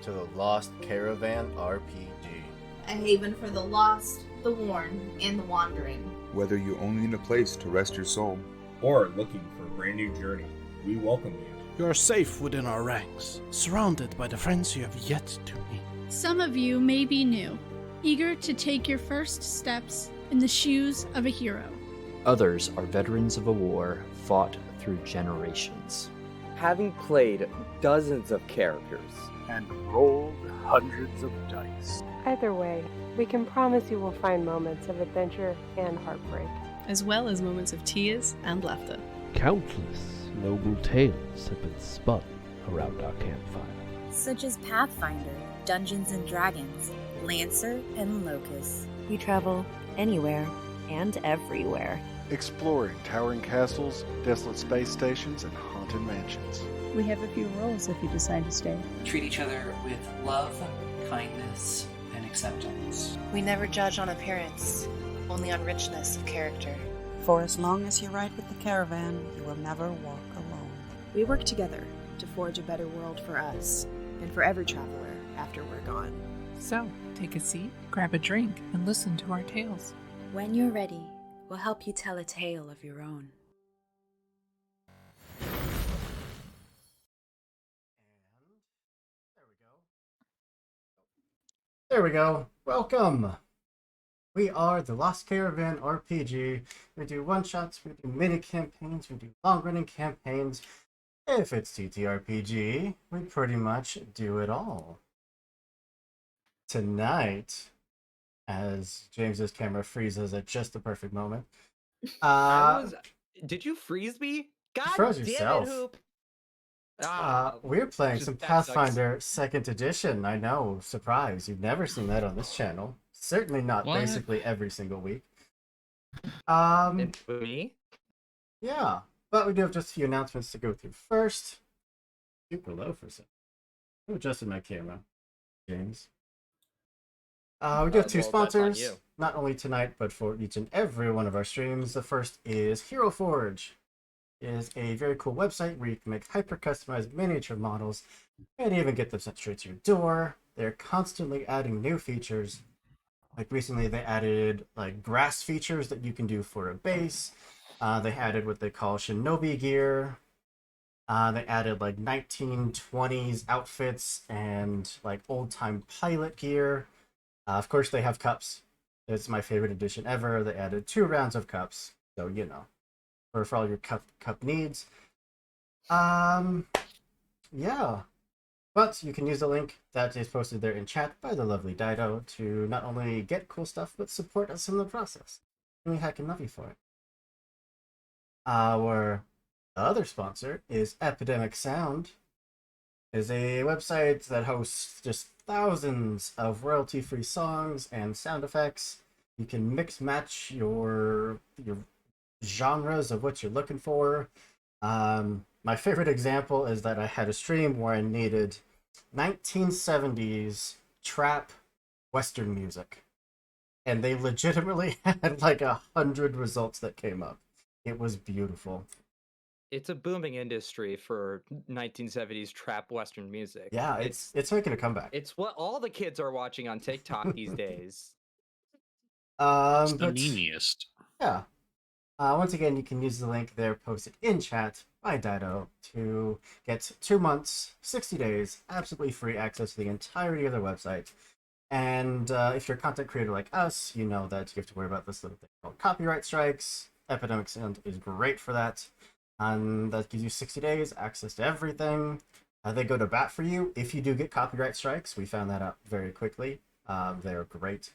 to the Lost Caravan RPG. A haven for the lost, the worn, and the wandering. Whether you only need a place to rest your soul, or looking for a brand new journey, we welcome you. You are safe within our ranks, surrounded by the friends you have yet to meet. Some of you may be new, eager to take your first steps in the shoes of a hero. Others are veterans of a war fought through generations. Having played dozens of characters and rolled hundreds of dice. Either way, we can promise you will find moments of adventure and heartbreak, as well as moments of tears and laughter. Countless noble tales have been spun around our campfire, such as Pathfinder, Dungeons and Dragons, Lancer, and Locust. We travel anywhere and everywhere, exploring towering castles, desolate space stations, and haunted mansions. We have a few roles if you decide to stay. Treat each other with love, kindness, and acceptance. We never judge on appearance, only on richness of character. For as long as you ride with the caravan, you will never walk alone. We work together to forge a better world for us, and for every traveler after we're gone. So, take a seat, grab a drink, and listen to our tales. When you're ready, we'll help you tell a tale of your own. There we go. Welcome. We are the Lost Caravan RPG. We do one-shots, we do mini-campaigns, we do long-running campaigns. If it's TTRPG, we pretty much do it all. Tonight, as James's camera freezes at just the perfect moment. Did you freeze me? God froze damn yourself. it, Hoop! We're playing some Pathfinder 2nd Edition. I know, surprise. You've never seen that on this channel. Certainly not basically every single week. Me? Yeah, but we do have just a few announcements to go through first. Super low for a second. I adjusted my camera, James. We do have two sponsors, not only tonight, but for each and every one of our streams. The first is Hero Forge. It is a very cool website where you can make hyper-customized miniature models and even get them sent straight to your door. They're constantly adding new features. Like recently they added like grass features that you can do for a base. They added what they call shinobi gear. They added like 1920s outfits and like old-time pilot gear. Of course they have cups. It's my favorite edition ever. They added 2 rounds of cups. So, you know, for all your cup needs. Yeah. But you can use the link that is posted there in chat by the lovely Dido to not only get cool stuff, but support us in the process. And we heckin' love you for it. Our other sponsor is Epidemic Sound. It is a website that hosts just thousands of royalty-free songs and sound effects. You can mix-match your genres of what you're looking for. My favorite example is that I had a stream where I needed 1970s trap Western music, and they legitimately had like 100 results that came up. It was beautiful. It's a booming industry for 1970s trap Western music. Yeah, it's making a comeback. It's what all the kids are watching on TikTok these days. It's the meaniest. Yeah. Once again, you can use the link there posted in chat by Dido to get 2 months, 60 days, absolutely free access to the entirety of their website. And if you're a content creator like us, you know that you have to worry about this little thing called copyright strikes. Epidemic Sound is great for that. And that gives you 60 days, access to everything. They go to bat for you if you do get copyright strikes. We found that out very quickly. They're great.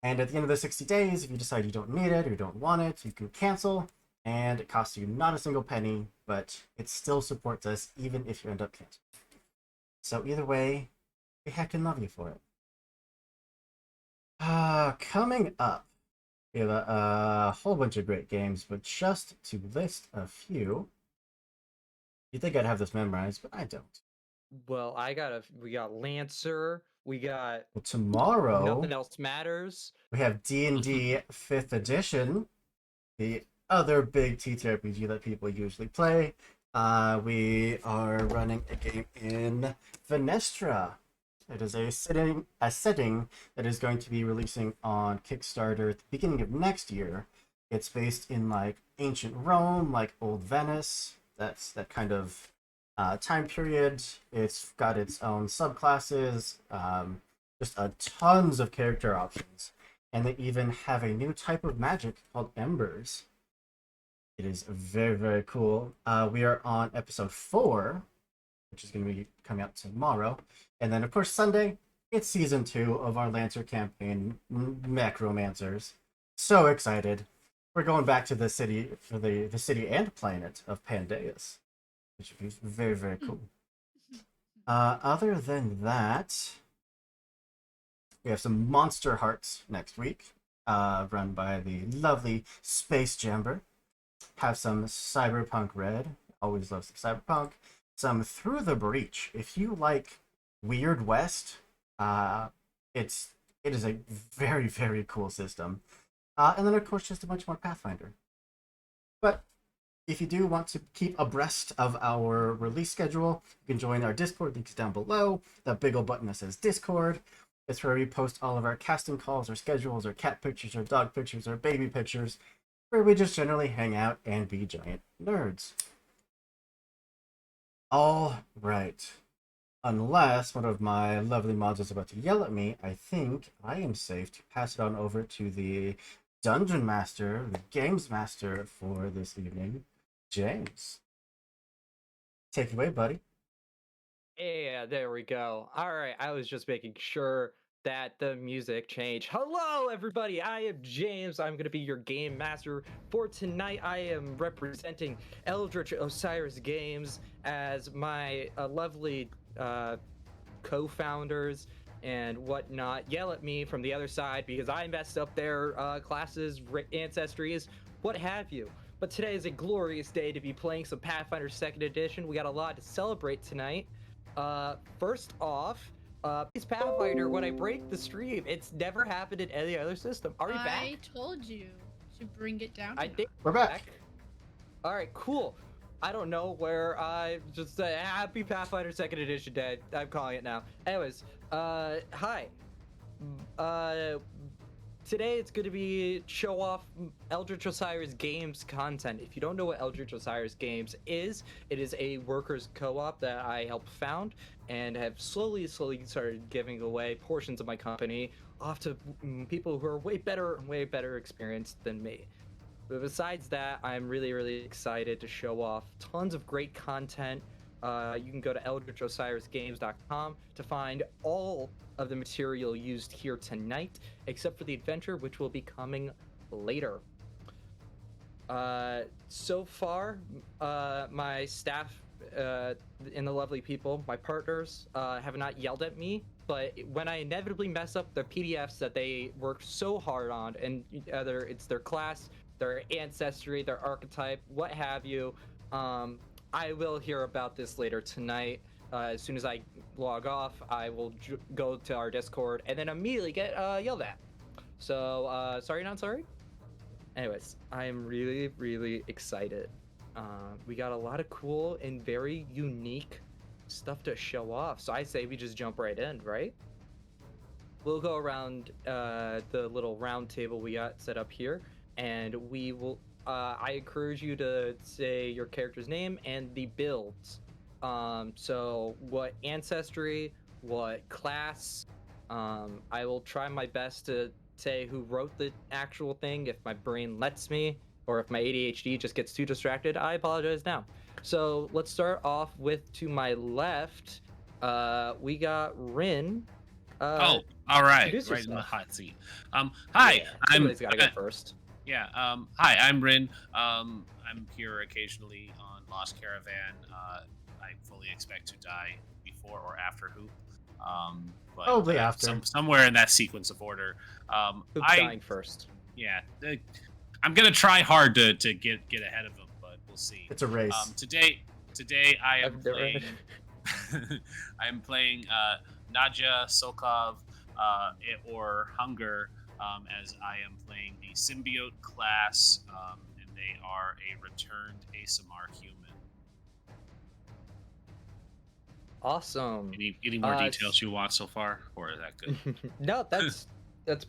And at the end of the 60 days, if you decide you don't need it or you don't want it, you can cancel, and it costs you not a single penny, but it still supports us even if you end up canceling. So either way, we heckin' love you for it. Coming up, we have a whole bunch of great games, but just to list a few, you'd think I'd have this memorized, but I don't. Well, we got Lancer. We got tomorrow. Nothing Else Matters. We have D&D 5th Edition, the other big TTRPG that people usually play. We are running a game in Venestra, It is a setting that is going to be releasing on Kickstarter at the beginning of next year. It's based in like ancient Rome, like old Venice. That's that kind of time period. It's got its own subclasses, just tons of character options, and they even have a new type of magic called Embers. It is very, very cool. We are on episode 4, which is going to be coming out tomorrow. And then, of course, Sunday, it's season 2 of our Lancer campaign, Macromancers. So excited. We're going back to the city, for the city and planet of Pandeus, which is very, very cool. Other than that, we have some Monster Hearts next week, run by the lovely Space Jamber. Have some Cyberpunk Red. Always love some Cyberpunk. Some Through the Breach. If you like Weird West, it is a very, very cool system. And then, of course, just a bunch more Pathfinder. But if you do want to keep abreast of our release schedule, you can join our Discord. Links down below. That big old button that says Discord. It's where we post all of our casting calls, our schedules, our cat pictures, our dog pictures, our baby pictures, where we just generally hang out and be giant nerds. All right. Unless one of my lovely mods is about to yell at me, I think I am safe to pass it on over to the Dungeon Master, the Games Master for this evening, James. Take it away, buddy. Yeah, there we go. All right, I was just making sure that the music changed. Hello, everybody. I am James. I'm going to be your game master for tonight. I am representing Eldritch Osiris Games as my lovely co-founders and whatnot yell at me from the other side because I messed up their classes, ancestries, what have you. But today is a glorious day to be playing some Pathfinder 2nd Edition. We got a lot to celebrate tonight. First off, it's Pathfinder when I break the stream. It's never happened in any other system. Are we back? I told you to bring it down. I think we're back. All right, cool. I don't know where I just happy Pathfinder 2nd Edition Day. I'm calling it now. Anyways, hi. Today it's going to be show off Eldritch Osiris Games content. If you don't know what Eldritch Osiris Games is, it is a workers co-op that I helped found and have slowly started giving away portions of my company off to people who are way better experienced than me. But besides that, I'm really excited to show off tons of great content. You can go to eldritchosirisgames.com to find all of the material used here tonight, except for the adventure, which will be coming later. So far, my staff and the lovely people, my partners, have not yelled at me, but when I inevitably mess up the PDFs that they worked so hard on, and either it's their class, their ancestry, their archetype, what have you, I will hear about this later tonight. As soon as I log off, I will go to our Discord and then immediately get yelled at. So, sorry, not sorry. Anyways, I am really excited. We got a lot of cool and very unique stuff to show off. So I say we just jump right in, right? We'll go around the little round table we got set up here, and we will. I encourage you to say your character's name and the builds. So what ancestry, what class. I will try my best to say who wrote the actual thing if my brain lets me, or if my ADHD just gets too distracted. I apologize now. So let's start off with, to my left, we got Rin. All right, right in the hot seat. Hi, yeah, somebody's gotta go first. Yeah, hi, I'm Rin. I'm here occasionally on Lost Caravan. I fully expect to die before or after Hoop. But probably after. Somewhere in that sequence of order. Hoop dying first. Yeah, I'm gonna try hard to get ahead of him, but we'll see. It's a race. Today I am playing. I am playing Nadja Sokov, or Hunger, as I am playing the symbiote class, and they are a returned ASMR human. Awesome. Any more details you want so far, or is that good? No, that's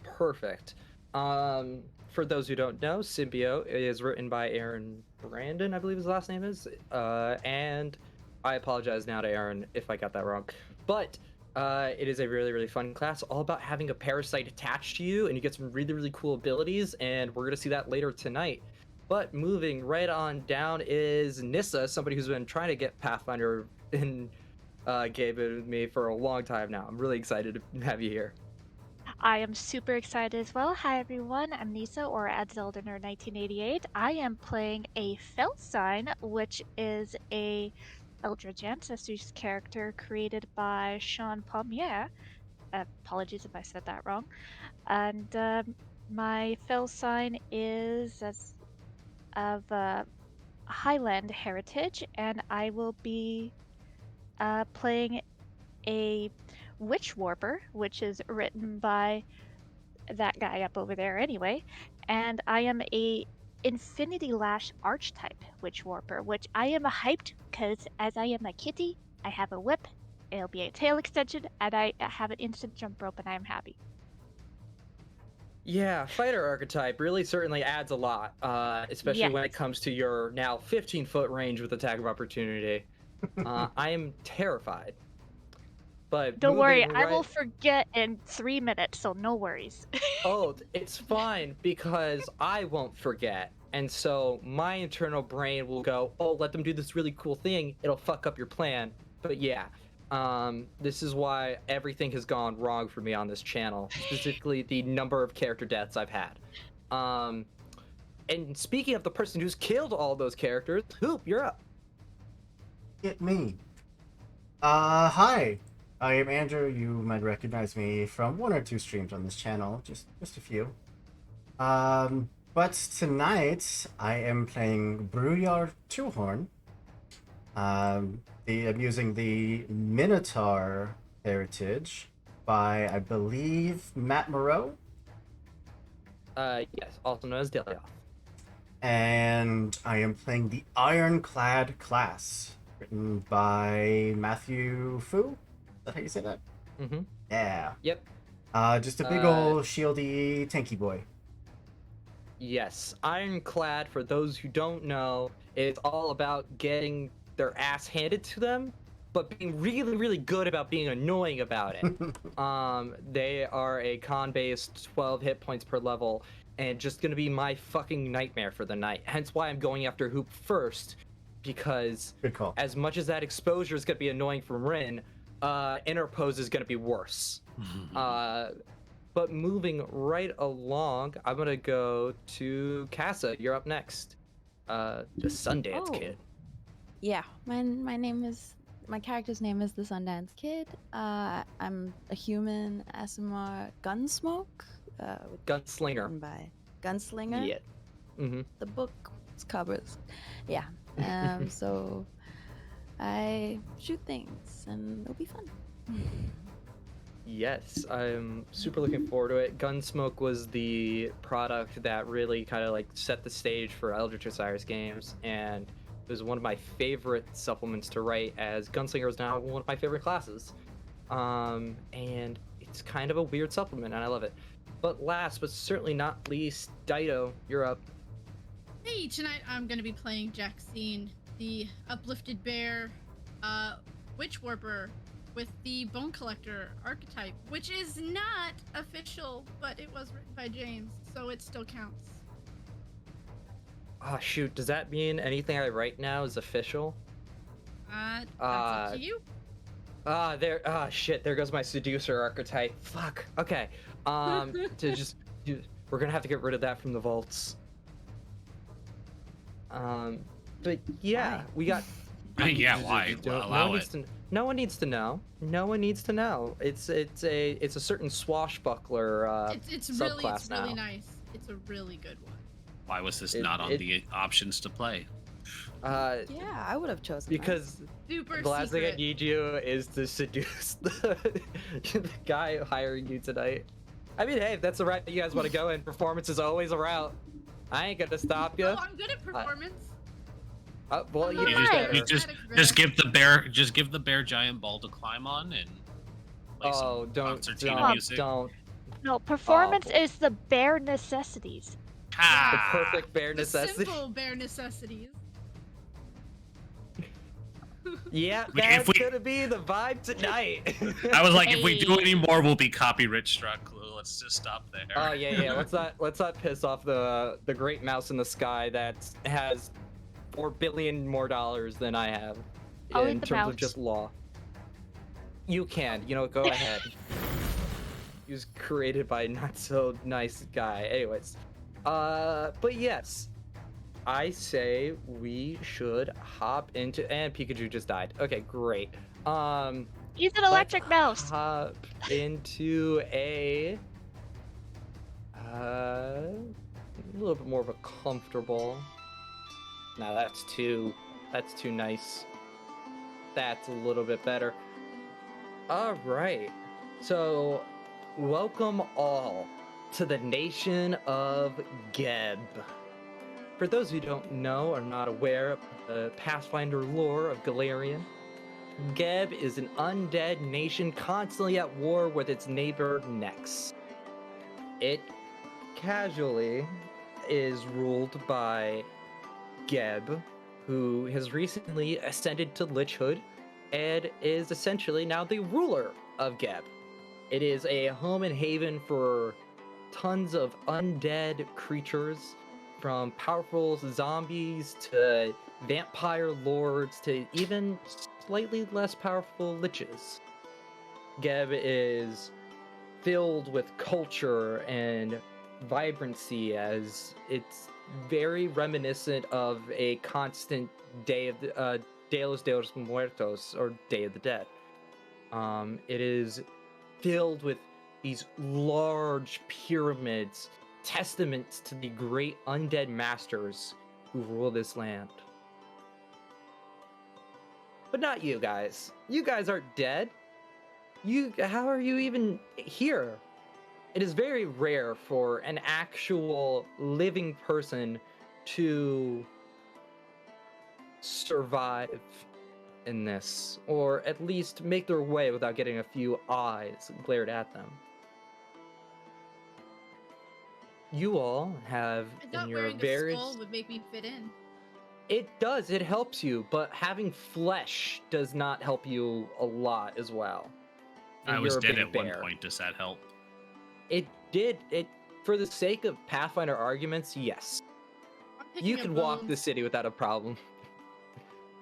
perfect. For those who don't know, Symbiote is written by Aaron Brandon, I believe his last name is. And I apologize now to Aaron if I got that wrong. But it is a really, really fun class, all about having a parasite attached to you, and you get some really, really cool abilities, and we're gonna see that later tonight. But moving right on down is Nissa, somebody who's been trying to get Pathfinder in game with me for a long time now. I'm really excited to have you here. I am super excited as well. Hi everyone, I'm Nisa, or Adzeldener 1988. I am playing a Felsign, which is a Eldritch Ancestors character created by Sean Palmier. Apologies if I said that wrong. And my Felsign is of Highland heritage, and I will be playing a Witch Warper, which is written by that guy up over there anyway, and I am a Infinity Lash Archetype Witch Warper, which I am hyped because as I am a kitty, I have a whip, it'll be a tail extension, and I have an instant jump rope, and I am happy. Yeah, fighter archetype really certainly adds a lot, especially when it comes to your now 15-foot range with attack of opportunity. I am terrified. But don't worry, I will forget in 3 minutes, so no worries. Oh, it's fine because I won't forget. And so my internal brain will go, oh, let them do this really cool thing. It'll fuck up your plan. But yeah, this is why everything has gone wrong for me on this channel, specifically the number of character deaths I've had. And speaking of the person who's killed all those characters, Hoop, you're up. Get me. Hi. I am Andrew. You might recognize me from 1 or 2 streams on this channel, just a few. But tonight I am playing Bruyar Twohorn. I'm using the Minotaur heritage by, I believe, Matt Moreau. Yes, also known as Delioth. And I am playing the Ironclad class, written by Matthew Fu. Is that how you say that? Mm-hmm. Yeah. Yep. Just a big old shieldy tanky boy. Yes, Ironclad, for those who don't know, is all about getting their ass handed to them, but being really, really good about being annoying about it. They are a con-based 12 hit points per level, and just gonna be my fucking nightmare for the night. Hence why I'm going after Hoop first, because as much as that exposure is gonna be annoying from Rin, interpose is gonna be worse. But moving right along, I'm gonna go to Casa. You're up next. The Sundance Kid. Yeah, my character's name is the Sundance Kid. I'm a human ASMR Gunsmoke. Gunslinger. Written by Gunslinger. Yeah. Mm-hmm. The book's covers. Yeah. So I shoot things and it'll be fun. Yes, I'm super looking forward to it. Gunsmoke was the product that really kind of like set the stage for Eldritch Osiris games, and it was one of my favorite supplements to write, as Gunslinger is now one of my favorite classes. And it's kind of a weird supplement, and I love it. But last but certainly not least, Dido, you're up. Hey, tonight I'm going to be playing Jaxine, the Uplifted Bear Witch Warper with the Bone Collector archetype, which is not official, but it was written by James, so it still counts. Oh shoot, does that mean anything I write now is official? That's up to you. Shit, there goes my Seducer archetype. Fuck. Okay. We're gonna have to get rid of that from the vaults. But yeah, we got. Yeah, why? Allow it. No one needs to know. No one needs to know. It's a certain swashbuckler it's subclass now. really nice. It's a really good one. Why was this not on the options to play? Yeah, I would have chosen because super the last thing I secret. need you is to seduce the guy hiring you tonight. I mean, hey, if that's the route you guys want to go in, performance is always a route. I ain't gonna stop you. Oh, I'm good at performance. Well, you You know just, better. just give the bear giant ball to climb on and play some concertina music. Don't. No, performance Awful. is the bare necessities. The perfect bare The necessity. simple bare necessities. Yeah, If that's we- gonna be the vibe tonight. I was like, if we do any more, we'll be copyright struck. Let's just stop there. Oh yeah. Let's not piss off the great mouse in the sky that has $4 billion more than I have I'll in eat the terms mouse. of just law. You can, go ahead. He was created by a not so nice guy. Anyways, but yes, I say we should hop into. And Pikachu just died. Okay, great. He's an electric mouse. Hop into a little bit more of a comfortable. Now that's too nice. That's a little bit better. All right. So, welcome all to the nation of Geb. For those who don't know or not aware of the Pathfinder lore of Galarian, Geb is an undead nation constantly at war with its neighbor Nex. It casually is ruled by Geb, who has recently ascended to Lichhood and is essentially now the ruler of Geb. It is a home and haven for tons of undead creatures, from powerful zombies to vampire lords to even slightly less powerful liches. Geb is filled with culture and vibrancy, as it's very reminiscent of a constant Day de los Muertos, or Day of the Dead. It is filled with these large pyramids, testaments to the great undead masters who rule this land. But not you guys. You guys aren't dead. How are you even here? It is very rare for an actual living person to survive in this, or at least make their way without getting a few eyes glared at them. You all have I thought in your wearing various... a skull would make me fit in. It does, it helps you, but having flesh does not help you a lot as well. And I was you're a dead big at bear. one point. Does that help? It did. For the sake of Pathfinder arguments, yes. You can walk the city without a problem.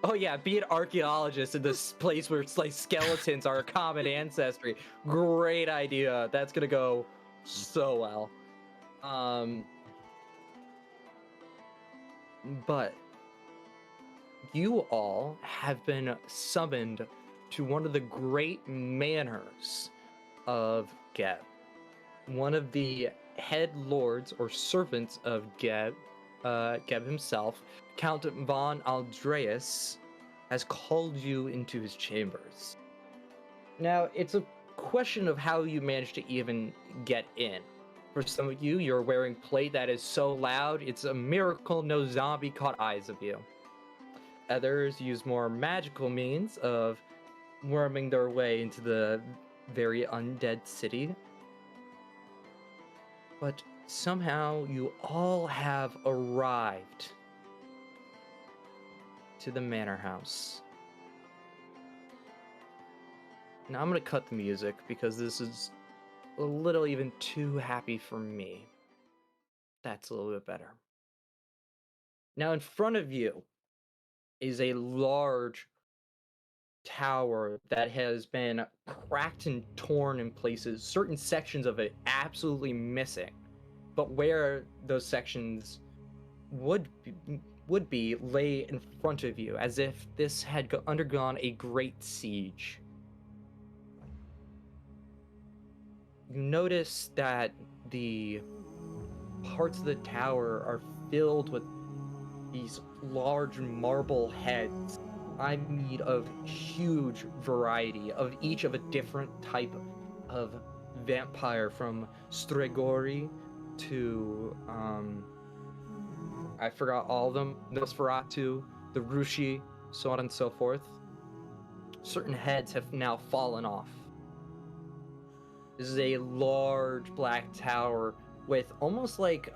Oh yeah, be an archaeologist in this place where it's like skeletons are a common ancestry. Great idea. That's gonna go so well. But you all have been summoned to one of the great manors of Geb. One of the head lords or servants of Geb himself, Count von Aldreas, has called you into his chambers. Now, it's a question of how you managed to even get in. For some of you, you're wearing plate that is so loud, it's a miracle no zombie caught eyes of you. Others use more magical means of worming their way into the very undead city. But somehow you all have arrived to the manor house. Now I'm gonna cut the music because this is a little even too happy for me. That's a little bit better. Now in front of you is a large tower that has been cracked and torn in places, certain sections of it absolutely missing. But where those sections would be lay in front of you, as if this had undergone a great siege. You notice that the parts of the tower are filled with these large marble heads. I mean, of huge variety, of each of a different type of vampire, from Stregori to I forgot all of them, Nosferatu, the Rushi, so on and so forth. Certain heads have now fallen off. This is a large black tower with almost like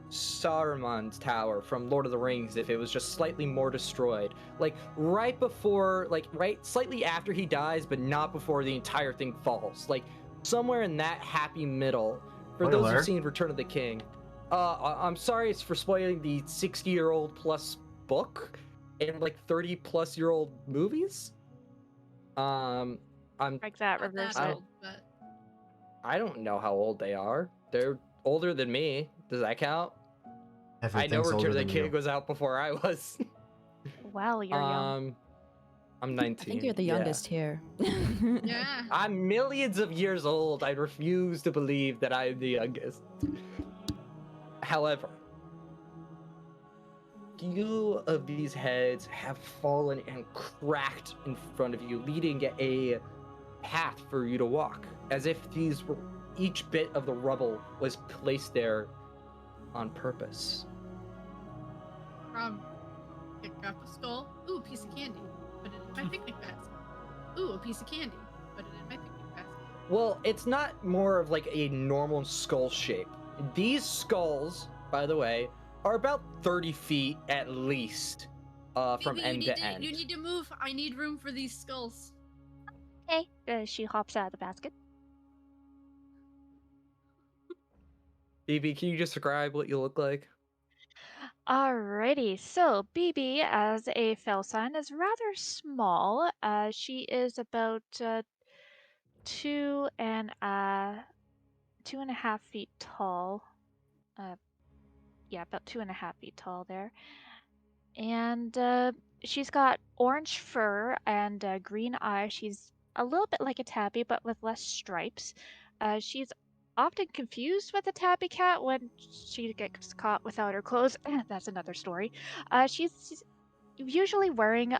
Saruman's tower from Lord of the Rings if it was just slightly more destroyed. Like right before, like right slightly after he dies, but not before the entire thing falls. Like somewhere in that happy middle. For those Spoiler. who've seen Return of the King, I'm sorry it's for spoiling the 60-year-old plus book and like 30-plus-year-old movies. I'm Like that, reverse it. But I don't know how old they are. They're older than me. Does that count? I know Everything's Return older of the than King you. was out before I was. Wow, you're young. I'm 19. I think you're the youngest here. yeah. I'm millions of years old. I refuse to believe that I'm the youngest. However, few of these heads have fallen and cracked in front of you, leading a path for you to walk, as if these were each bit of the rubble was placed there on purpose. Pick up a skull. Ooh, a piece of candy. Put it in my picnic basket. Ooh, a piece of candy. Put it in my picnic basket. Well, it's not more of like a normal skull shape. These skulls, by the way, are about 30 feet at least from Phoebe, end to end. You need to move. I need room for these skulls. Okay. She hops out of the basket. Phoebe, can you just describe what you look like? Alrighty, so BB as a fell sign is rather small. She is about 2.5 feet tall. Yeah, about 2.5 feet tall there. And she's got orange fur and green eyes. She's a little bit like a tabby, but with less stripes. She's often confused with a tabby cat when she gets caught without her clothes. That's another story. She's usually wearing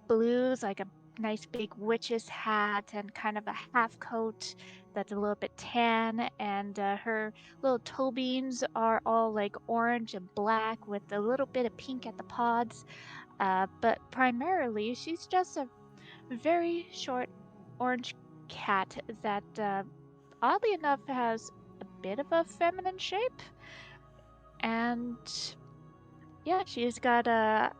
blues, like a nice big witch's hat and kind of a half coat that's a little bit tan, and her little toe beans are all like orange and black with a little bit of pink at the pods. But primarily, she's just a very short orange cat that, oddly enough, has a bit of a feminine shape. And yeah, she's got a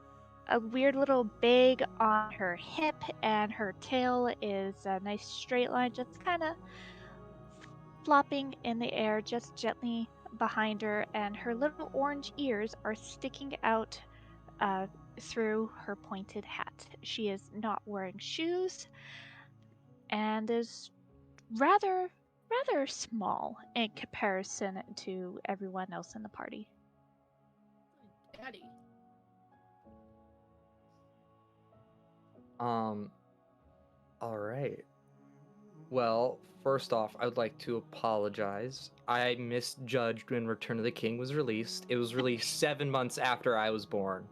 weird little bag on her hip, and her tail is a nice straight line, just kind of flopping in the air just gently behind her, and her little orange ears are sticking out through her pointed hat. She is not wearing shoes and is rather small in comparison to everyone else in the party. Daddy. All right. Well, first off, I would like to apologize. I misjudged when Return of the King was released. It was released 7 months after I was born.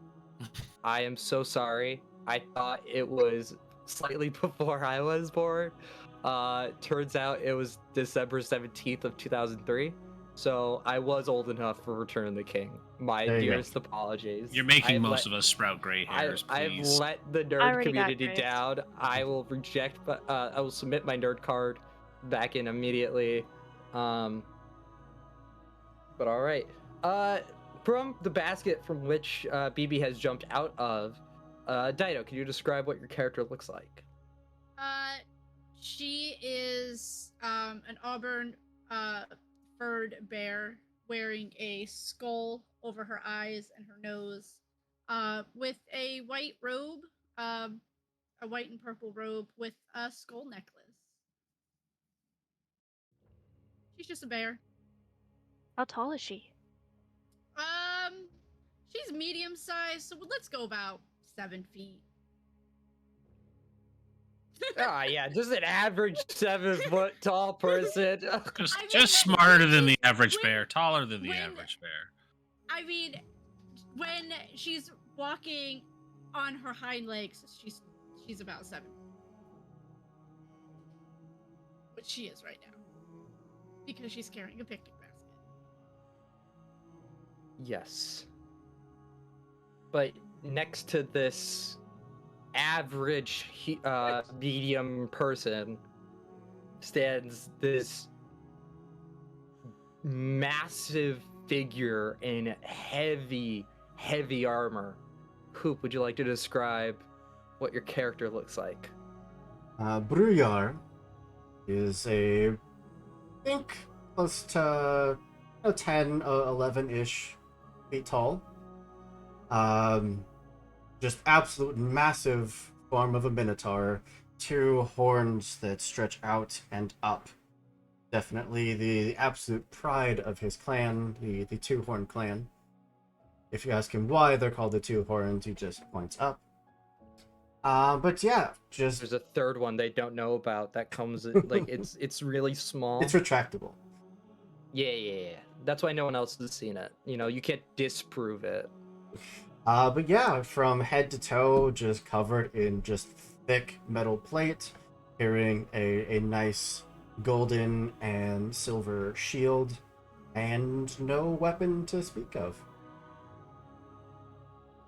I am so sorry. I thought it was slightly before I was born. Turns out it was December 17th of 2003. So I was old enough for Return of the King. My dearest apologies. You're making most of us sprout gray hairs, I've please. let the nerd community down. I will reject, but I will submit my nerd card back in immediately. But all right. From the basket from which BB has jumped out of, Dido, can you describe what your character looks like? She is an auburn furred bear wearing a skull over her eyes and her nose, with a white robe, a white and purple robe with a skull necklace. She's just a bear. How tall is she? She's medium sized, so let's go about 7 feet. Yeah, just an average 7-foot tall person. Just smarter than the average bear, taller than the average bear. I mean, when she's walking on her hind legs, she's about 7. Which she is right now. Because she's carrying a picnic basket. Yes. But next to this average medium person stands this massive figure in heavy armor. Hoop, would you like to describe what your character looks like? Bruyar is I think close to 10, 11-ish feet tall. Just absolute massive form of a minotaur. 2 horns that stretch out and up. Definitely the absolute pride of his clan, the two-horn clan. If you ask him why they're called the 2 horns, he just points up. But yeah, just there's a third one they don't know about that comes like it's really small. It's retractable. Yeah. That's why no one else has seen it. You know, you can't disprove it. But yeah, from head to toe, just covered in just thick metal plate, carrying a nice golden and silver shield, and no weapon to speak of.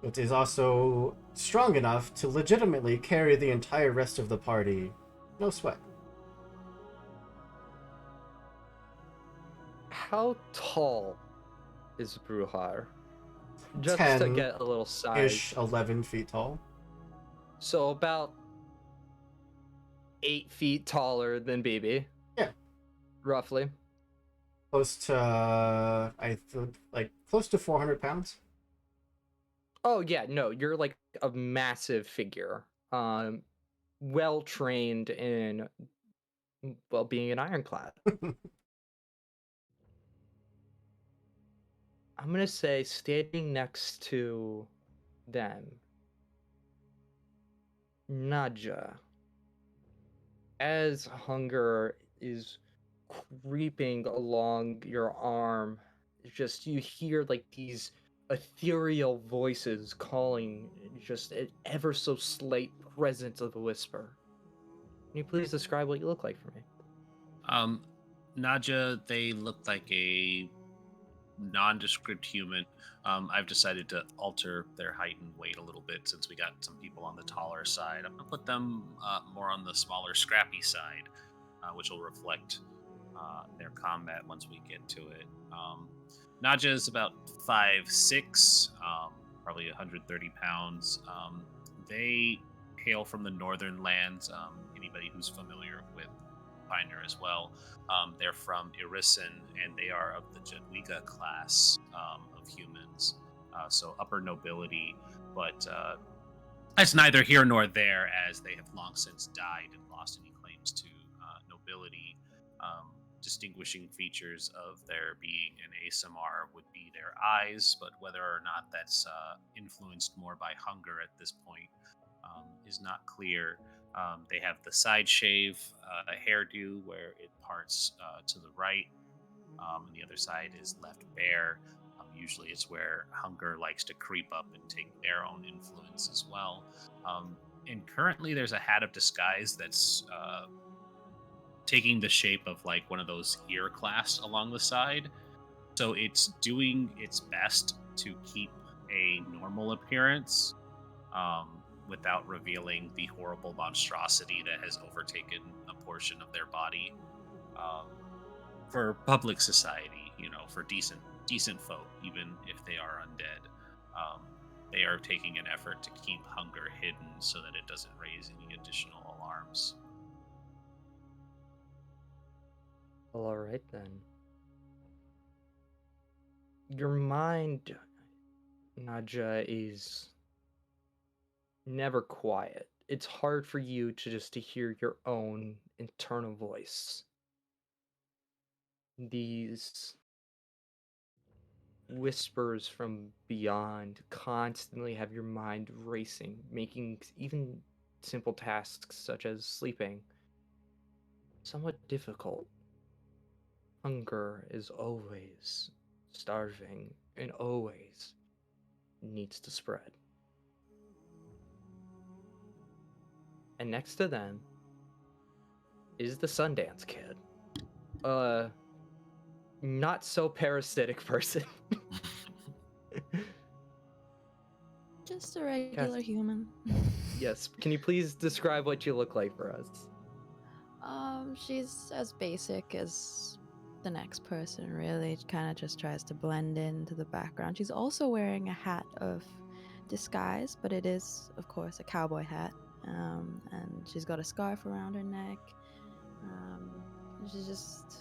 It is also strong enough to legitimately carry the entire rest of the party, no sweat. How tall is Bruhar? Just 10 to get a little size. 11 feet tall. So about 8 feet taller than BB. Yeah. Roughly. Close to, close to 400 pounds. Oh yeah, no, you're like a massive figure. Well trained in, well, being an ironclad. I'm gonna say standing next to them, Nadja, as hunger is creeping along your arm, just you hear like these ethereal voices calling, just an ever so slight presence of a whisper. Can you please describe what you look like for me? Nadja, they look like a nondescript human. I've decided to alter their height and weight a little bit since we got some people on the taller side. I'm gonna put them more on the smaller, scrappy side, which will reflect their combat once we get to it. Nadja is about 5'6", probably 130 pounds. They hail from the northern lands. Anybody who's familiar with Pathfinder as well, they're from Irisin, and they are of the Jadwiga class of humans, so upper nobility, but that's neither here nor there, as they have long since died and lost any claims to nobility. Distinguishing features of their being an ASMR would be their eyes, but whether or not that's influenced more by hunger at this point is not clear. They have the side shave, a hairdo where it parts to the right, and the other side is left bare. Usually it's where hunger likes to creep up and take their own influence as well. And currently there's a hat of disguise that's taking the shape of like one of those ear clasps along the side. So it's doing its best to keep a normal appearance without revealing the horrible monstrosity that has overtaken a portion of their body. For public society, for decent folk, even if they are undead, they are taking an effort to keep hunger hidden so that it doesn't raise any additional alarms. Well, all right then. Your mind, Nadja, is never quiet. It's hard for you to hear your own internal voice. These whispers from beyond constantly have your mind racing, making even simple tasks such as sleeping somewhat difficult. Hunger is always starving and always needs to spread. And next to them is the Sundance Kid. Not so parasitic person. Just a regular human. Yes. Can you please describe what you look like for us? She's as basic as the next person, really. Kind of just tries to blend into the background. She's also wearing a hat of disguise, but it is, of course, a cowboy hat. And she's got a scarf around her neck. She's just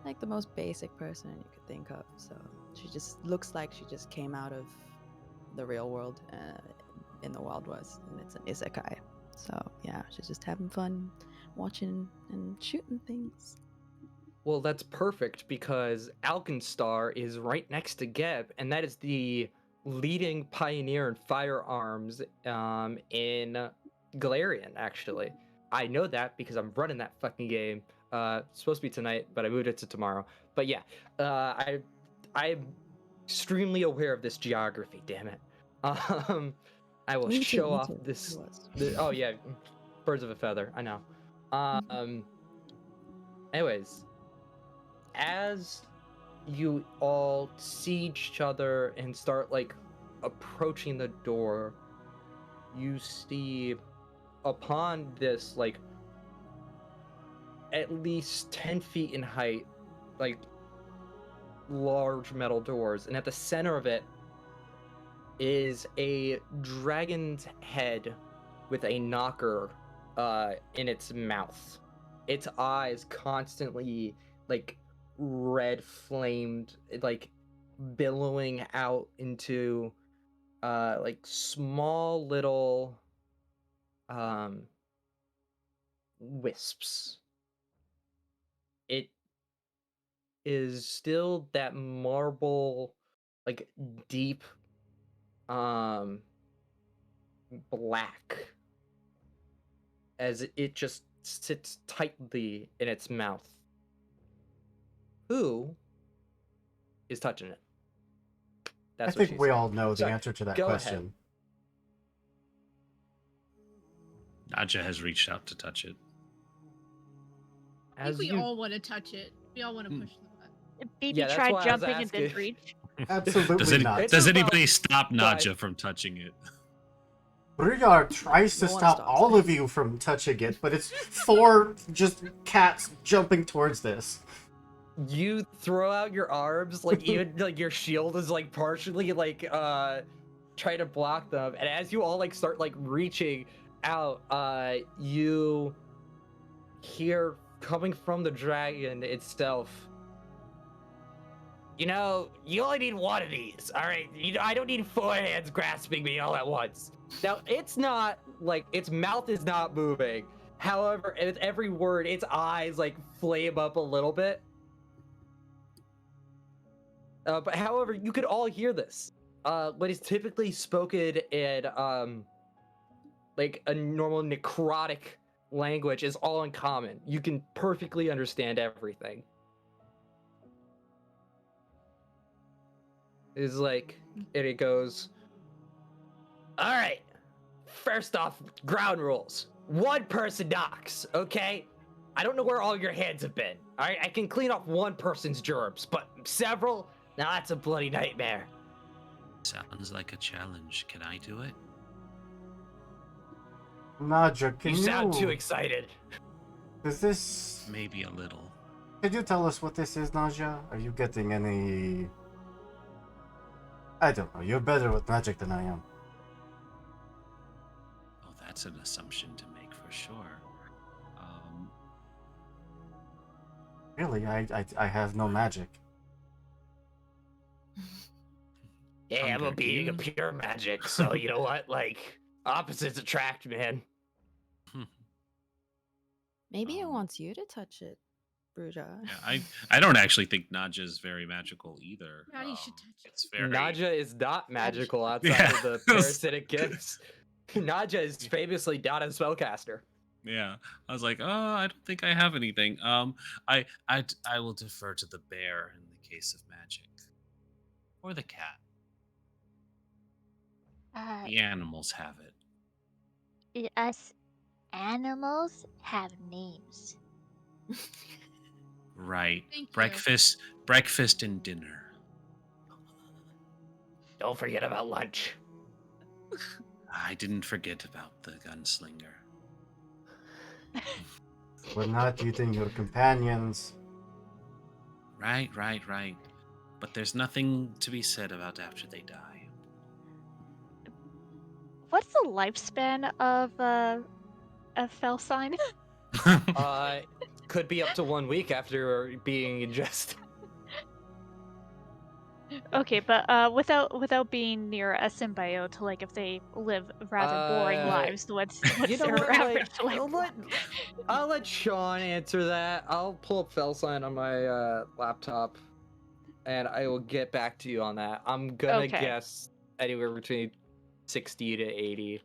like the most basic person you could think of. So she just looks like she just came out of the real world in the Wild West, and it's an isekai. So yeah, she's just having fun watching and shooting things. Well, that's perfect because Alkenstar is right next to Geb, and that is the leading pioneer in firearms in Galarian, actually. I know that because I'm running that fucking game. It's supposed to be tonight, but I moved it to tomorrow. But yeah, I'm extremely aware of this geography, damn it. I will show off this. Oh yeah, birds of a feather. I know. Anyways, as you all see each other and start like approaching the door, you see upon this like at least 10 feet in height, like large metal doors, and at the center of it is a dragon's head with a knocker in its mouth. Its eyes constantly like red flamed, like billowing out into like small little wisps. It is still that marble, like deep black, as it just sits tightly in its mouth. Who is touching it? That's I think we all know the Sorry, answer to that go question. Nadja has reached out to touch it. I think we all want to touch it. We all want to push the button. Maybe Yeah, that's try why I was jumping and didn't asking. reach. Absolutely not. Does about anybody stop five- Nadja from touching it? Bruyard tries to No one stop stops all me. of you from touching it, but it's 4 just cats jumping towards this. You throw out your arms, like even like your shield is like partially like try to block them, and as you all like start like reaching out, you hear coming from the dragon itself. You know, you only need one of these, all right? I don't need 4 hands grasping me all at once. Now, it's not like its mouth is not moving. However, with every word, its eyes like flame up a little bit. But however, you could all hear this. What is typically spoken in like a normal necrotic language is all in common. You can perfectly understand everything. It's like, and it goes, all right, first off, ground rules. 1 person knocks, okay? I don't know where all your hands have been. All right, I can clean off 1 person's germs, but several? Now that's a bloody nightmare. Sounds like a challenge. Can I do it? Nadja, can You you... sound too excited. Is this... Maybe a little. Could you tell us what this is, Nadja? Are you getting any... I don't know. You're better with magic than I am. Oh, that's an assumption to make for sure. Really? I have no magic. Yeah, I'm Hunger a being of Games? pure magic, so you know what? Like, opposites attract, man. Maybe it wants you to touch it, Bruja. Yeah, I don't actually think Nadja is very magical either. Yeah, you should touch it. It's very... Nadja is not magical outside Yeah. of the parasitic gifts. Nadja is famously not a spellcaster. Yeah, I was like, oh, I don't think I have anything. I will defer to the bear in the case of magic, or the cat. The animals have it. Us animals have names. Right. Thank you. Breakfast and dinner. Don't forget about lunch. I didn't forget about the gunslinger. We're not eating your companions. Right. But there's nothing to be said about after they die. What's the lifespan of a fell sign? Could be up to 1 week after being ingested. Okay, but without being near a symbiote, like if they live rather boring lives, what's You know their what? average life? I'll let Sean answer that. I'll pull up Felsign on my laptop, and I will get back to you on that. I'm gonna Okay. guess anywhere between 60 to 80.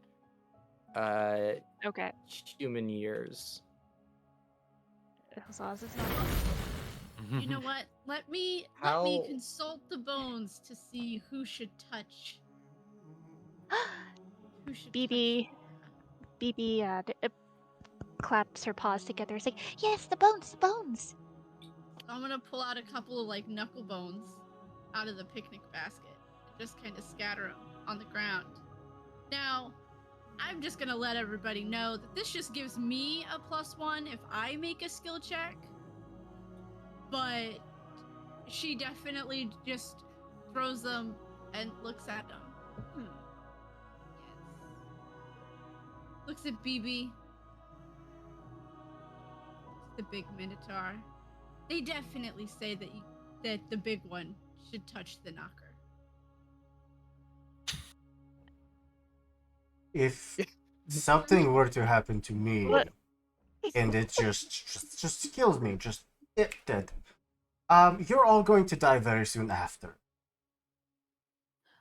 Okay. Human years. As long as it's not. You know what? Let me consult the bones to see who should touch. Who should BB claps her paws together. It's like, yes, the bones, the bones. So I'm gonna pull out a couple of like knuckle bones out of the picnic basket and just kind of scatter them on the ground. Now, I'm just gonna let everybody know that this just gives me a +1 if I make a skill check. But she definitely just throws them and looks at them. Yes. Looks at BB. The big minotaur. They definitely say that the big one should touch the knocker. If something were to happen to me, and it just kills me, just dead. You're all going to die very soon after.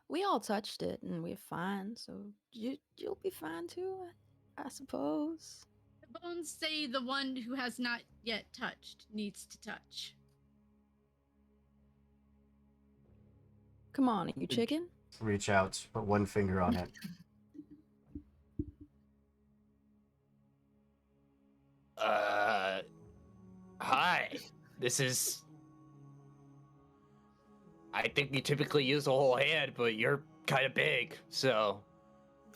We all touched it and we're fine, so you'll be fine too, I suppose. The bones say the one who has not yet touched needs to touch. Come on, are you chicken? Reach out, put one finger on it. Hi. This is... I think we typically use a whole hand, but you're kind of big, so...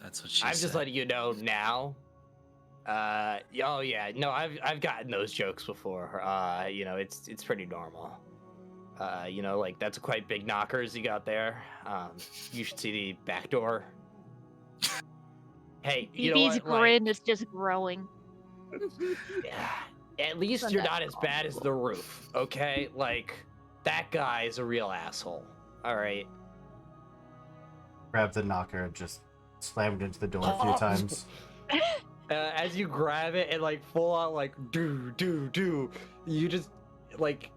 That's what she I'm said. just letting you know now. Oh yeah, no, I've gotten those jokes before. You know, it's pretty normal. You know, like that's quite big knockers you got there. You should see the back door. Hey, you know BB's what? grin is just growing. Yeah. At least So you're that's not as bad as the roof, okay? Like, that guy is a real asshole. All right. Grab the knocker and just slam it into the door a few times. As you grab it and like full on like do, you just like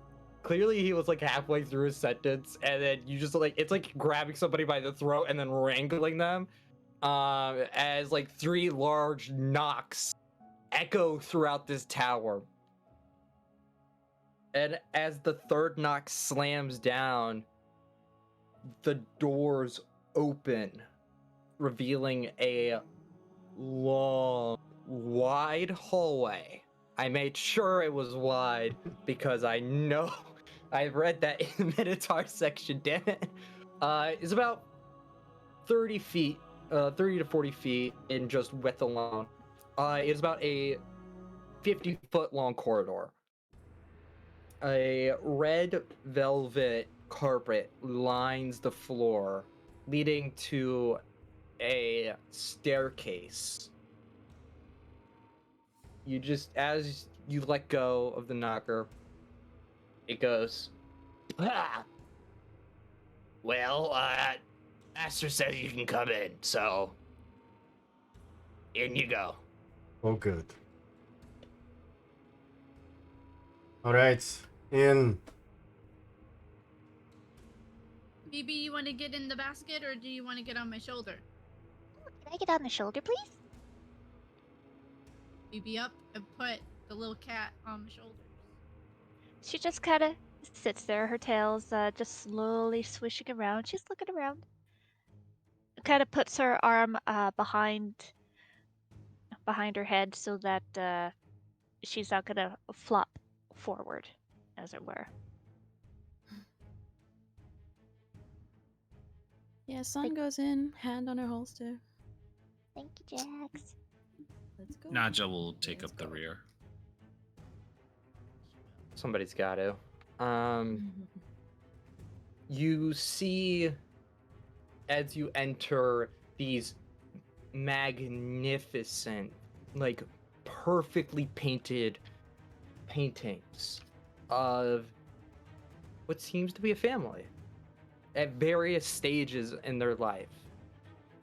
clearly he was like halfway through his sentence, and then you just like it's like grabbing somebody by the throat and then wrangling them. As like 3 large knocks echo throughout this tower. And as the third knock slams down, the doors open, revealing a long, wide hallway. I made sure it was wide because I know I read that in the Minotaur section, damn it. It's about 30 feet, 30 to 40 feet in just width alone. It's about a 50-foot long corridor. A red velvet carpet lines the floor, leading to a staircase. You just, as you let go of the knocker, it goes, ah! Well, Master says you can come in, so in you go. Oh, good. Alright, in. BB, you want to get in the basket or do you want to get on my shoulder? Can I get on the shoulder, please? BB up and put the little cat on my shoulders. She just kind of sits there, her tail's just slowly swishing around. She's looking around. Kind of puts her arm behind her head so that she's not gonna flop forward, as it were. Yeah, Sun goes in, hand on her holster. Thank you, Jax. Let's go. Naja will take up the rear. Somebody's got to. You see as you enter these magnificent, like perfectly painted paintings of what seems to be a family at various stages in their life,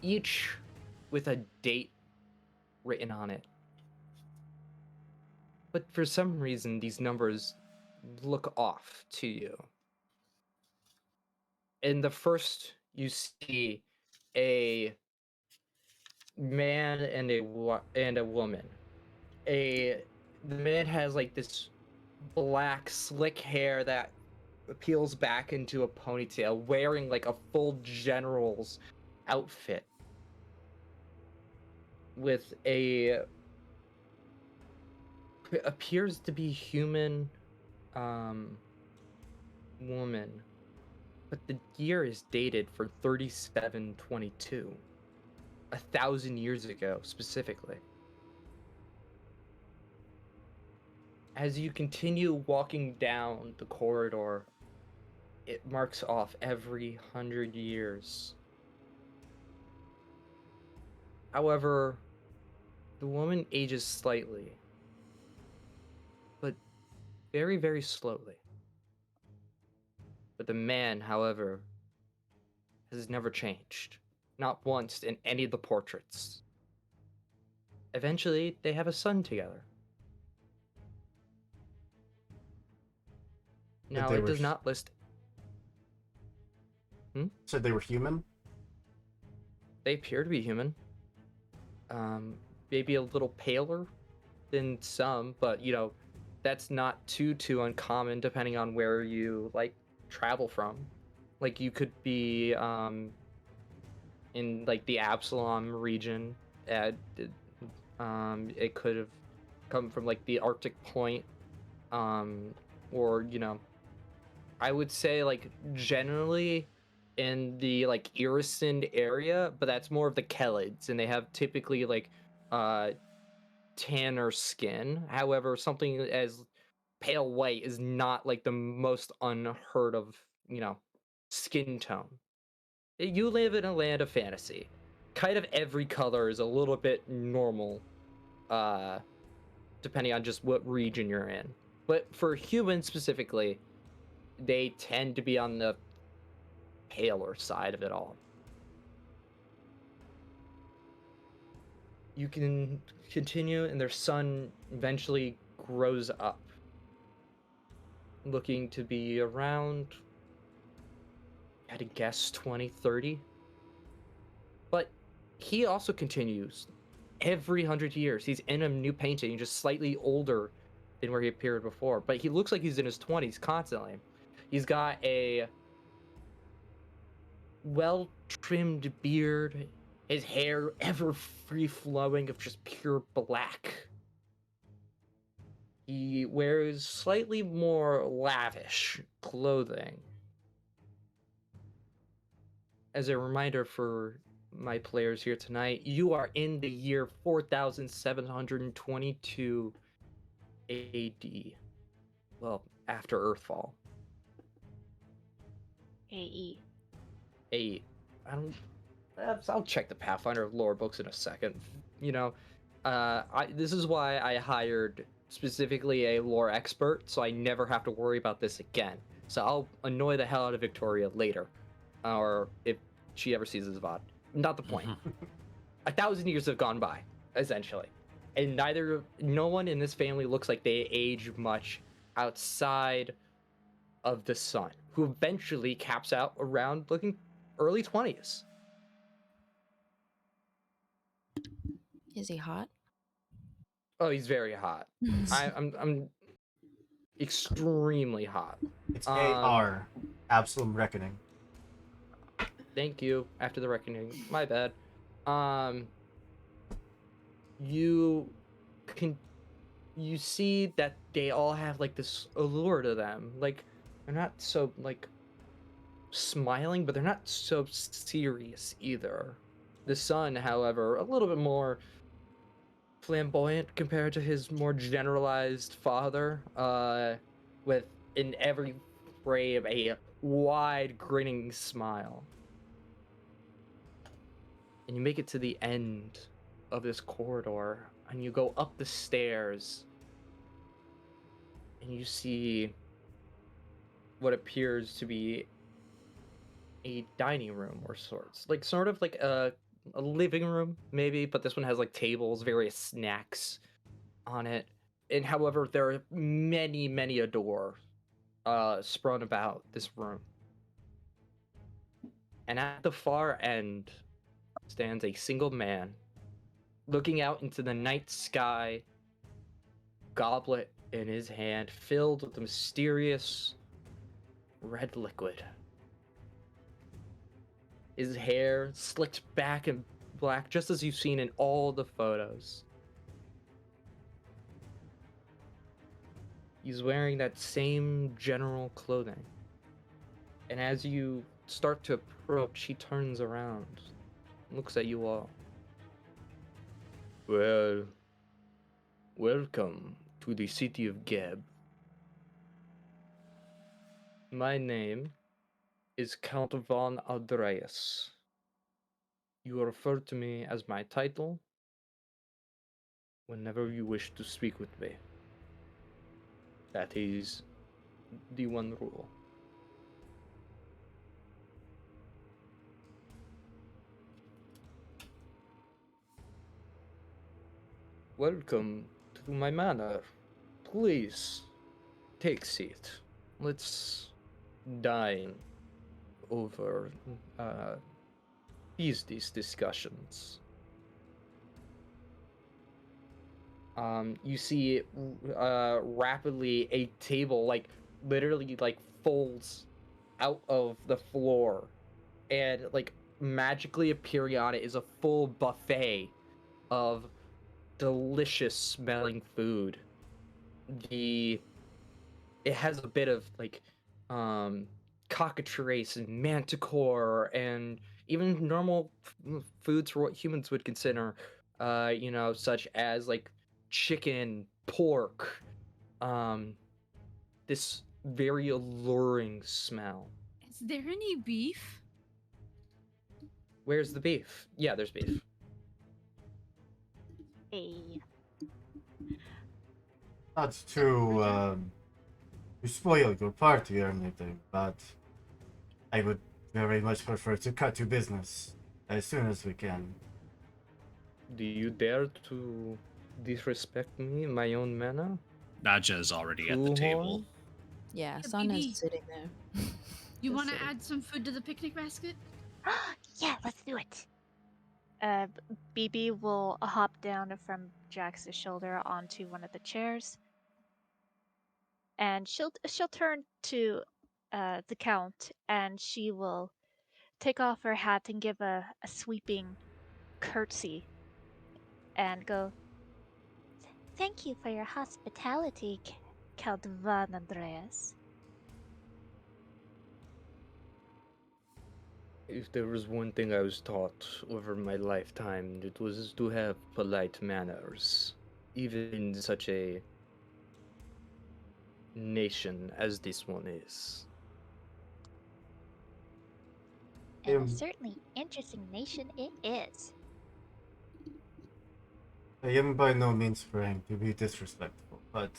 each with a date written on it. But for some reason, these numbers look off to you. In the first, you see a man and a woman. The man has like this black slick hair that peels back into a ponytail, wearing like a full general's outfit with a appears to be human woman, but the gear is dated for 3722, 1,000 years ago specifically. As you continue walking down the corridor, it marks off every 100 years. However, the woman ages slightly, but very, very slowly. But the man, however, has never changed. Not once in any of the portraits. Eventually, they have a son together. Now, it does not list... So they were human? They appear to be human. Maybe a little paler than some, but, you know, that's not too uncommon depending on where you, like, travel from. Like, you could be, in, like, the Absalom region. It could have come from, like, the Arctic Point, or, you know, I would say, like, generally in the, like, Irisund area, but that's more of the Kelids, and they have typically, like, tanner skin. However, something as pale white is not, like, the most unheard of, you know, skin tone. You live in a land of fantasy. Kind of every color is a little bit normal, depending on just what region you're in. But for humans specifically, they tend to be on the paler side of it all. You can continue, and their son eventually grows up, looking to be around, I'd guess, 20, 30. But he also continues. Every 100 years, he's in a new painting, just slightly older than where he appeared before. But he looks like he's in his 20s constantly. He's got a well-trimmed beard, his hair ever free-flowing of just pure black. He wears slightly more lavish clothing. As a reminder for my players here tonight, you are in the year 4722 AD. Well, after Earthfall. AE. AE. I'll check the Pathfinder lore books in a second. You know, this is why I hired specifically a lore expert, so I never have to worry about this again. So I'll annoy the hell out of Victoria later, or if she ever sees this VOD. Not the point. 1,000 years have gone by, essentially, and no one in this family looks like they age much outside of the son, who eventually caps out around looking early 20s. Is he hot? Oh, he's very hot. I'm extremely hot. It's AR, Absalom Reckoning. Thank you. After the reckoning, my bad. You see that they all have like this allure to them. Like, they're not so like smiling, but they're not so serious either. The son, however, a little bit more flamboyant compared to his more generalized father, with in every frame a wide grinning smile. And you make it to the end of this corridor, and you go up the stairs, and you see what appears to be a dining room or sorts, like sort of like a living room maybe, but this one has like tables, various snacks on it. And however, there are many a door sprung about this room. And at the far end stands a single man looking out into the night sky, goblet in his hand, filled with the mysterious red liquid. His hair slicked back and black, just as you've seen in all the photos. He's wearing that same general clothing. And as you start to approach, he turns around, looks at you all. Well, welcome to the city of Geb. My name is Count von Andreas. You will refer to me as my title whenever you wish to speak with me. That is the one rule. Welcome to my manor. Please, take seat. Let's dine over these discussions. You see rapidly a table like literally like folds out of the floor, and like magically appearing on it is a full buffet of delicious smelling food. It has a bit of like cockatrice and manticore and even normal foods for what humans would consider such as like chicken, pork, this very alluring smell. Is there any beef? Where's the beef? Yeah, there's beef. Hey. Not to spoil your party or anything, but I would very much prefer to cut to business as soon as we can. Do you dare to disrespect me in my own manner? Nadja is already at the table. Yeah, Yeah, Son BB. is sitting there. You Just want to sitting. add some food to the picnic basket? Yeah, let's do it. BB will hop down from Jax's shoulder onto one of the chairs, and she'll turn to the Count, and she will take off her hat and give a sweeping curtsy, and go, "Thank you for your hospitality, Count Van Andreas." If there was one thing I was taught over my lifetime, it was to have polite manners, even in such a nation as this one is. And a certainly interesting nation it is. I am by no means trying to be disrespectful, but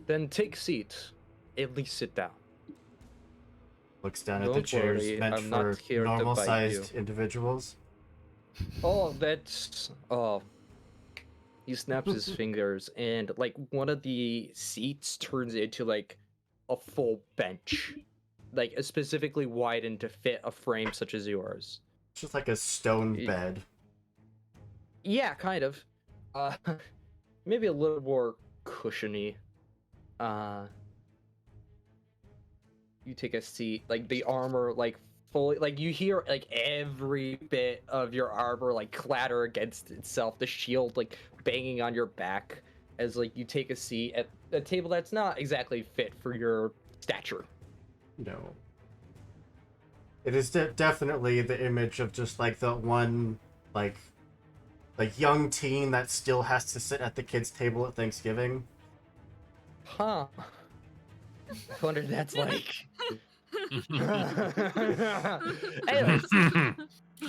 Then take seat. At least sit down. looks down at the Don't chairs worry, meant I'm for not here to normal-sized bite you. individuals. Oh, that's he snaps his fingers, and like one of the seats turns into like a full bench, like specifically widened to fit a frame such as yours. It's just like a stone bed. Yeah, kind of. Maybe a little more cushiony. You take a seat, like the armor, like fully, like you hear like every bit of your armor like clatter against itself. The shield like banging on your back as like you take a seat at a table that's not exactly fit for your stature. No. It is definitely the image of just like the one like young teen that still has to sit at the kids' table at Thanksgiving. Huh. I wonder what that's like. Anyways,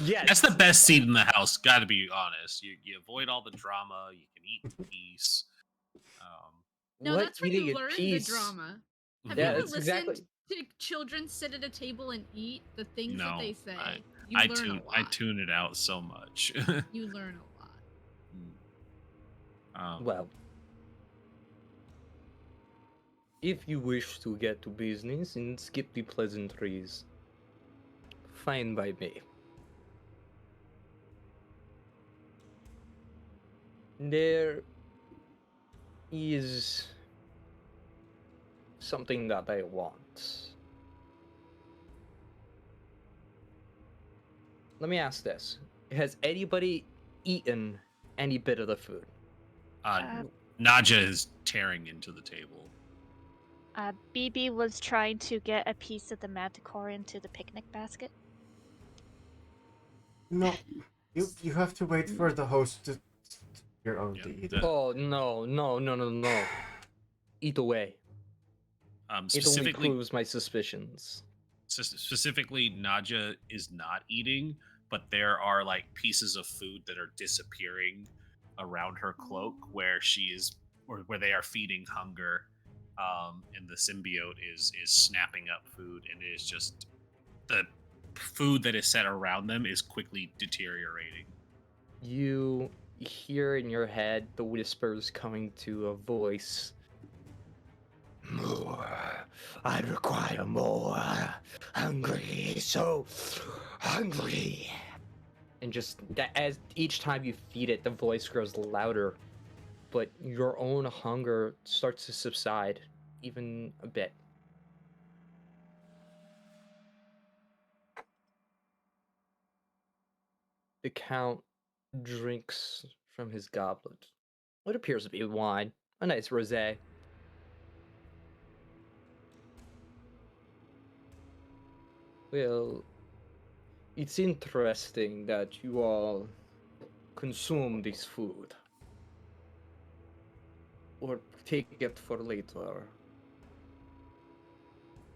yes. That's the best seat in the house. Got to be honest. You avoid all the drama. You can eat in peace. No, What that's where eating you in learn peace? the drama. Have Yeah, you ever that's listened exactly. to children sit at a table and eat? The things that No, they say. I You learn a lot. I tune it out so much. You learn a lot. Well, if you wish to get to business and skip the pleasantries, fine by me. There is something that I want. Let me ask this. Has anybody eaten any bit of the food? Naja is tearing into the table. BB was trying to get a piece of the manticore into the picnic basket. No, you have to wait for the host to your own to eat it. Oh no. Eat away. It only proves my suspicions. Specifically, Naja is not eating, but there are like pieces of food that are disappearing around her cloak where she is, or where they are feeding hunger. And the symbiote is snapping up food, and it is just the food that is set around them is quickly deteriorating. You hear in your head the whispers coming to a voice. More. I require more. Hungry, so hungry. And just as each time you feed it, the voice grows louder, but your own hunger starts to subside even a bit. The Count drinks from his goblet. What appears to be wine, a nice rosé. Well, it's interesting that you all consume this food. Or take it for later.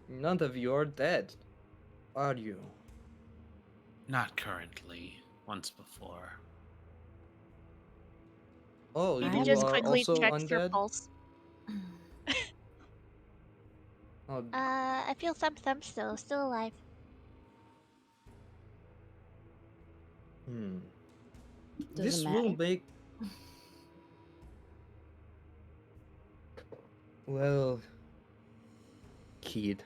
None of you are dead, are you? Not currently. Once before. Oh, BB you just are quickly also checks your undead? pulse. Oh, I feel some still alive. This Doesn't will matter. make... Well, kid,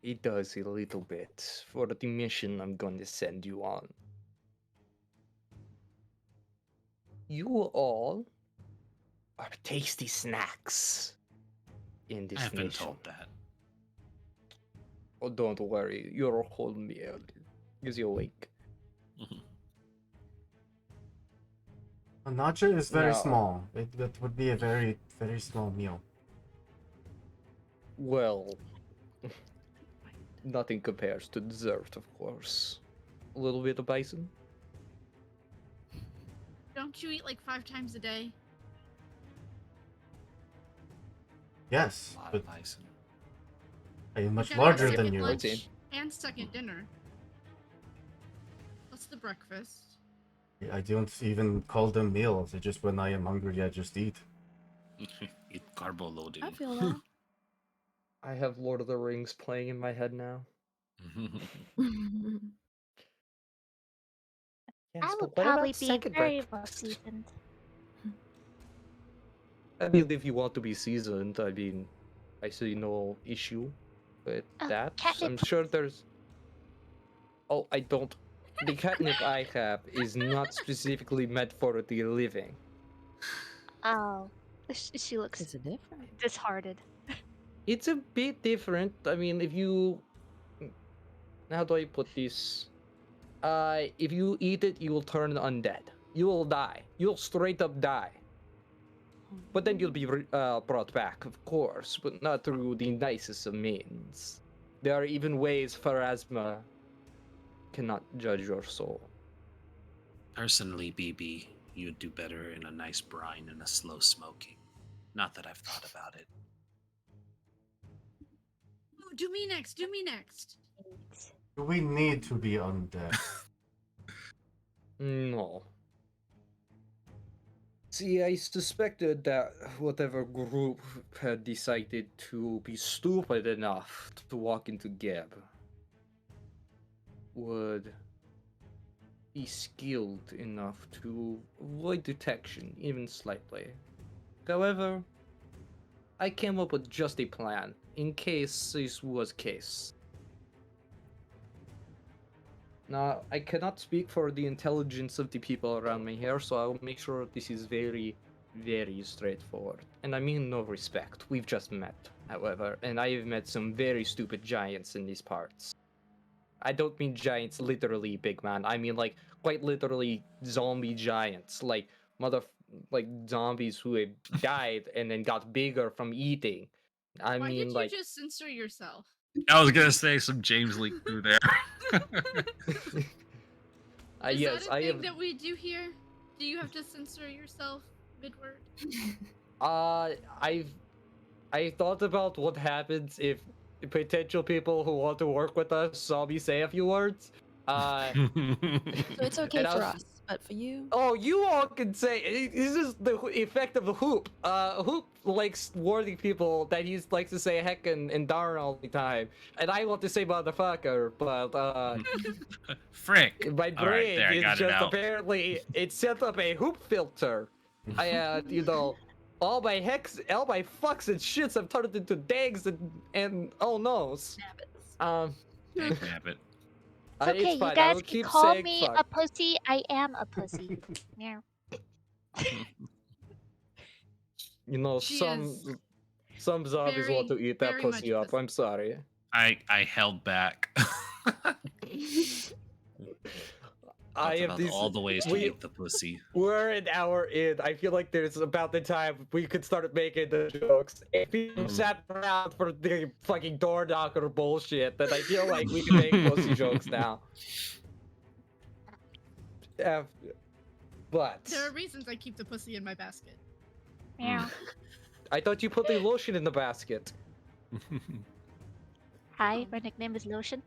it does a little bit for the mission I'm going to send you on. You all are tasty snacks in this I've been mission. told that. Oh, don't worry, your whole meal gives you awake. A nacho is very Now- small. It would be a very, very small meal. Well, nothing compares to dessert, of course. A little bit of bison. Don't you eat like 5 times a day? Yes, A lot but of bison. I am much You gotta have larger second than you. lunch and second dinner. What's the breakfast? I don't even call them meals. It's just when I am hungry, I just eat. Eat carbo loading. I feel that. I have Lord of the Rings playing in my head now. Yes, I would but what probably about be second very well breakfast? seasoned. I mean, if you want to be seasoned, I mean, I see no issue with that. I'm sure there's... Oh, I don't... The catnip I have is not specifically meant for the living. Oh, she looks Is it different? disheartened. It's a bit different. I mean, if you... How do I put this? If you eat it, you will turn undead. You will die. You'll straight up die. But then you'll be brought back, of course, but not through the nicest of means. There are even ways Pharasma cannot judge your soul. Personally, BB, you'd do better in a nice brine and a slow smoking. Not that I've thought about it. Oh, do me next. Do me next. Do we need to be undead? No. See, I suspected that whatever group had decided to be stupid enough to walk into Geb would be skilled enough to avoid detection, even slightly. However, I came up with just a plan, in case this was case. Now, I cannot speak for the intelligence of the people around me here, so I'll make sure this is very, very straightforward. And I mean no respect, we've just met, however, and I have met some very stupid giants in these parts. I don't mean giants literally, big man, I mean like, quite literally zombie giants, like like zombies who had died and then got bigger from eating. I Why mean did like... you just censor yourself? I was gonna say some James leaked through there. Is yes, that a I thing have... that we do here? Do you have to censor yourself mid-word? I thought about what happens if potential people who want to work with us saw me say a few words. So it's okay for us, but for you? Oh, you all can say this is the effect of a hoop. Hoop likes warning people that he likes to say heck and darn all the time, and I want to say motherfucker, but frick. my All right, brain there, I is got it just out. apparently it set up a hoop filter. I all my fucks and shits have turned into dags and oh no's. Nabbit. It's okay, It's fine. you I guys will can keep call saying me fuck. a pussy. I am a pussy. Meow. You know, She some zombies want to eat that very much pussy up. I'm sorry. I held back. I have about these all the ways to eat the pussy. We're an hour in. I feel like there's about the time we could start making the jokes. If people sat around for the fucking door knocker bullshit, then I feel like we can make pussy jokes now. But there are reasons I keep the pussy in my basket. Meow. I thought you put the lotion in the basket. Hi, my nickname is Lotion.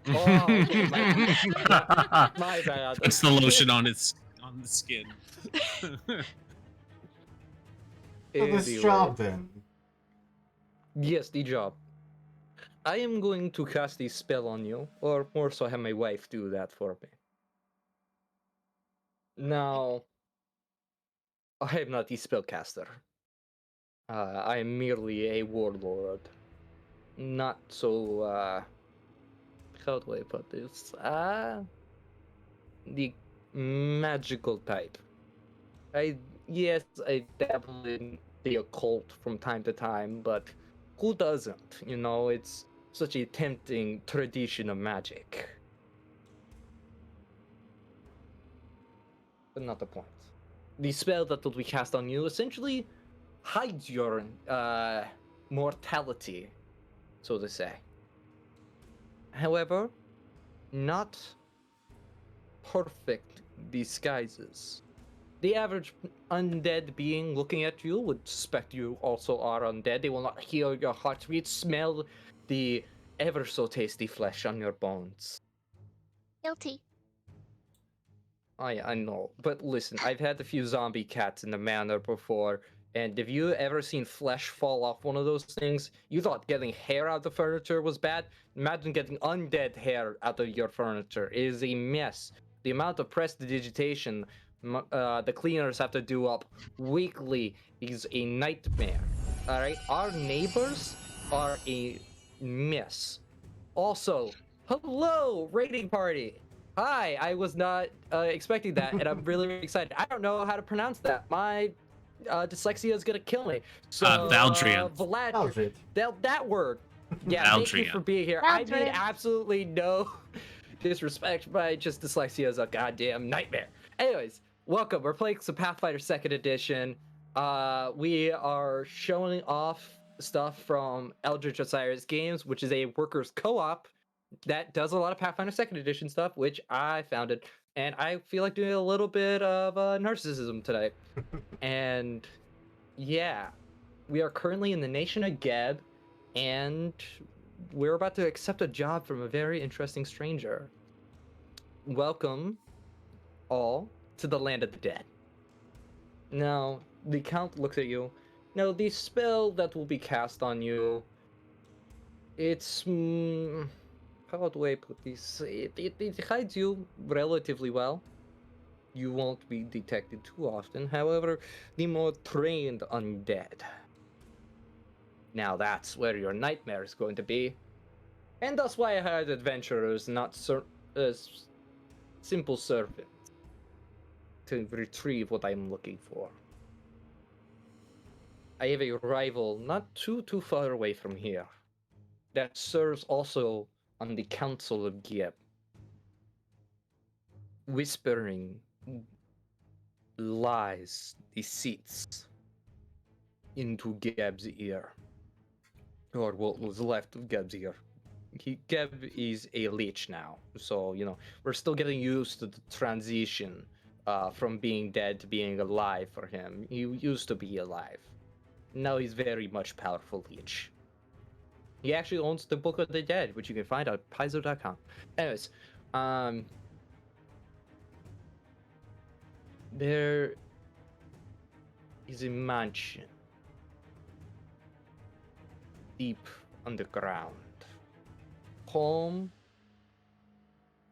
Oh, okay, my bad. Puts the lotion on the skin. So this job then. Yes, the job. I am going to cast a spell on you, or more so have my wife do that for me. Now, I am not the spellcaster. I am merely a warlord. Not so, how do I put this? The magical type. Yes, I dabble in the occult from time to time, but who doesn't? You know, it's such a tempting tradition of magic. But not the point. The spell that will be cast on you essentially hides your mortality, so to say. However, not perfect disguises. The average undead being looking at you would suspect you also are undead. They will not hear your heartbeat, smell the ever so tasty flesh on your bones. Guilty. I know, but listen, I've had a few zombie cats in the manor before, and have you ever seen flesh fall off one of those things? You thought getting hair out of the furniture was bad? Imagine getting undead hair out of your furniture. It is a mess. The amount of prestidigitation the cleaners have to do up weekly is a nightmare. Alright? Our neighbors are a mess. Also, hello, raiding party! Hi, I was not expecting that, and I'm really, really excited. I don't know how to pronounce that. My dyslexia is gonna kill me. So, Valdrian. Valdrian. That word. Yeah, thank you Valdrian. for being here. I mean absolutely no disrespect, but just dyslexia is a goddamn nightmare. Anyways, welcome. We're playing some Pathfinder 2nd Edition. We are showing off stuff from Eldritch Osiris Games, which is a workers co-op that does a lot of Pathfinder 2nd Edition stuff, which I founded and I feel like doing a little bit of narcissism tonight. And yeah, we are currently in the nation of Geb, and we're about to accept a job from a very interesting stranger. Welcome, all, to the land of the dead. Now, the Count looks at you. Now, the spell that will be cast on you, it's... how do I put this? It hides you relatively well. You won't be detected too often. However, the more trained undead. Now that's where your nightmare is going to be. And that's why I hired adventurers, not simple servants, to retrieve what I'm looking for. I have a rival not too far away from here that serves also on the Council of Gieb, whispering lies, deceits into Geb's ear, or what was left of Geb's ear. Geb is a leech now, so we're still getting used to the transition from being dead to being alive for him. He used to be alive. Now he's very much powerful leech. He actually owns the Book of the Dead, which you can find at paizo.com. Anyways, there is a mansion deep underground, home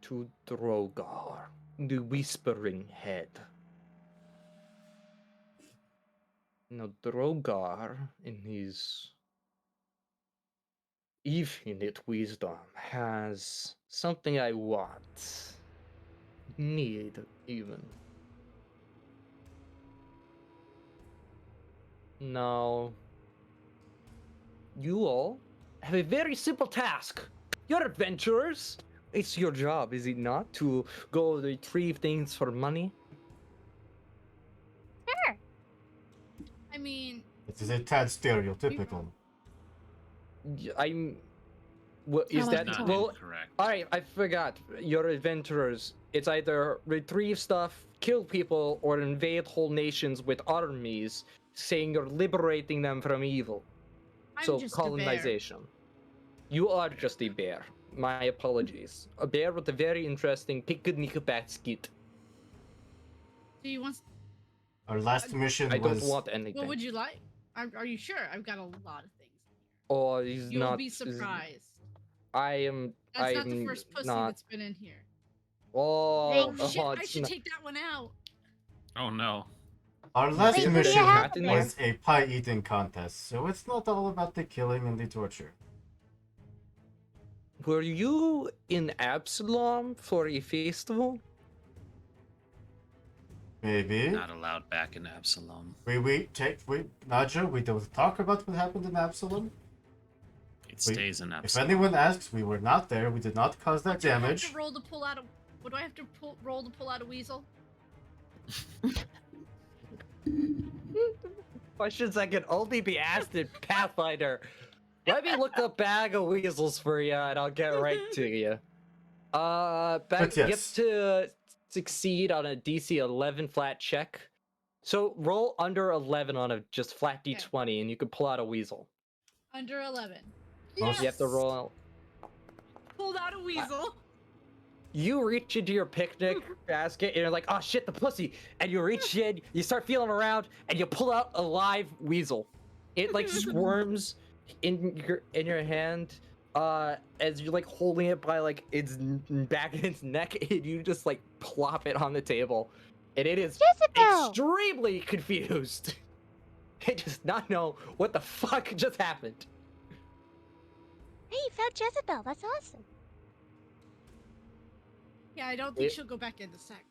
to Drogar, the Whispering Head. Now, Drogar, in his infinite wisdom, has something I want, need even. Now, you all have a very simple task. You're adventurers. It's your job, is it not, to go retrieve things for money? Sure. I mean, It is a tad stereotypical. What is that? Not Well, incorrect. all right, I forgot. Your adventurers. It's either retrieve stuff, kill people, or invade whole nations with armies, saying you're liberating them from evil. I'm just colonization. You are just a bear. My apologies. A bear with a very interesting picnic basket. Do you want? Our last mission was... I don't want anything. What would you like? Are you sure? I've got a lot of things. Oh, he's You'll not. be surprised. I am. That's not the first pussy that's been in here. Oh, shit! I should take that one out. Oh no. Our last mission happening? was a pie eating contest, so it's not all about the killing and the torture. Were you in Absalom for a festival? Maybe. Not allowed back in Absalom. Nadja, we don't talk about what happened in Absalom. It stays in Absalom. If anyone asks, we were not there. We did not cause that damage. What do I have to roll to pull out a weasel? Questions that can only be asked in Pathfinder. Let me look up bag of weasels for you, and I'll get right to you. Yes. You have to succeed on a DC 11 flat check. So roll under 11 on a just flat D20, and you can pull out a weasel. Under 11. Yes! You have to roll. Pulled out a weasel. You reach into your picnic basket, and you're like, "Oh shit, the pussy!" And you reach in, you start feeling around, and you pull out a live weasel. It like squirms in your hand, as you're like holding it by like its back of its neck, and you just like plop it on the table, and it is extremely confused. It does not know what the fuck just happened. Hey, you found Jezebel. That's awesome. Yeah, I don't think she'll go back in the sack.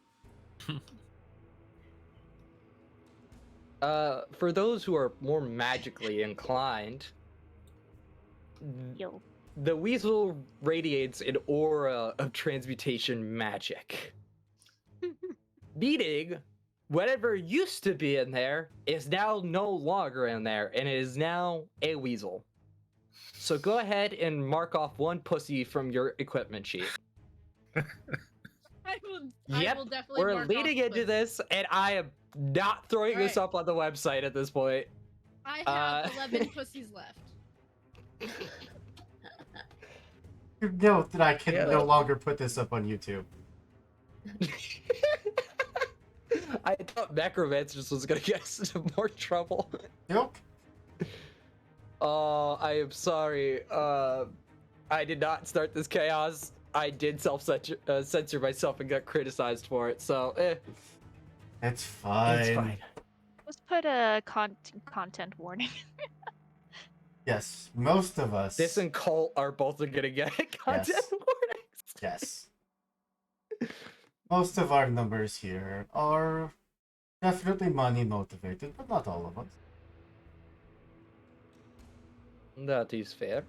For those who are more magically inclined, the weasel radiates an aura of transmutation magic. Meaning, whatever used to be in there is now no longer in there, and it is now a weasel. So go ahead and mark off one pussy from your equipment sheet. I will Yep, will definitely we're mark leading off into clips. this, and I am not throwing this Alright. up on the website at this point. I have 11 pussies left. You know that I can Yeah. no longer put this up on YouTube. I thought Macromancer was gonna get us into more trouble. Nope. I am sorry. I did not start this chaos. I did censor myself and got criticized for it. So, It's fine. It's fine. Let's put a content warning. Yes, most of us. This and Colt are both gonna get content Yes. warnings. Yes. Most of our numbers here are definitely money motivated, but not all of us. That is fair.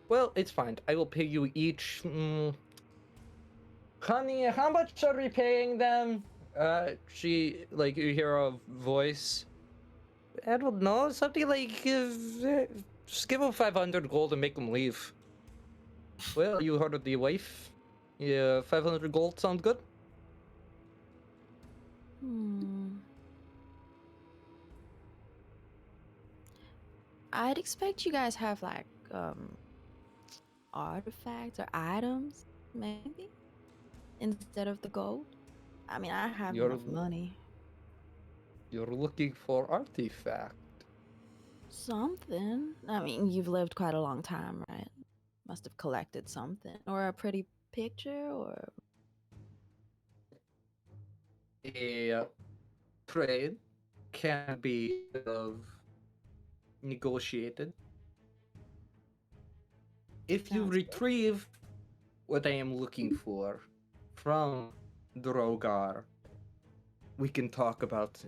Well, it's fine. I will pay you each. Honey, how much are we paying them? You hear a voice. I don't know, something like, just give them 500 gold and make them leave. Well, you heard of the wife? Yeah, 500 gold sound good? I'd expect you guys have like artifacts or items, maybe, instead of the gold. I mean, I have enough money. You're looking for artifact. Something. I mean, you've lived quite a long time, right? Must have collected something. Or a pretty picture, or... A trade can be negotiated. If you retrieve what I am looking for from Drogar, we can talk about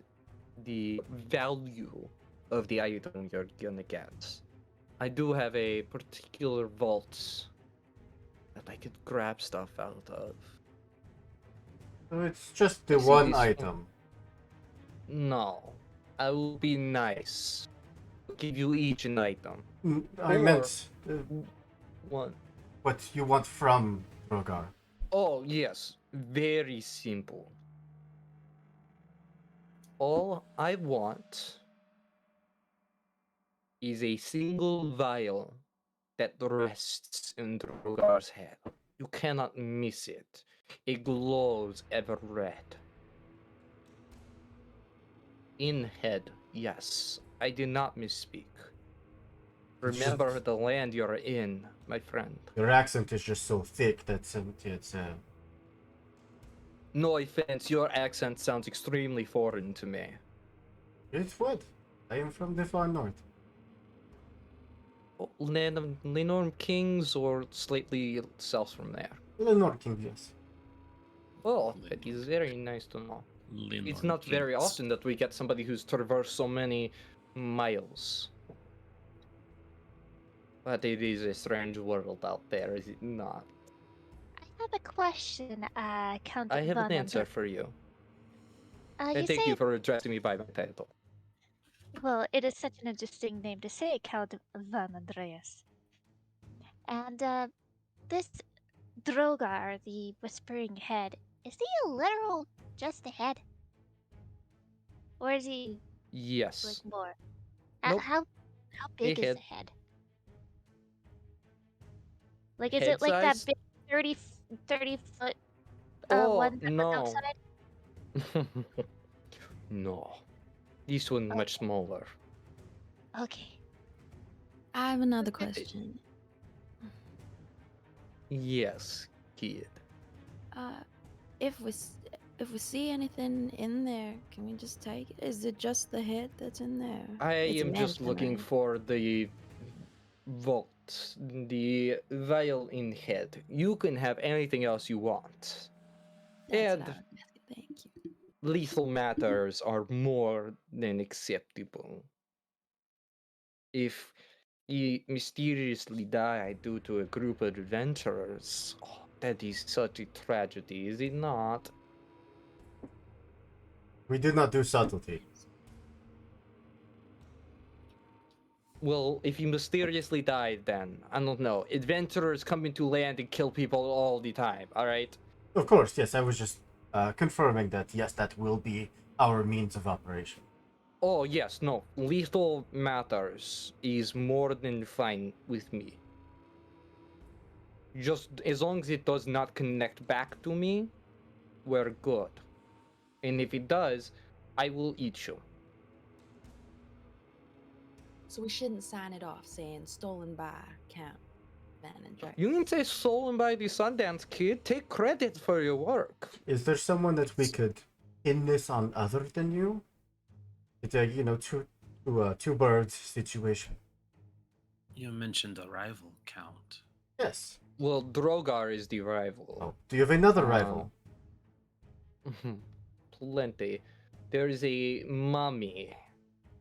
the value of the item you're gonna get. I do have a particular vault that I could grab stuff out of. So it's just the one item. No, I will be nice. I'll give you each an item. I meant one. What you want from Rogar. Oh, yes. Very simple. All I want is a single vial that rests in Drogar's head. You cannot miss it. It glows ever red. In head, yes. I did not misspeak. Remember the land you're in, my friend. Your accent is just so thick that it's No offense, your accent sounds extremely foreign to me. It would. I am from the far north. Land of Lenore Kings or slightly south from there? Lenore Kings, yes. Oh, that is very nice to know. It's not very Kings. often that we get somebody who's traversed so many miles. But it is a strange world out there, is it not? I have a question, Count I have Von an answer Under- for you. you And thank say, you for addressing me by my title. well, it is such an interesting name to say, Count Van Andreas. And this Drogar, the Whispering Head, is he a literal just a head? Or is he Yes. like more? Nope. How big is head. the head? Like, is Head it like that size? big 30 foot Oh, one that's no. outside? No. This one much smaller. Okay. I have another question. Yes, kid. If we see anything in there, can we just take it? Is it just the head that's in there? I It's am just mentioned, looking right? for the vault, the vial in head. You can have anything else you want. That's And what I was asking. Thank you. lethal matters are more than acceptable. If he mysteriously died due to a group of adventurers, that is such a tragedy, is it not? We do not do subtlety. Well, if he mysteriously died, then I don't know. Adventurers come into land and kill people all the time. All right. Of course, yes. I was just confirming that, yes, that will be our means of operation. Oh, yes, no. Lethal matters is more than fine with me. Just as long as it does not connect back to me, we're good. And if it does, I will eat you. So we shouldn't sign it off saying stolen by Count Van and Dragon. You didn't say stolen by the Sundance Kid. Take credit for your work. Is there someone that we could pin this on other than you? It's a, two birds situation. You mentioned a rival, Count. Yes. Well, Drogar is the rival. Oh, do you have another rival? Plenty. There is a mummy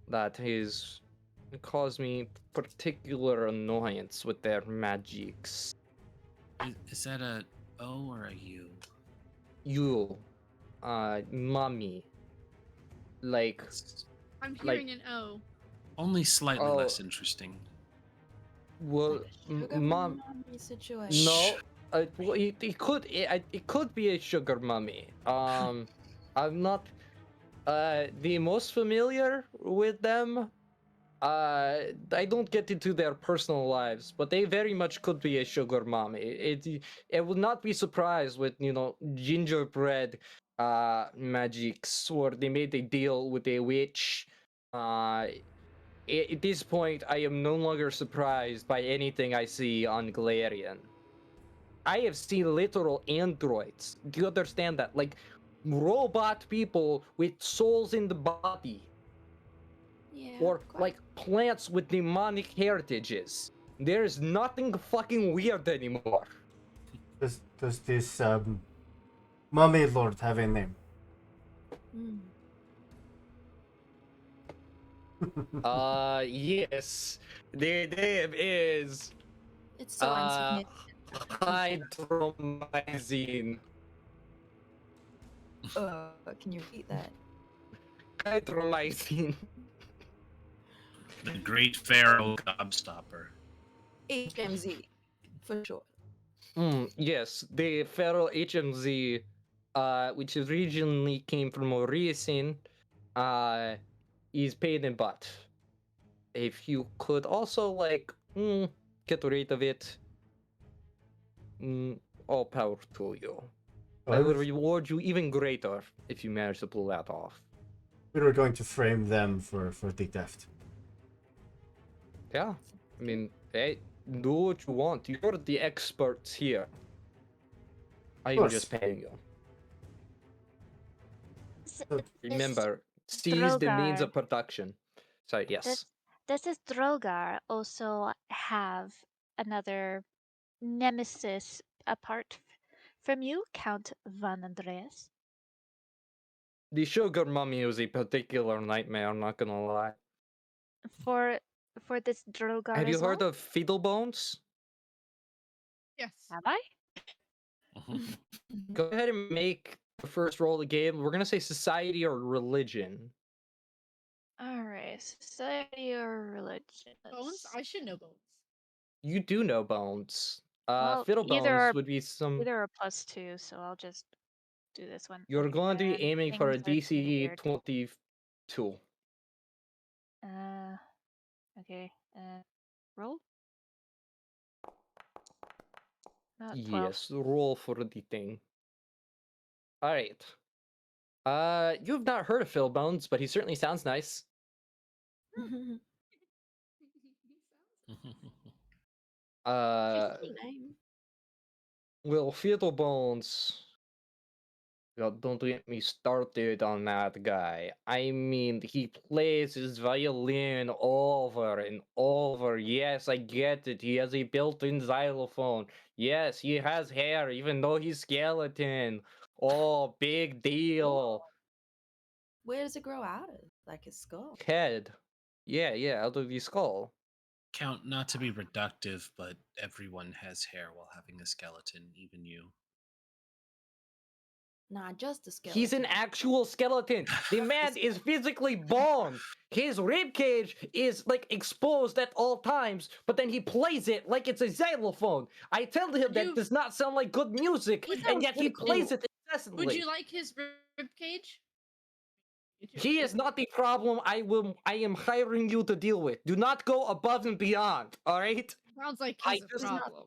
that has caused me particular annoyance with their magics. Is that a O or a U? You, mummy. Like, I'm hearing an O. Only slightly less interesting. Well, mom. Situation. No, well, it could be a sugar mummy. I'm not the most familiar with them. I don't get into their personal lives, but they very much could be a sugar mommy. It would not be surprised with gingerbread magics, or they made a deal with a witch. At this point, I am no longer surprised by anything I see on Galarian. I have seen literal androids. Do you understand that? Like robot people with souls in the body. Yeah. Or like plants with demonic heritages. There's nothing fucking weird anymore. Does this mummy lord have a name? Yes. Their name is It's so insignificant. Hydromycin. Can you repeat that? Hydromycin. The Great Pharaoh Gobstopper. HMZ, for sure. Yes, the feral HMZ, which originally came from Orison, is paid in butt. If you could also, get rid of it, all power to you. I will reward you even greater if you manage to pull that off. We were going to frame them for the theft. Yeah, I mean, hey, do what you want. You're the experts here. I'm just paying you. Remember, seize the means of production. Sorry, yes. Does this Drogar also have another nemesis apart from you, Count Van Andreas? The sugar mummy was a particular nightmare, I'm not gonna lie. For this Drogar Have you as heard well? of Fiddlebones? Yes. Have I? Go ahead and make the first roll of the game. We're gonna say society or religion. Alright, society or religion? Bones? I should know bones. You do know Bones. Well, Fiddlebones would be some. either or +2, so I'll just do this one. You're going to be And aiming for a things are gonna be DC weird. 22. Okay. Roll? Not 12. Yes, roll for the thing. Alright. You've not heard of Phil Bones, but he certainly sounds nice. Well, Fiddlebones. Don't get me started on that guy. I mean, he plays his violin over and over. Yes, I get it. He has a built-in xylophone. Yes, he has hair, even though he's skeleton. Oh, big deal. Where does it grow out of? Like his skull? Head. Yeah, out of the skull. Count, not to be reductive, but everyone has hair while having a skeleton, even you. Nah, just a skeleton. He's an actual skeleton. The man is physically bone. His rib cage is like exposed at all times, but then he plays it like it's a xylophone. I tell him that does not sound like good music, and yet he plays it incessantly. Would you like his rib cage? He is not the problem. I am hiring you to deal with. Do not go above and beyond. All right? Sounds like he's a problem.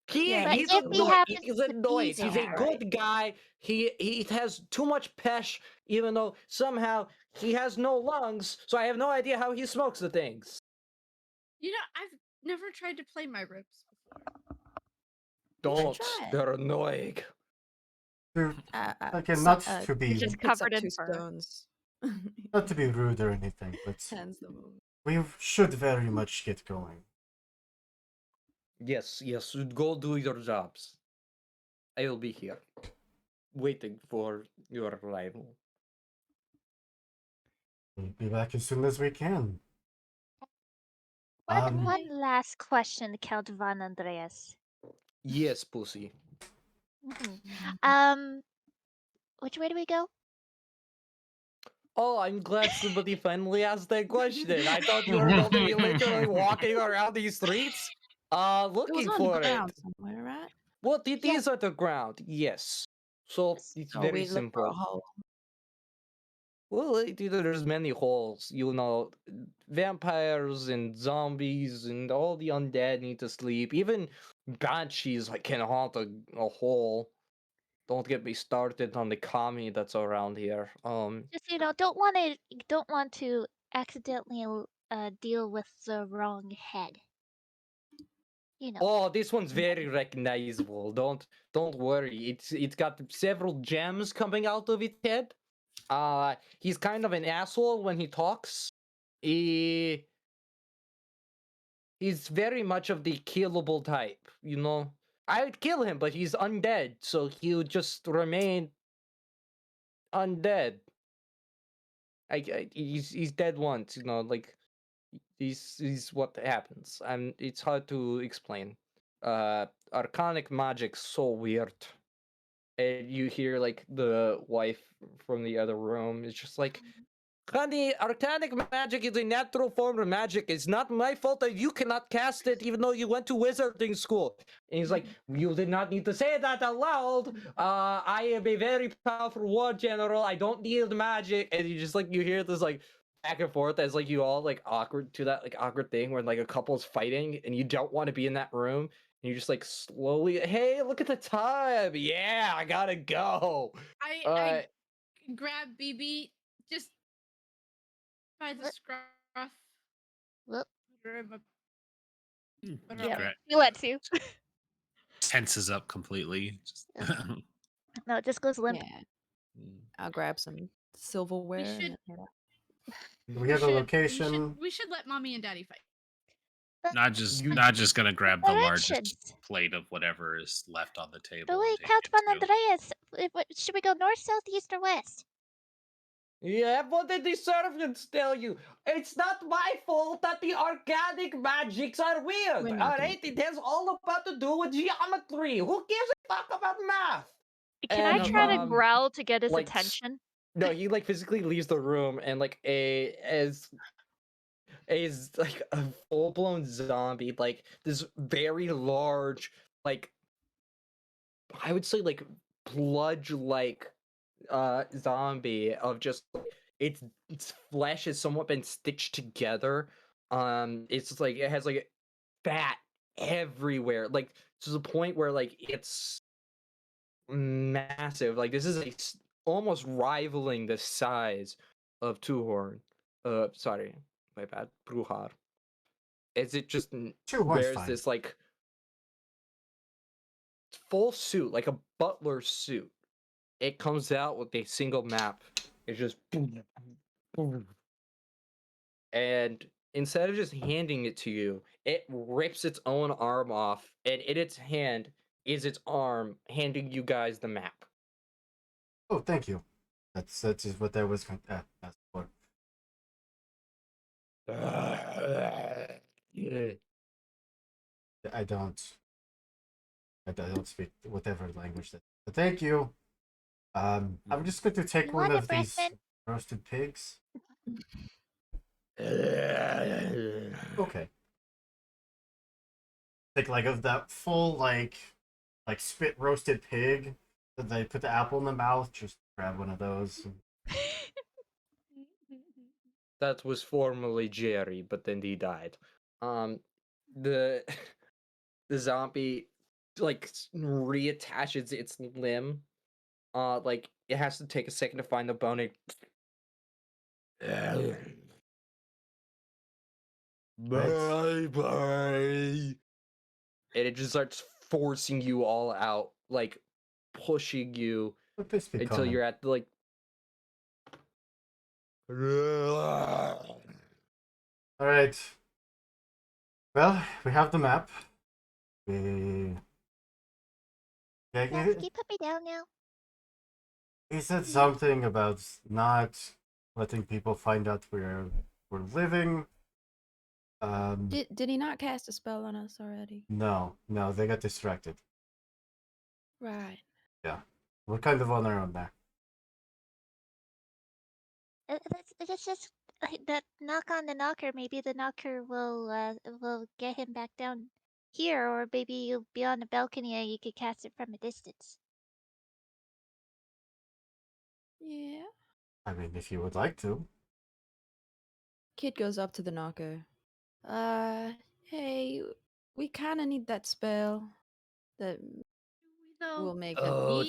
He's But if he annoyed. happens He's to be annoyed. He's a there- good guy. He has too much pesh, even though somehow he has no lungs. So I have no idea how he smokes the things. You know, I've never tried to play my ribs before. Don't. They're annoying. Okay, not to be just covered in fur. Stones. not to be rude or anything, but Hands them over. we should very much get going. Yes, go do your jobs. I will be here, waiting for your arrival. We'll be back as soon as we can. One last question, Count Van Andreas. Yes, pussy. Which way do we go? Oh, I'm glad somebody finally asked that question. I thought you were going to be literally walking around these streets, looking for it. Somewhere, right? Well, it is at the ground, yes. So it's So very we look for a simple. hole. Well, there's many holes. You know, vampires and zombies and all the undead need to sleep. Even banshees can haunt a hole. Don't get me started on the kami that's around here. Just don't want to accidentally deal with the wrong head. You know. Oh, this one's very recognizable. Don't worry. It's got several gems coming out of its head. He's kind of an asshole when he talks. He's very much of the killable type, you know. I'd kill him, but he's undead, so he'll just remain undead. He's dead once, you know. Like he's what happens, and it's hard to explain. Arcanic magic's so weird, and you hear like the wife from the other room is just like, honey, arcanic magic is a natural form of magic. It's not my fault that you cannot cast it even though you went to wizarding school. And he's like, you did not need to say that out loud. I am a very powerful war general. I don't need magic. And you just you hear this back and forth as you all awkward to that awkward thing where a couple's fighting and you don't want to be in that room. And you just slowly, hey, look at the time. Yeah, I gotta go. I grab BB just by the scruff. Whoop. Yeah. You let to. Tenses up completely. No, it just goes limp. Yeah. I'll grab some silverware. And head out. We have a location. We should let mommy and daddy fight. Not just gonna grab the largest plate of whatever is left on the table. But wait, Count Van Andreas, should we go north, south, east, or west? Yeah, what did the servants tell you? It's not my fault that the organic magics are weird, alright? It has all about to do with geometry. Who gives a fuck about math? Can I try to growl to get his attention? No, he physically leaves the room and as a full-blown zombie, this very large, I would say bludge zombie of just its flesh has somewhat been stitched together. It's just it has fat everywhere, to the point where it's massive. This is almost rivaling the size of Tuhorn. Sorry, my bad, Bruhar. As it just wears this full suit, like a butler suit. It comes out with a single map. It's just boom, boom. And instead of just handing it to you, it rips its own arm off, and in its hand is its arm handing you guys the map. Oh, thank you. That's just what I was going to ask for. I don't speak whatever language that. But thank you. I'm just going to take You one want a of breath these mint? roasted pigs. Okay. Take like of that full like spit roasted pig. That they put the apple in the mouth. Just grab one of those. That was formerly Jerry, but then he died. The the zombie like reattaches its limb. Like it has to take a second to find the bone. Bye bye. And it just starts forcing you all out, like pushing you until you're at like. All right. Well, we have the map. We. Max, can you put me down now? He said something about not letting people find out we're living. Did he not cast a spell on us already? No, they got distracted. Right. Yeah, we're kind of on our own there. Let's just that knock on the knocker. Maybe the knocker will get him back down here, or maybe you'll be on the balcony and you could cast it from a distance. Yeah. I mean, if you would like to. Kid goes up to the knocker. Hey, we kind of need that spell that will make us. Oh,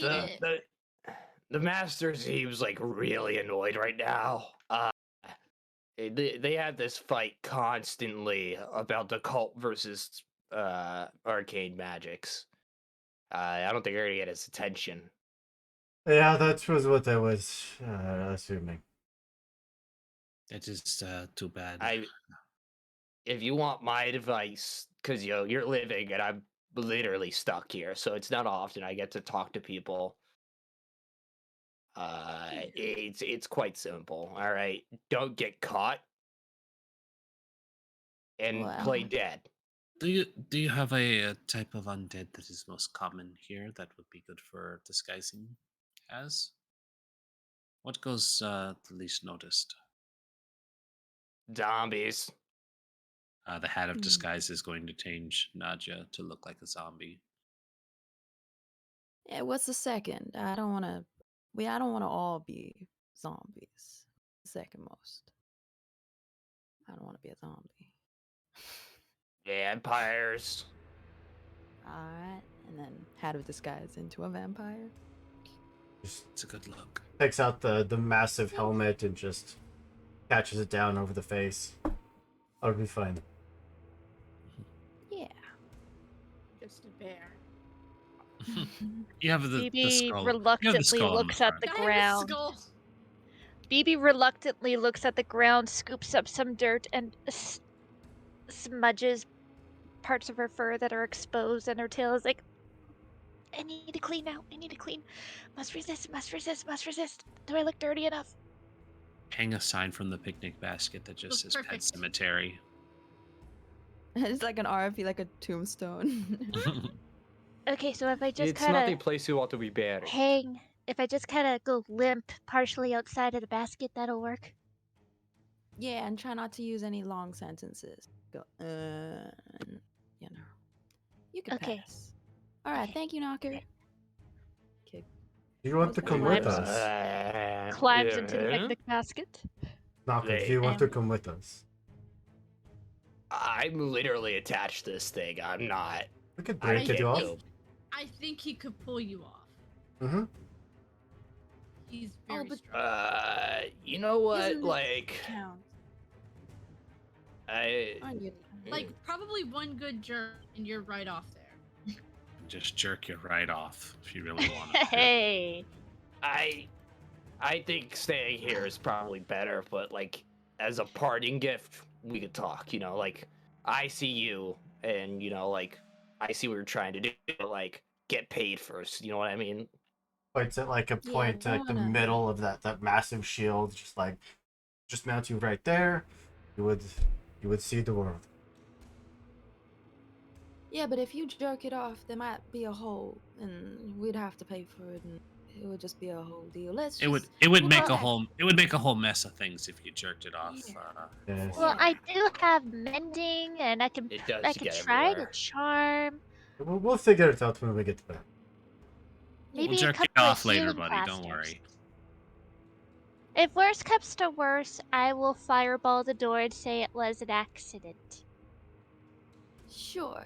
the master seems like really annoyed right now. They have this fight constantly about the cult versus arcane magics. I don't think they're gonna get his attention. Yeah, that was what I was assuming. That is too bad. If you want my advice, because you're living and I'm literally stuck here, so it's not often I get to talk to people. It's quite simple. All right, don't get caught and play dead. Do you have a type of undead that is most common here that would be good for disguising as? What goes the least noticed? Zombies. The hat of disguise is going to change Nadia to look like a zombie. Yeah, what's the second? I don't want to. I don't want to all be zombies. Second most. I don't want to be a zombie. Vampires. Alright, and then hat of disguise into a vampire. It's a good look. Takes out the massive helmet and just catches it down over the face. That'll be fine. Yeah. Just a bear. You have the BB skull. reluctantly on looks the at the front. ground. BB reluctantly looks at the ground, scoops up some dirt, and smudges parts of her fur that are exposed, and her tail is like, I need to clean now. I need to clean. Must resist, must resist, must resist. Do I look dirty enough? Hang a sign from the picnic basket that just says Pet Cemetery. It's like an RFP, like a tombstone. Okay, so if I just It's not the kind of place you ought to be buried. hang, if I just kind of go limp partially outside of the basket, that'll work. Yeah, and try not to use any long sentences. Go, and, you know. You can pass. Alright, thank you, Knocker. Okay. Do you want to come with us? Climbs into the picnic basket. Knocker, do you want to come with us? I'm literally attached to this thing. I'm not. We could break it off. I think he could pull you off. Mm-hmm. He's very strong. You know what? Isn't it Like, like probably one good jerk and you're right off there. Just jerk you right off if you really want to. Hey. I think staying here is probably better, but like as a parting gift, we could talk. You know, like I see you, and you know, like I see what you're trying to do. But, like, get paid first. You know what I mean? Points at like a point to like the middle of that massive shield, just mount you right there. You would see the world. Yeah, but if you jerk it off, there might be a hole, and we'd have to pay for it, and it would just be a whole deal. Let's It would just it would go make a back. whole mess of things if you jerked it off. Yes. Well, I do have mending, and I can It does I could get try to everywhere. charm. We'll figure it out when we get back. Maybe We'll a jerk you couple of off later, healing buddy. plasters. Don't worry. If worse comes to worse, I will fireball the door and say it was an accident. Sure.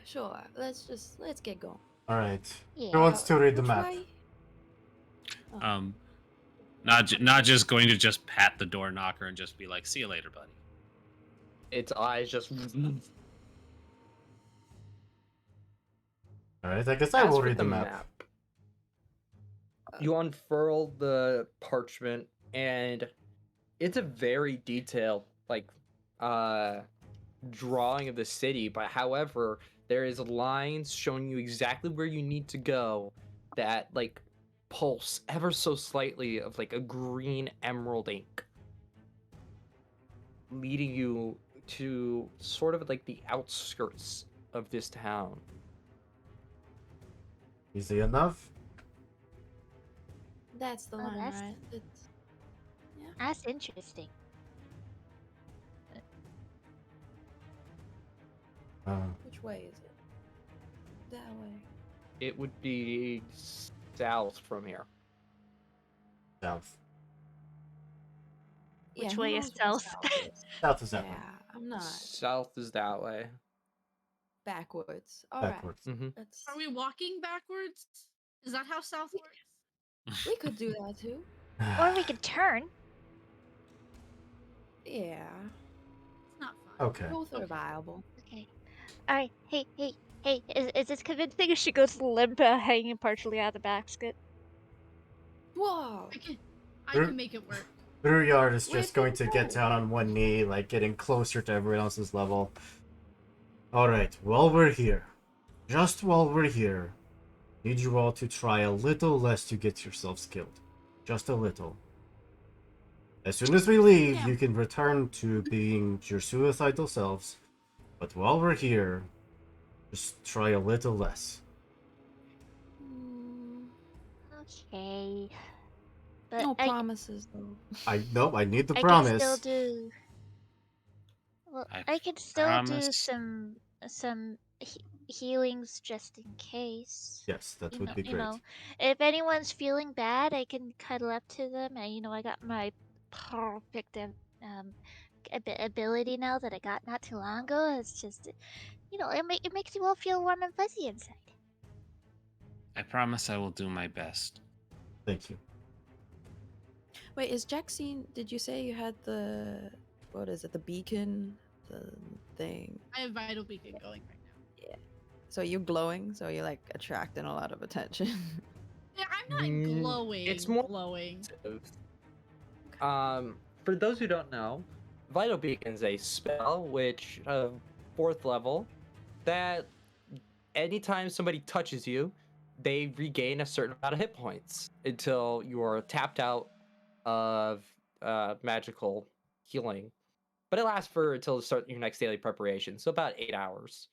Let's get going. All right. Yeah. Who wants to read the Which map? way? Not just going to just pat the door knocker and just be like, "See you later, buddy." Its eyes just. All right. I guess I As will for read the map. You unfurl the parchment, and it's a very detailed, drawing of the city. But however, there is lines showing you exactly where you need to go that pulse ever so slightly of a green emerald ink, leading you to sort of the outskirts of this town. Easy enough. That's the line, that's- right? That's interesting. Which way is it? That way. It would be south from here. South. Which who way knows is where south? South is that way. Yeah, I'm not South is that way. backwards. All right. Backwards. Let's. Are we walking backwards? Is that how south works? We could do that too. Or we could turn. Yeah. It's not fun. Okay. Both are viable. Okay. All right. Hey. Is this convincing? She goes limp, hanging partially out of the basket. Whoa. I can make it work. Bruyard is just going to get down on one knee, getting closer to everyone else's level. Alright, while we're here, just while we're here, need you all to try a little less to get yourselves killed. Just a little. As soon as we leave, you can return to being your suicidal selves. But while we're here, just try a little less. Okay. But No promises though. I need the I promise. can still do. Well, I can still do promise. some healings just in case. Yes, that would be You know, great. if anyone's feeling bad, I can cuddle up to them, and I got my perfect ability now that I got not too long ago. It's just, it makes you all feel warm and fuzzy inside. I promise I will do my best. Thank you. Wait, is Jaxine? Did you say you had the what is it? The beacon, the thing. I have vital beacon going right now. Yeah. So you're glowing. So you're attracting a lot of attention. Yeah, I'm not glowing. It's more glowing. For those who don't know, Vital Beacon is a spell which, 4th level, that anytime somebody touches you, they regain a certain amount of hit points until you are tapped out of magical healing. But it lasts until the start your next daily preparation, so about 8 hours.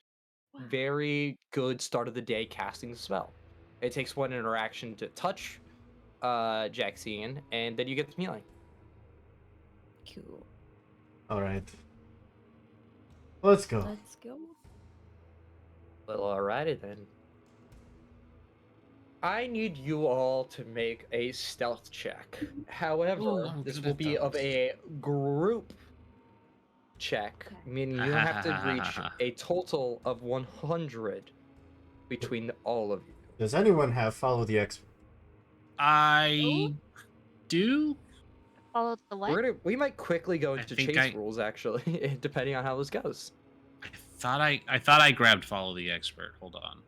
Wow. Very good start of the day casting the spell. It takes one interaction to touch Jaxine, and then you get the healing. Cool. Alright. Let's go. Let's go. Well, alrighty then. I need you all to make a stealth check. However, this will be of a group check, meaning you have to reach a total of 100 between all of you. Does anyone have follow the expert? I do. Follow the what? We might quickly go into think chase rules, actually, depending on how this goes. I thought I grabbed follow the expert. Hold on.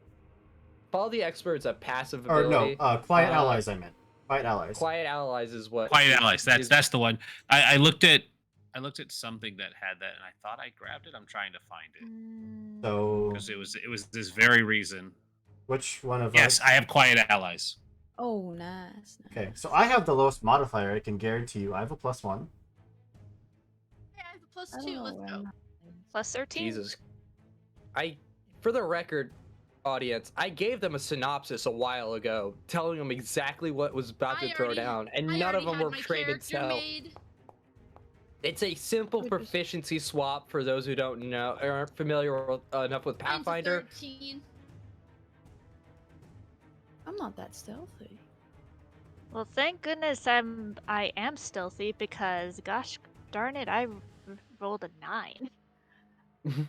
Follow the expert's a passive Or ability. no, quiet allies I meant. Quiet allies. Quiet allies is what. Quiet allies. That's the one. I looked at something that had that, and I thought I grabbed it. I'm trying to find it. So because it was this very reason. Which one of Yes, us? I have quiet allies. Oh, nice. Okay, so I have the lowest modifier. I can guarantee you. I have a +1. Yeah, I have a +2. Let's go. +13. Jesus. For the record, audience, I gave them a synopsis a while ago, telling them exactly what was about to throw down, and none of them were trained in stealth. It's a simple proficiency swap for those who don't know or aren't familiar enough with Pathfinder. 13. I'm not that stealthy. Well, thank goodness I am stealthy because gosh darn it, I rolled a 9.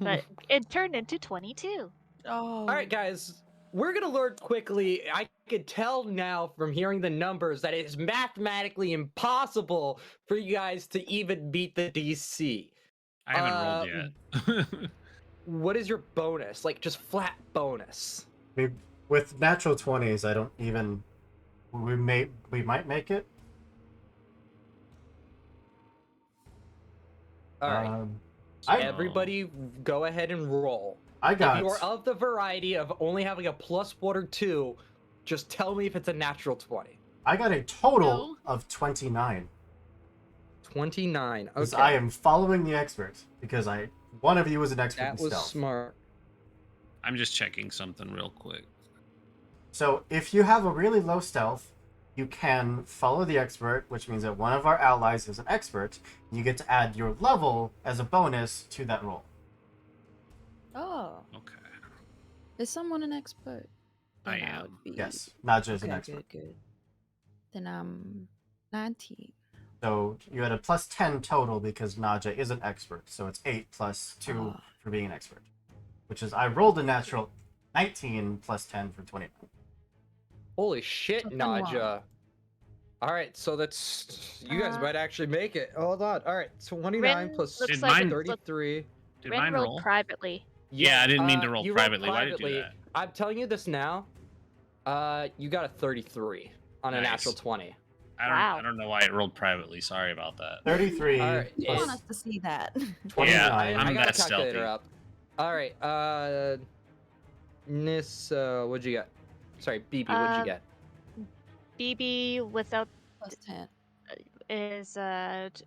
But it turned into 22. Oh. All right, guys, we're gonna learn quickly. I can tell now from hearing the numbers that it is mathematically impossible for you guys to even beat the DC. I haven't rolled yet. What is your bonus? Like just flat bonus? With natural 20s, I don't even. We might make it. All right. Everybody, go ahead and roll. I got. If you are of the variety of only having a +1 or 2, just tell me if it's a natural 20. I got a total of 29. 29. Okay. Okay. I am following the expert because one of you was an expert in That was stealth. smart. I'm just checking something real quick. So if you have a really low stealth, you can follow the expert, which means that one of our allies is an expert. You get to add your level as a bonus to that roll. Oh. Okay. Is someone an expert? I Then am. would be... Yes, Nadja is an Okay, expert. Good. Then I'm 19. So you had a +10 total because Nadja is an expert. So it's 8 + 2 for being an expert. Which is, I rolled a natural 19 + 10 for 29. Holy shit, Nadja. All right, so that's... You guys might actually make it. Hold on. All right, 29 Ren plus looks like 33. Did Ren mine rolled roll? privately. Yeah, I didn't mean to roll you privately. rolled Why did you do that? I'm telling you this now. You got a 33 on a Nice. natural 20. I don't know why it rolled privately. Sorry about that. 33. All right, I want us to see that. 29. Yeah, I I'm got that a calculator stealthy. up. All right, what'd you get? Sorry, BB, what'd you get? BB without +10 is +13,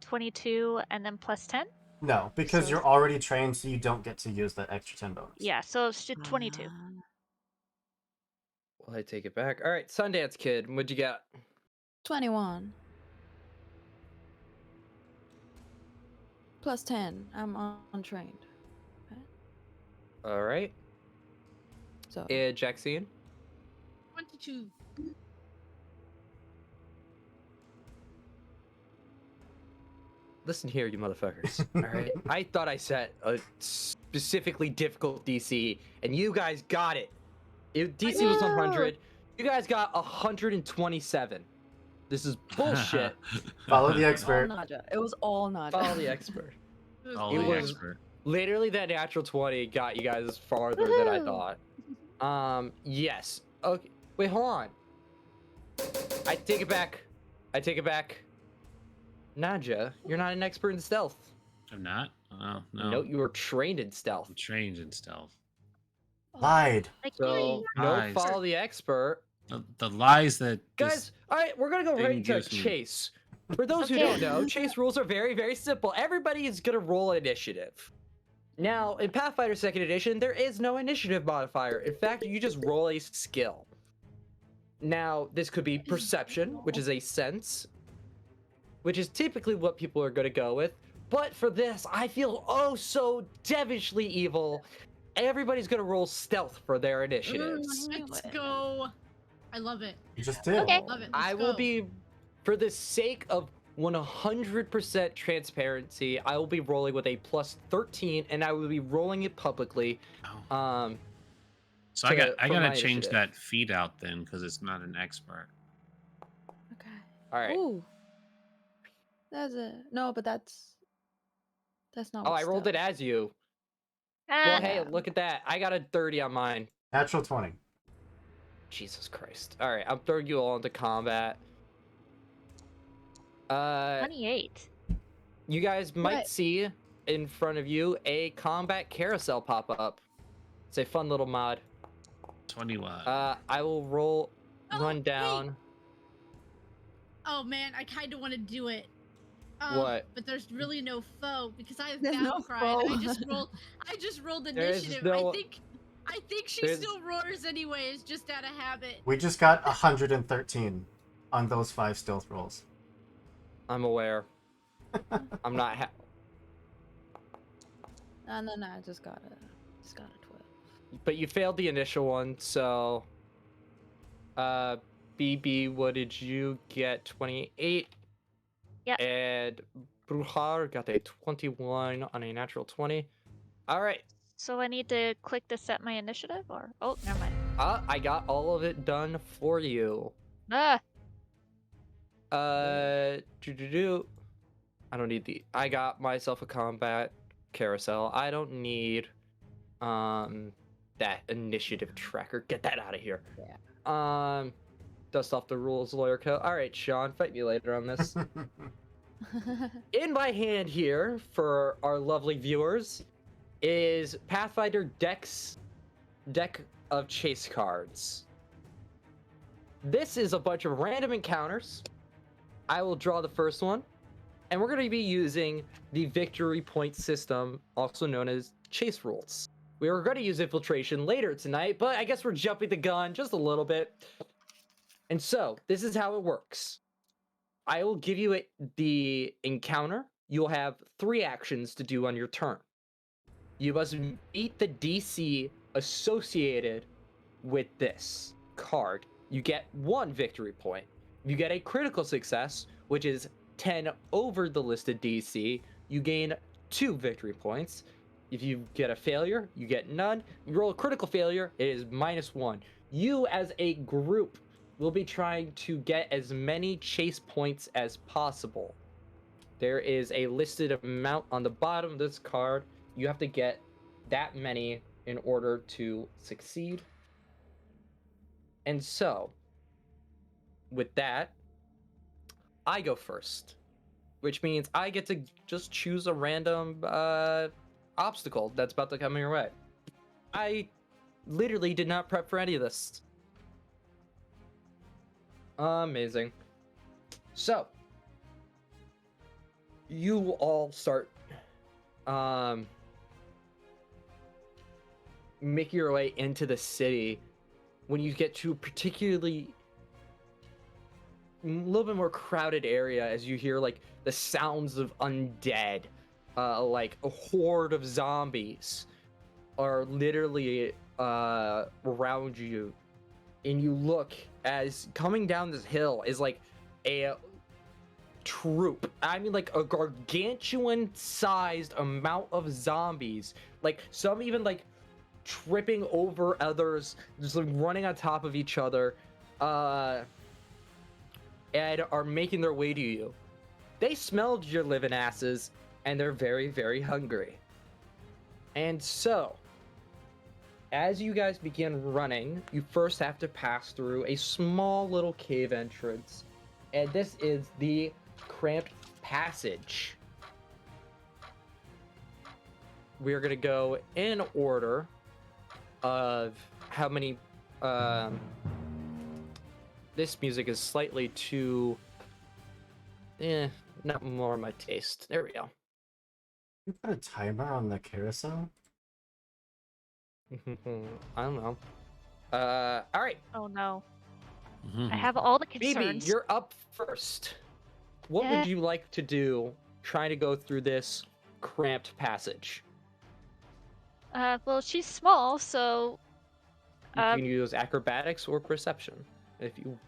22, and then +10. No, because So- you're already trained, so you don't get to use that extra 10 bonus. Yeah, so it's just 22. Well, I take it back. All right, Sundance Kid, what'd you get? 21. +10. I'm untrained. All right. So. Jackson? 22. Listen here, you motherfuckers. All right. I thought I set a specifically difficult DC, and you guys got it. DC was 100. You guys got 127. This is bullshit. Follow the All expert. Nadja. It was all Nadja. Follow the expert. Follow It the was expert. literally that natural 20 got you guys farther than I thought. Yes. Okay. Wait, hold on. I take it back. Nadja, you're not an expert in stealth. I'm not? Oh, no. No, you were trained in stealth. I'm trained in stealth. Lied. So, no, Lies. follow the expert. The lies that Guys, all right, we're gonna go right thing into gives me. Chase. For those who Okay. don't know, Chase rules are very, very simple. Everybody is gonna roll initiative. Now, in Pathfinder 2nd Edition, there is no initiative modifier. In fact, you just roll a skill. Now, this could be perception, which is a sense, which is typically what people are gonna go with. But for this, I feel oh so devilishly evil. Everybody's gonna roll stealth for their initiatives. Let's go. I love it. You just did. Okay. Love it. I Let's will go. be, for the sake of 100% transparency, I will be rolling with a +13, and I will be rolling it publicly. So I gotta change that feed out then, because it's not an expert. Okay. All right. Ooh. That's a no, but that's not. Oh, what I rolled stealth- it as you. Ah, Well, hey, look at that. I got a 30 on mine. Natural 20. Jesus Christ. All right, I'm throwing you all into combat. 28. You guys might What? see in front of you a combat carousel pop up. It's a fun little mod. 21. I will run hey. down. Oh man, I kind of want to do it. What? But there's really no foe because I have There's battle no cry. And foe. I just rolled There is initiative. no- I think I think she There's- still roars anyways, just out of habit. We just got 113 on those 5 stealth rolls. I'm aware. I'm not. No. I just got a 12. But you failed the initial one, so. BB, what did you get? 28. Yep. And Bruhar got a 21 on a natural 20. All right. So I need to click to set my initiative, or never mind. I got all of it done for you. Ah. I don't need the. I got myself a combat carousel. I don't need that initiative tracker. Get that out of here. Yeah. Dust off the rules, lawyer code. All right, Sean, fight me later on this. In my hand here, for our lovely viewers, is Pathfinder deck of chase cards. This is a bunch of random encounters. I will draw the first one, and we're going to be using the victory point system, also known as chase rules. We were going to use infiltration later tonight, but I guess we're jumping the gun just a little bit. And so, this is how it works. I will give you the encounter. You'll have 3 actions to do on your turn. You must beat the DC associated with this card. You get 1 victory point. If you get a critical success, which is 10 over the listed DC, you gain 2 victory points. If you get a failure, you get none. You roll a critical failure, it is -1. You as a group will be trying to get as many chase points as possible. There is a listed amount on the bottom of this card. You have to get that many in order to succeed. And so, with that, I go first, which means I get to just choose a random obstacle that's about to come your way. I literally did not prep for any of this. Amazing. So, you all start making your way into the city. When you get to a particularly a little bit more crowded area, as you hear like the sounds of undead, like a horde of zombies are literally around you, and you look as coming down this hill is like a troop. I mean, like a gargantuan sized amount of zombies, like some even like tripping over others, just like running on top of each other, and are making their way to you. They smelled your living asses, and they're very, very hungry. And so, as you guys begin running, you first have to pass through a small little cave entrance, and this is the cramped passage. We're gonna go in order of how many. This music is slightly too, not more my taste. There we go. You put a timer on the carousel? I don't know. All right. Oh no. I have all the Phoebe, concerns. you're up first. What would you like to do trying to go through this cramped passage? Well, she's small, so You can use acrobatics or perception if you.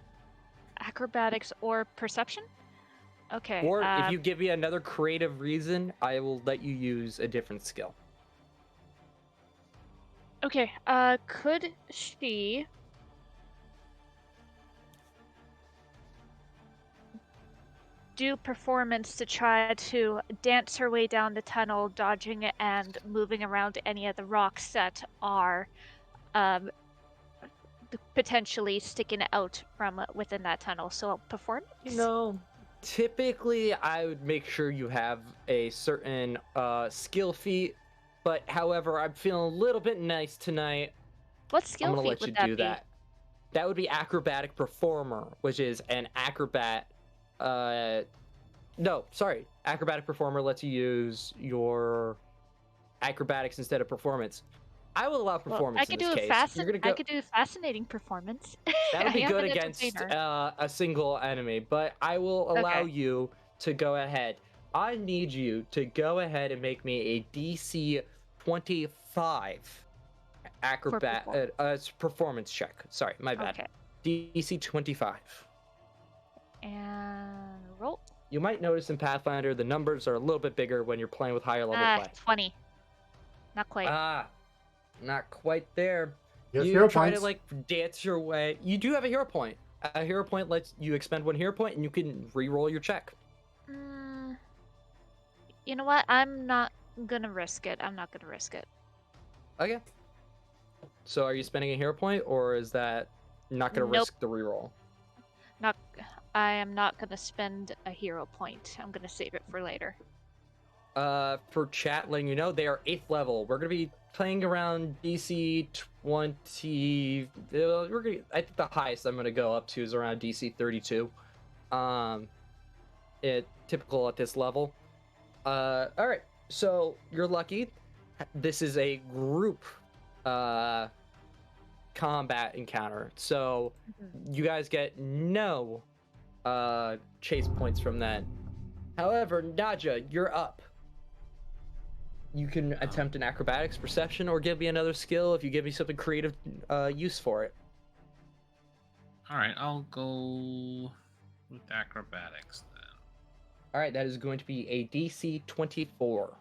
acrobatics or perception? Okay. Or if you give me another creative reason, I will let you use a different skill. Okay, could she do performance to try to dance her way down the tunnel, dodging and moving around any of the rocks that are potentially sticking out from within that tunnel? So performance? No. Typically, I would make sure you have a certain skill feat, but however, I'm feeling a little bit nice tonight. What skill I'm gonna feat let you would that do be? that. That would be acrobatic performer, which is an acrobat. No, sorry. Acrobatic performer lets you use your acrobatics instead of performance. I will allow Well, performance I could in do this a case. You're gonna go. I could do a fascinating performance. That'll be I am good an against entertainer. a single enemy, but I will allow Okay. you to go ahead. I need you to go ahead and make me a DC 25 performance check. Sorry, my bad. Okay. DC 25. And roll. You might notice in Pathfinder the numbers are a little bit bigger when you're playing with higher level play. 20. Not quite. Not quite there. You have You hero try points. to like dance your way. You do have a hero point. A hero point lets you expend 1 hero point and you can re-roll your check. You know what? I'm not gonna risk it. Okay. So are you spending a hero point or is that not gonna Nope. risk the reroll? I am not gonna spend a hero point. I'm gonna save it for later. For chat, letting you know, they are 8th level. We're gonna be playing around DC 20. I think the highest I'm gonna go up to is around DC 32. Typical at this level. All right. So you're lucky. This is a group combat encounter. So you guys get no chase points from that. However, Naja, you're up. You can attempt an acrobatics, perception, or give me another skill if you give me something creative use for it. All right, I'll go with acrobatics then. All right, that is going to be a DC 24.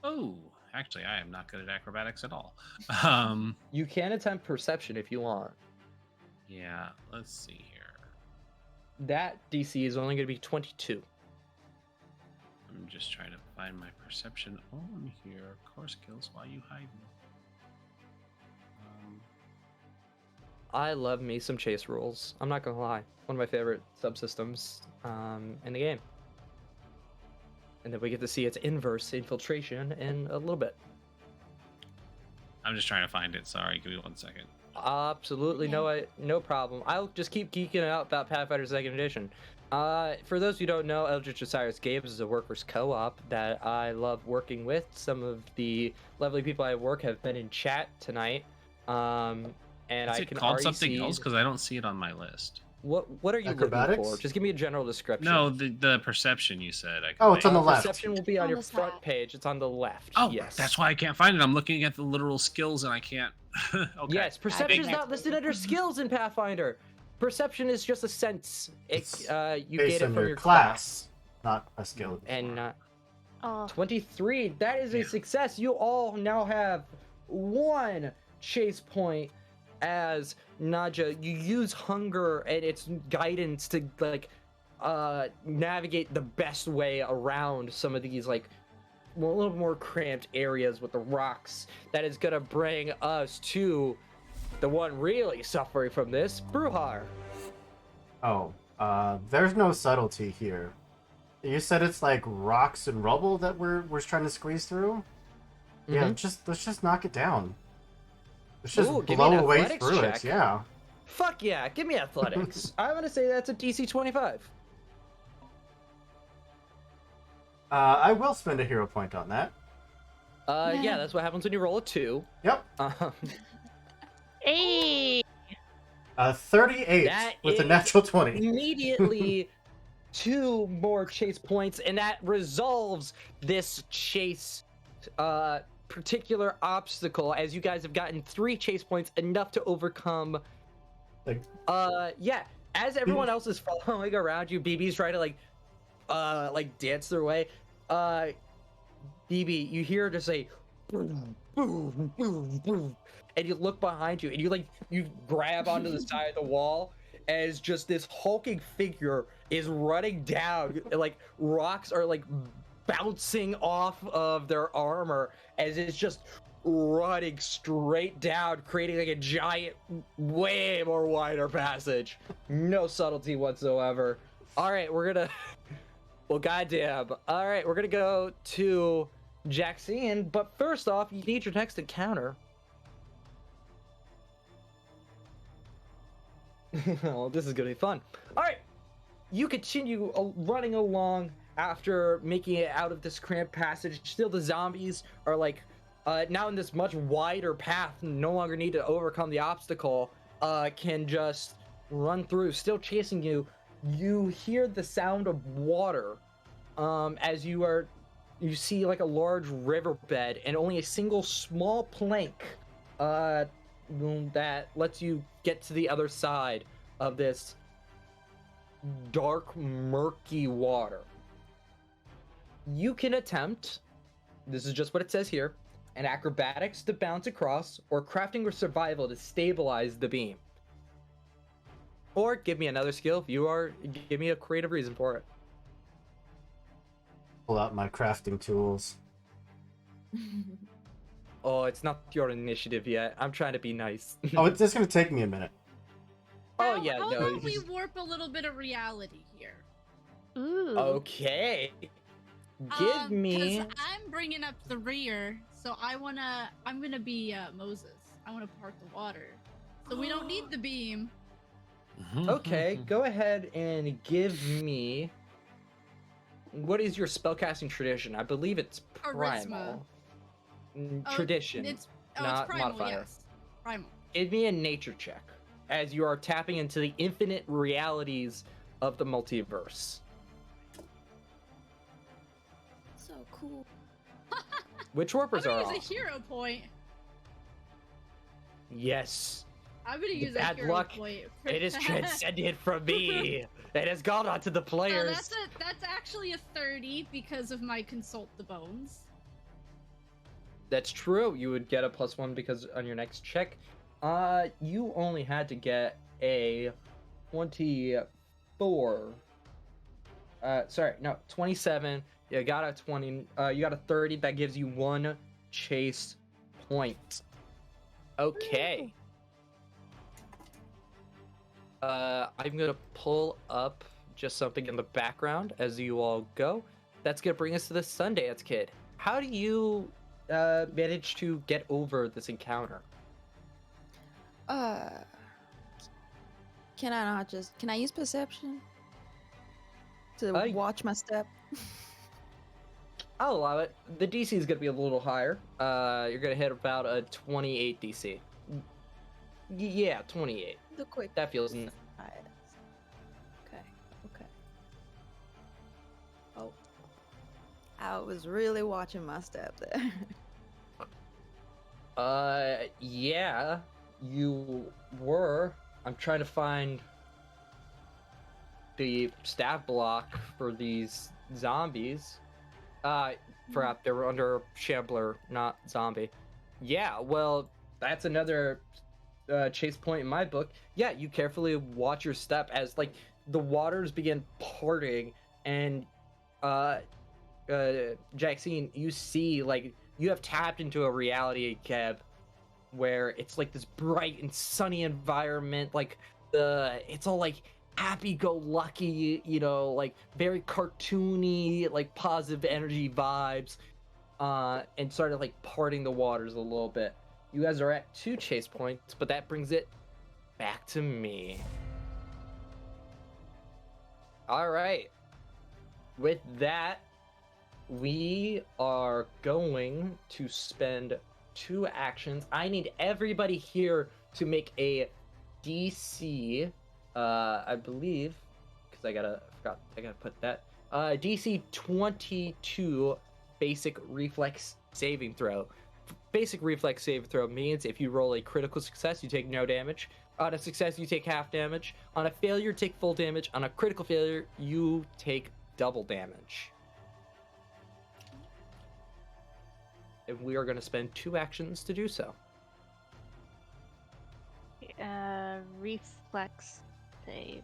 Oh, actually, I am not good at acrobatics at all. You can attempt perception if you want. Yeah, let's see here. That DC is only going to be 22. I'm just trying to find my perception on here. Core skills while you hide me. I love me some chase rules. I'm not gonna lie. One of my favorite subsystems in the game. And then we get to see its inverse infiltration in a little bit. I'm just trying to find it. Sorry, give me 1 second. Absolutely no problem. I'll just keep geeking out about Pathfinder 2nd Edition. For those who don't know, Eldritch Osiris Games is a workers co-op that I love working with. Some of the lovely people I work have been in chat tonight. And Is I it can called already something see... else? Because I don't see it on my list. What are you Acrobatics? looking for? Just give me a general description. No, the perception you said. It's on the left. Perception will be on your front page. It's on the left. Oh, yes. That's why I can't find it. I'm looking at the literal skills and I can't. Okay. Yes, perception is not listed under skills in Pathfinder. Perception is just a sense. You Based get it on from your your class, not a skill. And 23. Oh. That is a success. You all now have 1 chase point. As Naja, you use hunger and its guidance to navigate the best way around some of these a little more cramped areas with the rocks. That is gonna bring us to the one really suffering from this, Bruhar. There's no subtlety here. You said it's like rocks and rubble that we're trying to squeeze through. Yeah, let's just knock it down. Let's just blow away through it. Yeah. Fuck yeah! Give me athletics. I'm gonna say that's a DC 25. I will spend a hero point on that. Yeah, that's what happens when you roll a 2. Yep. Hey. 38 with a natural 20. Immediately 2 more chase points, and that resolves this chase particular obstacle, as you guys have gotten 3 chase points, enough to overcome. As everyone else is following around you, BB's trying to dance their way. BB, you hear her just say boom, boom, boom, boom, and you look behind you and you grab onto the side of the wall as just this hulking figure is running down, rocks are bouncing off of their armor as it's just running straight down, creating a giant, way more wider passage. No subtlety whatsoever. All right, we're gonna... Well, goddamn. All right, we're gonna go to Jackson, but first off, you need your next encounter. Well, this is gonna be fun. All right, you continue running along after making it out of this cramped passage. Still, the zombies are now in this much wider path, no longer need to overcome the obstacle, can just run through, still chasing you. You hear the sound of water as you see like a large riverbed and only a single small plank that lets you get to the other side of this dark, murky water. You can attempt, this is just what it says here, an acrobatics to bounce across, or crafting or survival to stabilize the beam. Or give me another skill if give me a creative reason for it. Pull out my crafting tools. Oh, it's not your initiative yet. I'm trying to be nice. Oh, it's just gonna take me a minute. Oh yeah, How no. about we warp a little bit of reality here? Ooh. Okay. Give me. 'Cause I'm bringing up the rear, so I'm gonna be Moses. I wanna part the water, so we don't need the beam. Okay, go ahead and give me. What is your spellcasting tradition? I believe it's primal. Tradition, It's not primal, modifier. yes. Primal. Give me a nature check as you are tapping into the infinite realities of the multiverse. So cool. Which warpers I'm are gonna off? use a hero point. Yes. I'm gonna use a Bad hero luck. point. It is transcended from me. It has gone onto the players. So that's actually a 30 because of my consult the bones. That's true. You would get a +1 because on your next check. You only had to get a 24. 27. You got a 20. You got a 30. That gives you 1 chase point. Okay. I'm gonna pull up just something in the background as you all go. That's gonna bring us to the Sundance Kid. How do you manage to get over this encounter? Can I use perception to watch my step? I'll allow it. The DC is gonna be a little higher. You're gonna hit about a 28 DC. Yeah, 28. The quick. That feels. Okay. Oh, I was really watching my step there. Yeah, you were. I'm trying to find the stat block for these zombies. Forgot they were under Shambler, not zombie. Yeah, well, that's another chase point in my book. Yeah, you carefully watch your step as like the waters begin parting, and Jackson, you see like you have tapped into a reality, Keb, where it's like this bright and sunny environment, like it's all like happy-go-lucky, you know, like very cartoony, like positive energy vibes, and started like parting the waters a little bit. You guys are at 2 chase points, but that brings it back to me. All right. With that, we are going to spend 2 actions. I need everybody here to make a DC, I believe, because I gotta put that, DC 22 basic reflex saving throw. Basic reflex saving throw means if you roll a critical success, you take no damage. On a success, you take half damage. On a failure, you take full damage. On a critical failure, you take double damage. And we are going to spend 2 actions to do so. Reflex save.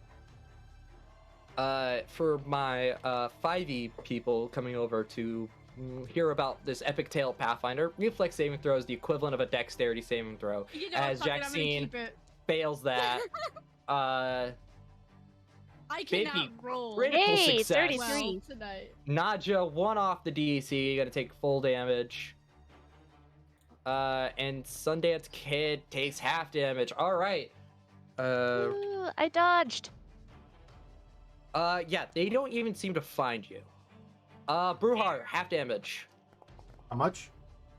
For my 5e people coming over to hear about this epic tale of Pathfinder, reflex saving throw is the equivalent of a dexterity saving throw. You know, as Jackson fails that, I cannot roll. critical Hey, success. 33 tonight. Nadja, 1 off the DC, you're gonna take full damage. And Sundance Kid takes half damage. All right. Ooh, I dodged. Yeah, they don't even seem to find you. Bruhar, half damage. How much?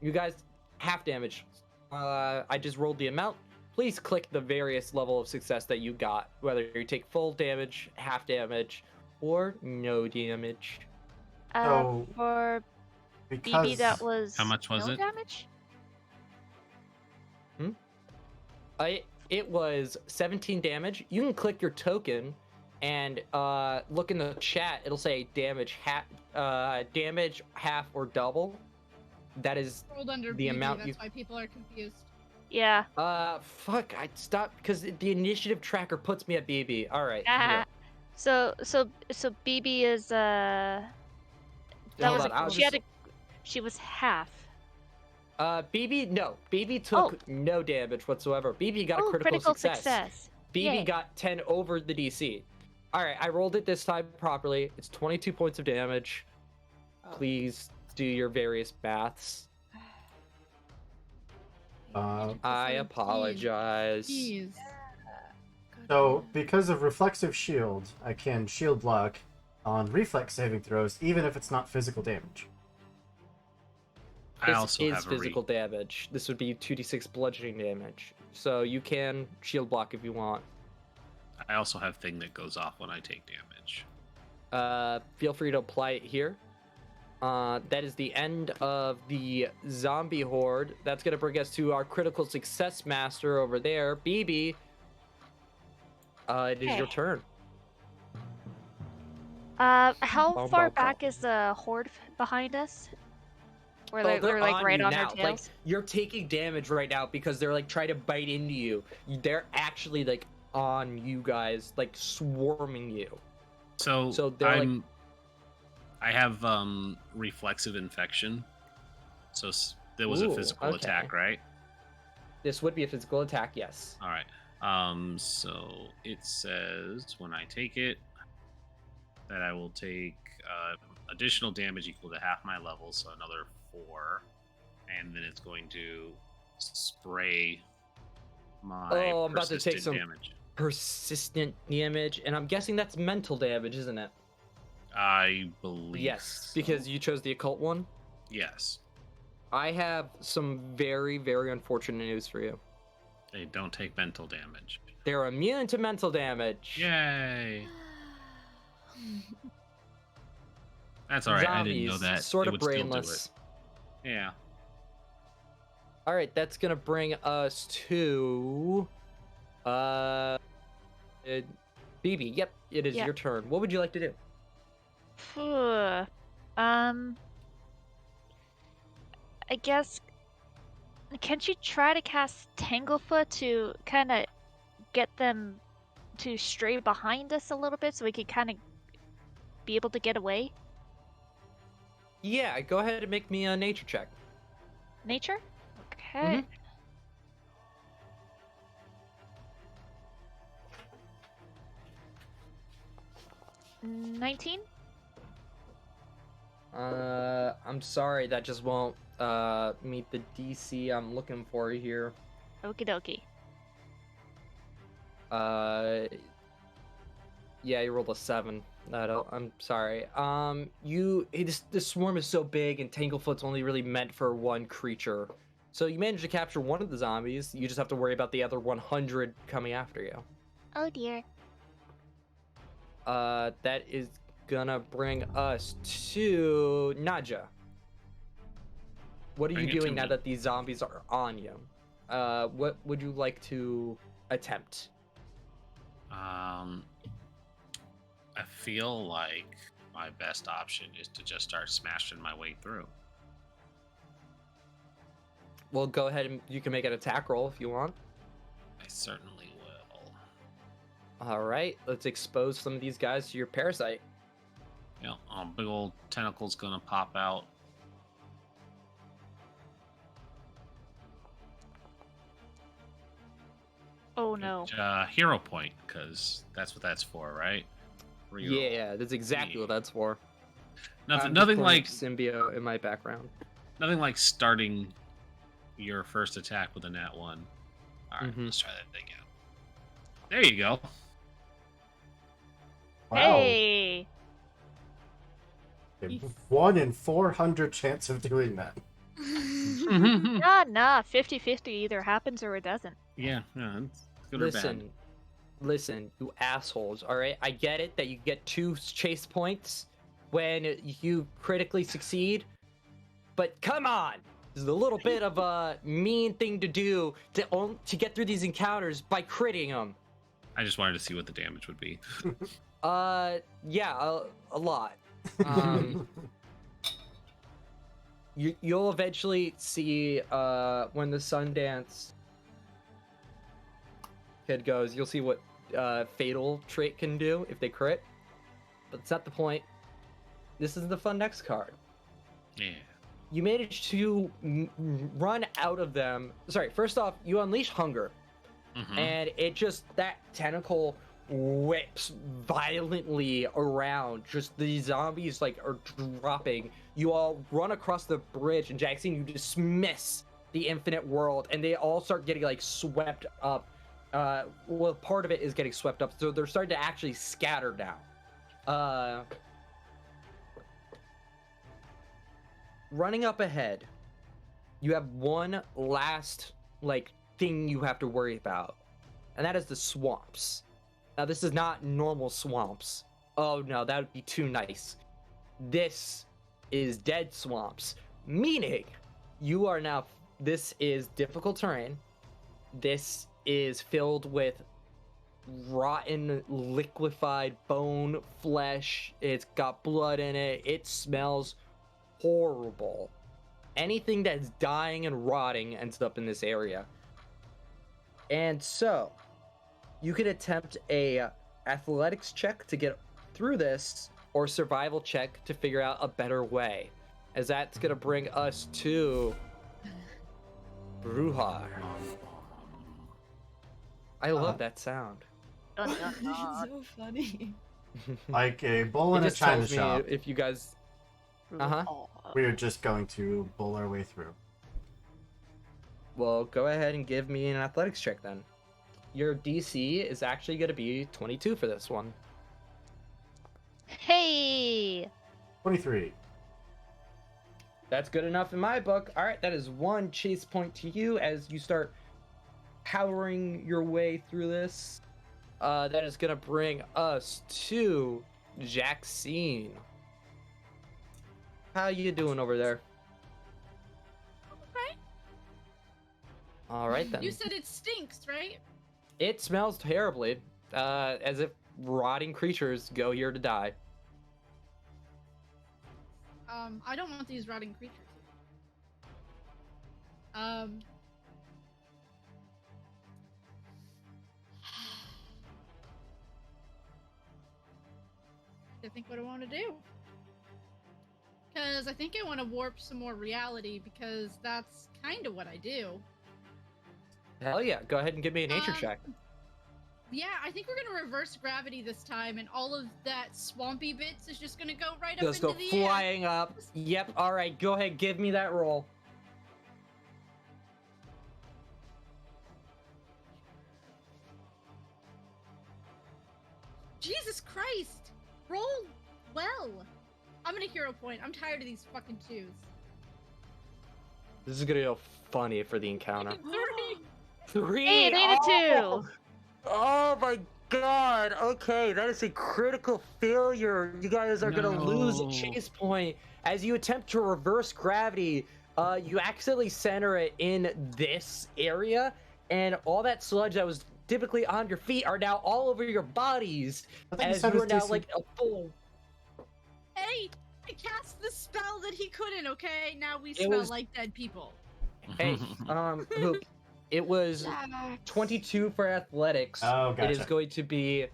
You guys, half damage. I just rolled the amount. Please click the various level of success that you got, whether you take full damage, half damage, or no damage. For BB, that was How much was no it? damage? It was 17 damage. You can click your token and look in the chat. It'll say damage half or double. That is Rolled under the BB, amount that's why people are confused. Yeah. Fuck, I stopped because the initiative tracker puts me at BB. All right. Ah. So BB is that Hold was on, she was half. BB took no damage whatsoever. BB got a critical success. BB Yay. got 10 over the DC. All right, I rolled it this time properly. It's 22 points of damage. Please do your various maths. I apologize. So, because of reflexive shield, I can shield block on reflex saving throws, even if it's not physical damage. This is physical damage. This would be 2d6 bludgeoning damage. So you can shield block if you want. I also have thing that goes off when I take damage. Feel free to apply it here. That is the end of the zombie horde. That's going to bring us to our critical success master over there, BB. It is your turn. How far back is the horde behind us? Or they're like right on our tails? Like, you're taking damage right now because they're like trying to bite into you. They're actually like on you guys, like swarming you. So they're I have reflexive infection. So there was a physical attack, right? This would be a physical attack, yes. All right. So it says when I take it that I will take additional damage equal to half my level, so another 4, and then it's going to spray my I'm about to take some damage. Persistent damage, and I'm guessing that's mental damage, isn't it? I believe. Yes, because you chose the occult one. Yes. I have some very, very unfortunate news for you. They don't take mental damage. They're immune to mental damage. Yay. That's all right. I didn't know that. Sort it of would still do brainless. it. Yeah. All right, that's gonna bring us to BB. Yep, it is your turn. What would you like to do? I guess, can't you try to cast Tanglefoot to kind of get them to stray behind us a little bit so we could kind of be able to get away? Yeah, go ahead and make me a nature check. Nature? Okay. 19? I'm sorry, that just won't meet the DC I'm looking for here. Okie dokie. Yeah, you rolled a 7. I'm sorry. This swarm is so big, and Tanglefoot's only really meant for one creature. So you managed to capture one of the zombies. You just have to worry about the other 100 coming after you. Oh dear. That is gonna bring us to Nadja. What are you doing now that these zombies are on you? What would you like to attempt? I feel like my best option is to just start smashing my way through. Well, go ahead and you can make an attack roll if you want. I certainly will. All right, let's expose some of these guys to your parasite. Yeah, big old tentacle's gonna pop out. Oh no. Hero point, because that's what that's for, right? Reroll. Yeah, that's exactly what that's for. Nothing like symbiote in my background. Nothing like starting your first attack with a nat 1. All right, let's try that again. There you go. Wow. Hey. 1 in 400 chance of doing that. Nah, 50-50 either happens or it doesn't. Yeah, it's good or bad. Listen, you assholes, alright? I get it that you get 2 chase points when you critically succeed, but come on! This is a little bit of a mean thing to do to get through these encounters by critting them. I just wanted to see what the damage would be. Yeah, a lot. You'll eventually see when the Sundance kid goes, you'll see what fatal trait can do if they crit. But it's not the point. This is the fun next card. Yeah. You manage to run out of them. Sorry, first off, you unleash hunger. And it just, that tentacle whips violently around. Just the zombies like are dropping. You all run across the bridge, and Jackson, you dismiss the infinite world, and they all start getting like swept up. Well, part of it is getting swept up, so they're starting to actually scatter now. Running up ahead, you have one last like thing you have to worry about, and that is the swamps. Now, this is not normal swamps. Oh no, that would be too nice. This is dead swamps, meaning you are now. This is difficult terrain. This is filled with rotten, liquefied bone, flesh. It's got blood in it. It smells horrible. Anything that's dying and rotting ends up in this area. And so, you can attempt a athletics check to get through this, or survival check to figure out a better way. As that's gonna bring us to Bruhar. I love that sound. Dun, dun, dun. So funny. Like a bull in It a just china tells me shop. if you guys. We're just going to bull our way through. Well, go ahead and give me an athletics check then. Your DC is actually going to be 22 for this one. Hey! 23. That's good enough in my book. All right, that is 1 chase point to you as you start powering your way through this. That is going to bring us to Jackson. How you doing over there? Okay. All right then. You said it stinks, right? It smells terribly, as if rotting creatures go here to die. I don't want these rotting creatures. I think what I want to do. Because I think I want to warp some more reality, because that's kind of what I do. Hell yeah, go ahead and give me a nature check. Yeah, I think we're gonna reverse gravity this time, and all of that swampy bits is just gonna go right Just up go into the flying air. up. Yep, alright, go ahead, give me that roll. Jesus Christ! Roll well! I'm gonna hero point. I'm tired of these fucking twos. This is gonna go funny for the encounter. 3! Hey, it ain't a 2! Oh my god! Okay, that is a critical failure. You guys are gonna lose a chase point. As you attempt to reverse gravity, you accidentally center it in this area, and all that sludge that was typically on your feet are now all over your bodies, as you are now like a full... Hey! I cast the spell that he couldn't, okay? Now we smell like dead people. Hey, Hoop, it was 22 for athletics. Oh, gotcha. It is going to be,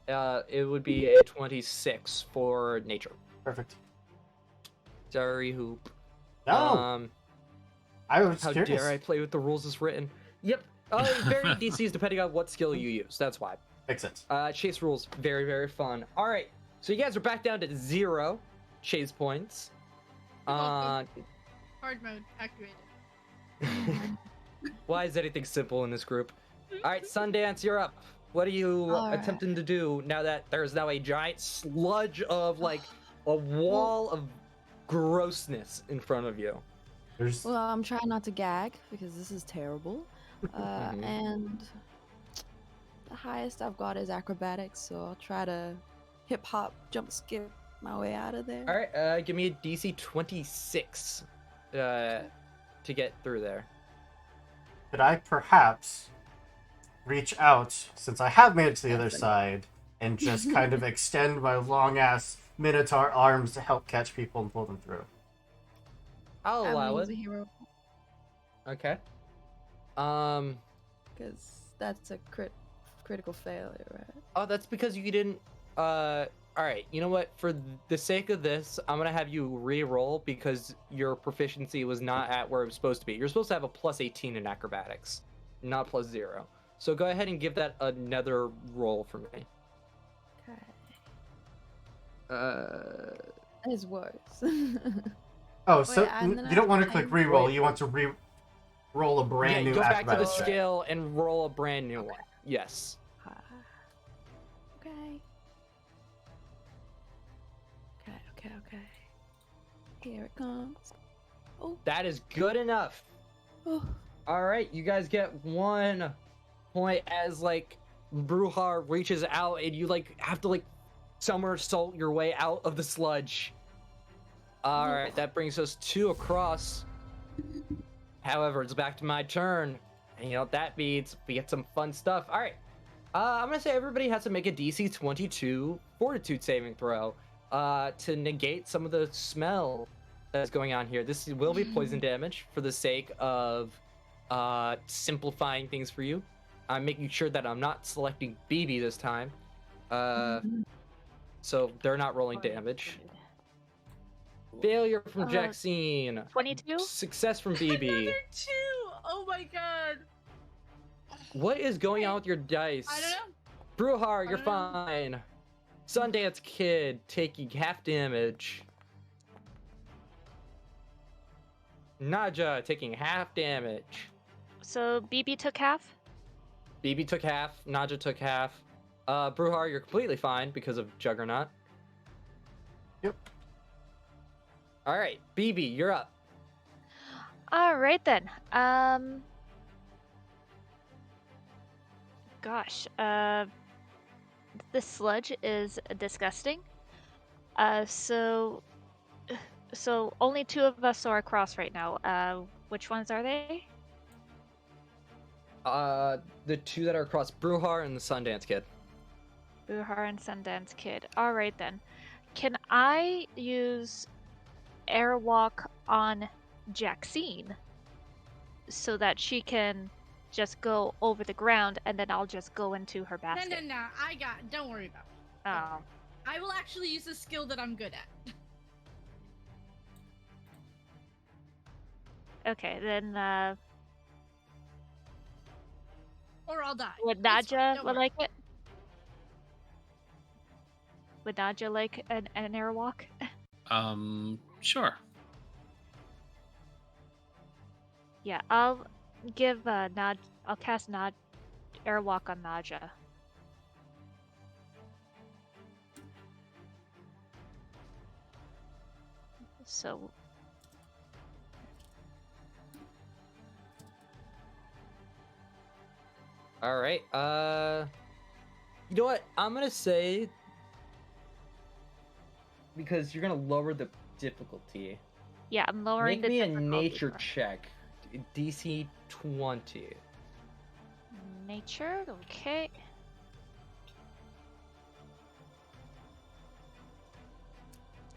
it would be a 26 for nature. Perfect. Sorry, Hoop. No! I was How curious. dare I play with the rules as written? Yep. Very DCs depending on what skill you use. That's why. Makes sense. Chase rules, very, very fun. All right, so you guys are back down to 0 chase points. Hard mode activated. Why is anything simple in this group? All right, Sundance, you're up. What are you attempting to do now that there's now a giant sludge of like a wall of grossness in front of you? Well, I'm trying not to gag because this is terrible. And the highest I've got is acrobatics, so I'll try to hip hop, jump, skip my way out of there. All right, give me a DC 26 to get through there. Could I perhaps reach out, since I have made it to the other side, and just kind of extend my long ass Minotaur arms to help catch people and pull them through? I'll allow it. A hero. Okay. Because that's a critical failure, right? Oh, that's because you didn't. All right. You know what? For the sake of this, I'm gonna have you re-roll because your proficiency was not at where it was supposed to be. You're supposed to have a plus 18 in acrobatics, not plus 0. So go ahead and give that another roll for me. Okay. It's worse. Oh, so Wait, you don't want to click re-roll. You want to roll a brand new go back to the acrobatics check. skill and roll a brand new one. Yes. Okay. Okay. Here it comes. Oh. That is good enough. Oh. All right, you guys get 1 point as like Bruhar reaches out and you like have to like somersault your way out of the sludge. All right, that brings us 2 across. However, it's back to my turn. And you know what that means? We get some fun stuff. All right. I'm going to say everybody has to make a DC 22 fortitude saving throw to negate some of the smell that's going on here. This will be poison damage for the sake of simplifying things for you. I'm making sure that I'm not selecting BB this time. So they're not rolling damage. Failure from Jaxine. 22? Success from BB. Another 2! Oh my god. What is going on with your dice? I don't know. Bruhar, you're fine. Sundance Kid taking half damage. Naja taking half damage. So BB took half? BB took half. Naja took half. Bruhar, you're completely fine because of Juggernaut. Yep. All right, BB, you're up. All right then. Gosh. The sludge is disgusting. So only 2 of us are across right now. Which ones are they? The 2 that are across, Bruhar and the Sundance Kid. Bruhar and Sundance Kid. All right then. Can I use airwalk on Jaxine so that she can just go over the ground and then I'll just go into her basket? No. Don't worry about it. Oh. I will actually use a skill that I'm good at. Okay, then or I'll die. would Nadja like it? Would Nadja like an airwalk? Sure. Yeah, I'll give I'll cast airwalk on Nadja. So all right. You know what? I'm gonna say because you're gonna lower the difficulty. Yeah, I'm lowering Make me a difficulty nature for- check. DC 20. Nature, okay.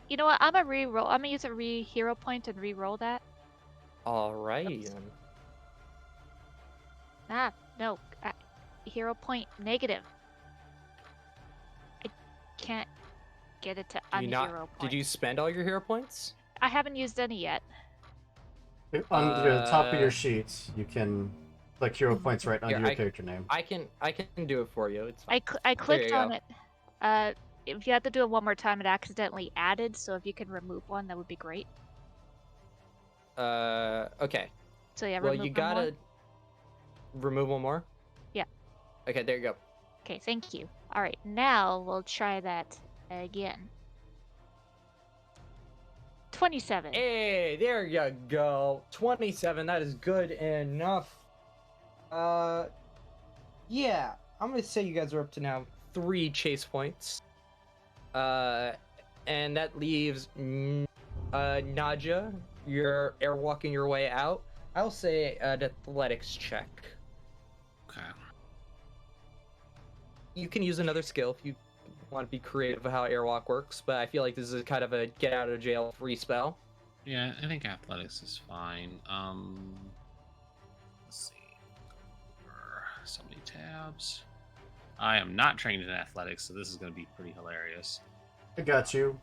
You know what? I'm gonna use a hero point and re-roll that. All right. No. Hero point negative. I can't get it to unhero point. Did you spend all your hero points? I haven't used any yet. On the top of your sheets, you can click hero points right under your character name. I can do it for you. It's fine. I clicked on go. it. If you have to do it one more time, it accidentally added. So if you can remove one, that would be great. Okay. So yeah, well, remove you one gotta more. remove one more. Yeah. Okay, there you go. Okay, thank you. All right, now we'll try that again. 27. Hey, there you go. 27. That is good enough. Yeah, I'm gonna say you guys are up to now 3 chase points. And that leaves Naja. You're airwalking your way out. I'll say an athletics check. Okay. You can use another skill if you want to be creative of how airwalk works, but I feel like this is kind of a get out of jail free spell. Yeah, I think athletics is fine. Let's see. So many tabs. I am not trained in athletics, so this is going to be pretty hilarious. I got you.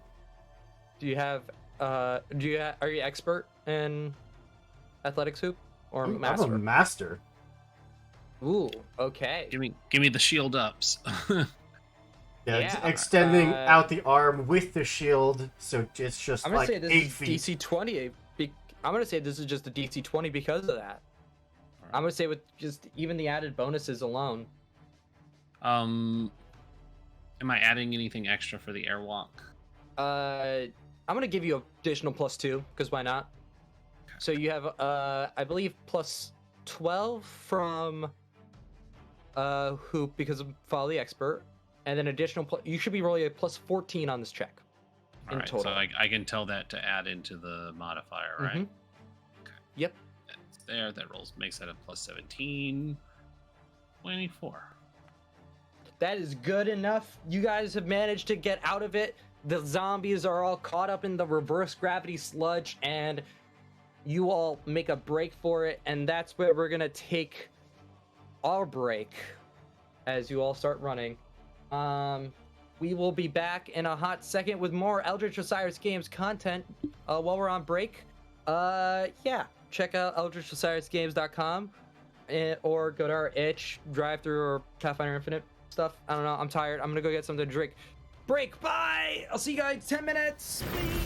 Do you have? Are you expert in athletics, Hoop, or master? I'm a master. Ooh, okay. Give me the shield ups. Yeah, extending out the arm with the shield, so it's just I'm gonna like say this 8 is feet. DC 20. I'm gonna say this is just a DC 20 because of that. I'm gonna say with just even the added bonuses alone. Am I adding anything extra for the airwalk? I'm gonna give you additional +2 because why not? Okay. So you have I believe +12 from Hoop because of Follow the Expert, and then additional. You should be rolling a +14 on this check. All right, total. So I can tell that to add into the modifier, right? Okay. Yep. That's there. That makes that a +17. 24. That is good enough. You guys have managed to get out of it. The zombies are all caught up in the reverse gravity sludge, and you all make a break for it, and that's where we're gonna take our break as you all start running. We will be back in a hot second with more Eldritch Osiris Games content while we're on break. Yeah, check out eldritchosirisgames.com or go to our itch drive-through or Pathfinder Infinite stuff. I don't know. I'm tired. I'm gonna go get something to drink. Break. Bye. I'll see you guys in 10 minutes. Bye.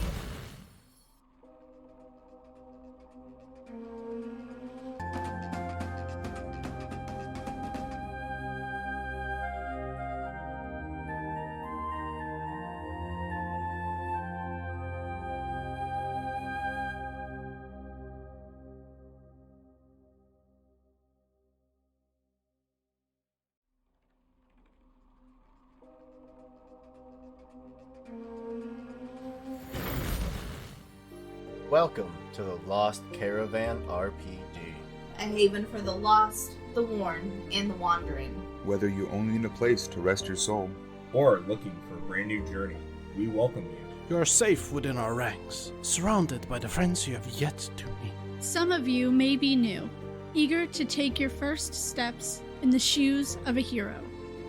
Welcome to the Lost Caravan RPG. A haven for the lost, the worn, and the wandering. Whether you only need a place to rest your soul, or looking for a brand new journey, we welcome you. You are safe within our ranks, surrounded by the friends you have yet to meet. Some of you may be new, eager to take your first steps in the shoes of a hero.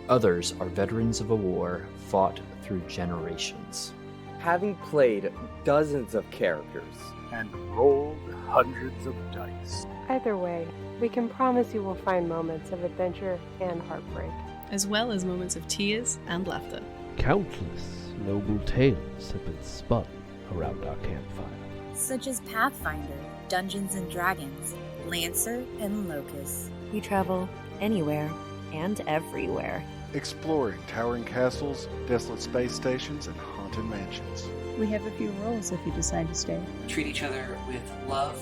Others are veterans of a war fought through generations. Having played dozens of characters and rolled hundreds of dice. Either way, we can promise you will find moments of adventure and heartbreak, as well as moments of tears and laughter. Countless noble tales have been spun around our campfire, such as Pathfinder, Dungeons and Dragons, Lancer, and Locust. We travel anywhere and everywhere, exploring towering castles, desolate space stations, and haunted mansions. We have a few roles if you decide to stay. Treat each other with love,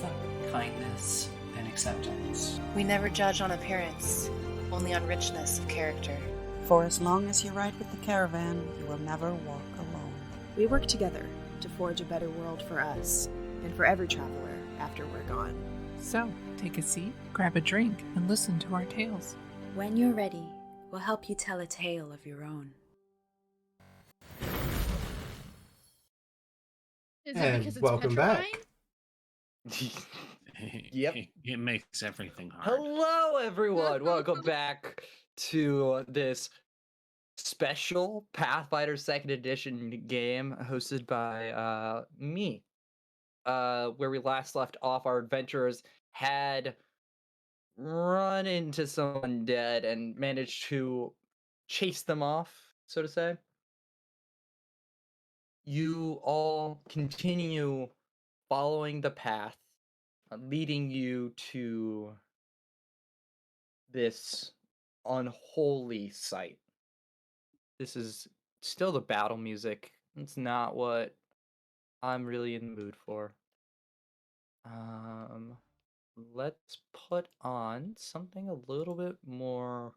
kindness, and acceptance. We never judge on appearance, only on richness of character. For as long as you ride with the caravan, you will never walk alone. We work together to forge a better world for us, and for every traveler after we're gone. So, take a seat, grab a drink, and listen to our tales. When you're ready, we'll help you tell a tale of your own. Is that because it's welcome petrifying? Yep. It makes everything hard. Hello, everyone. Welcome back to this special Pathfinder 2nd Edition game hosted by me. Where we last left off, our adventurers had run into someone dead and managed to chase them off, so to say. You all continue following the path, leading you to this unholy site. This is still the battle music. It's not what I'm really in the mood for. Let's put on something a little bit more.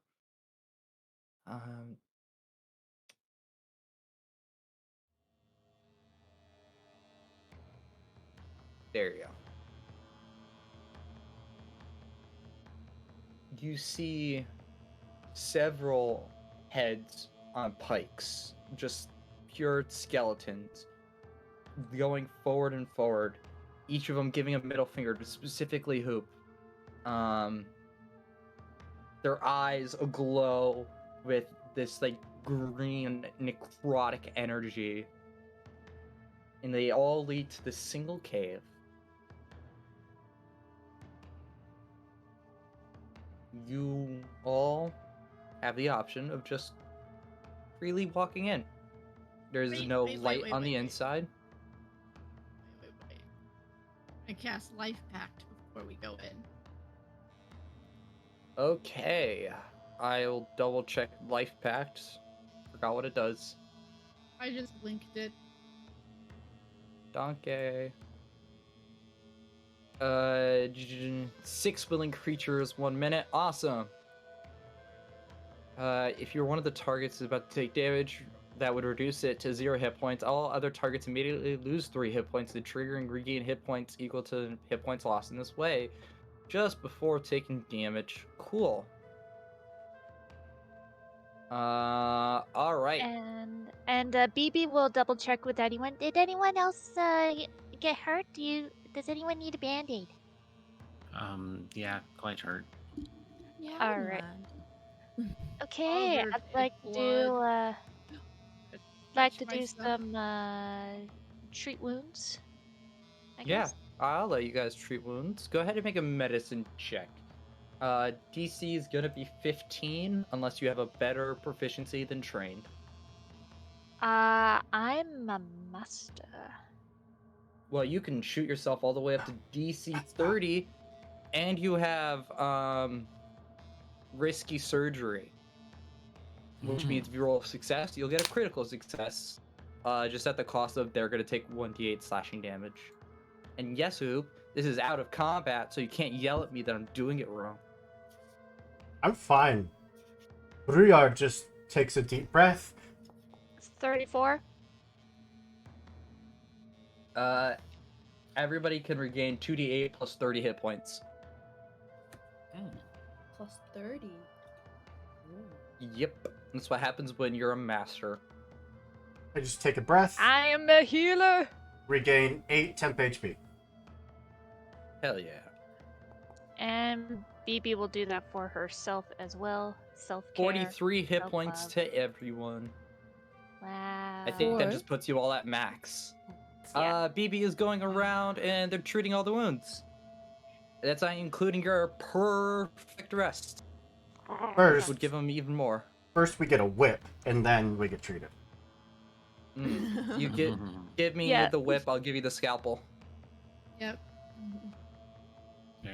There you go. You see several heads on pikes, just pure skeletons, going forward and forward, each of them giving a middle finger to specifically Hoop. Their eyes aglow with this like green necrotic energy, and they all lead to this single cave. You all have the option of just freely walking in. There's no light on the inside. Wait. I cast Life Pact before we go in. Okay. I'll double check Life Pact. Forgot what it does. I just linked it. Donkey. 6 willing creatures, 1 minute. Awesome. If you're one of the targets is about to take damage, that would reduce it to 0 hit points. All other targets immediately lose 3 hit points, the triggering regain hit points equal to hit points lost in this way, just before taking damage. Cool. All right. And BB will double check with anyone. Did anyone else get hurt? Does anyone need a band-aid? Yeah, quite hurt. Yeah. All right. Okay, I'd like to do some treat wounds. I guess. I'll let you guys treat wounds. Go ahead and make a medicine check. DC is gonna be 15 unless you have a better proficiency than trained. I'm a master. Well, you can shoot yourself all the way up to DC 30, and you have risky surgery, which means if you roll a success, you'll get a critical success, just at the cost of they're gonna take 1d8 slashing damage. And yes, Hoop, this is out of combat, so you can't yell at me that I'm doing it wrong. I'm fine. Bruyard just takes a deep breath. 34. Everybody can regain 2d8 plus 30 hit points. Plus 30. Yep, that's what happens when you're a master. I just take a breath. I am a healer. Regain 8 temp HP. Hell yeah. And BB will do that for herself as well. Self-care. 43 hit points to everyone. Wow. I think that just puts you all at max. Yeah. BB is going around and they're treating all the wounds. That's not including your perfect rest. First, would give them even more. First we get a whip, and then we get treated. You give me the whip, I'll give you the scalpel. Yep.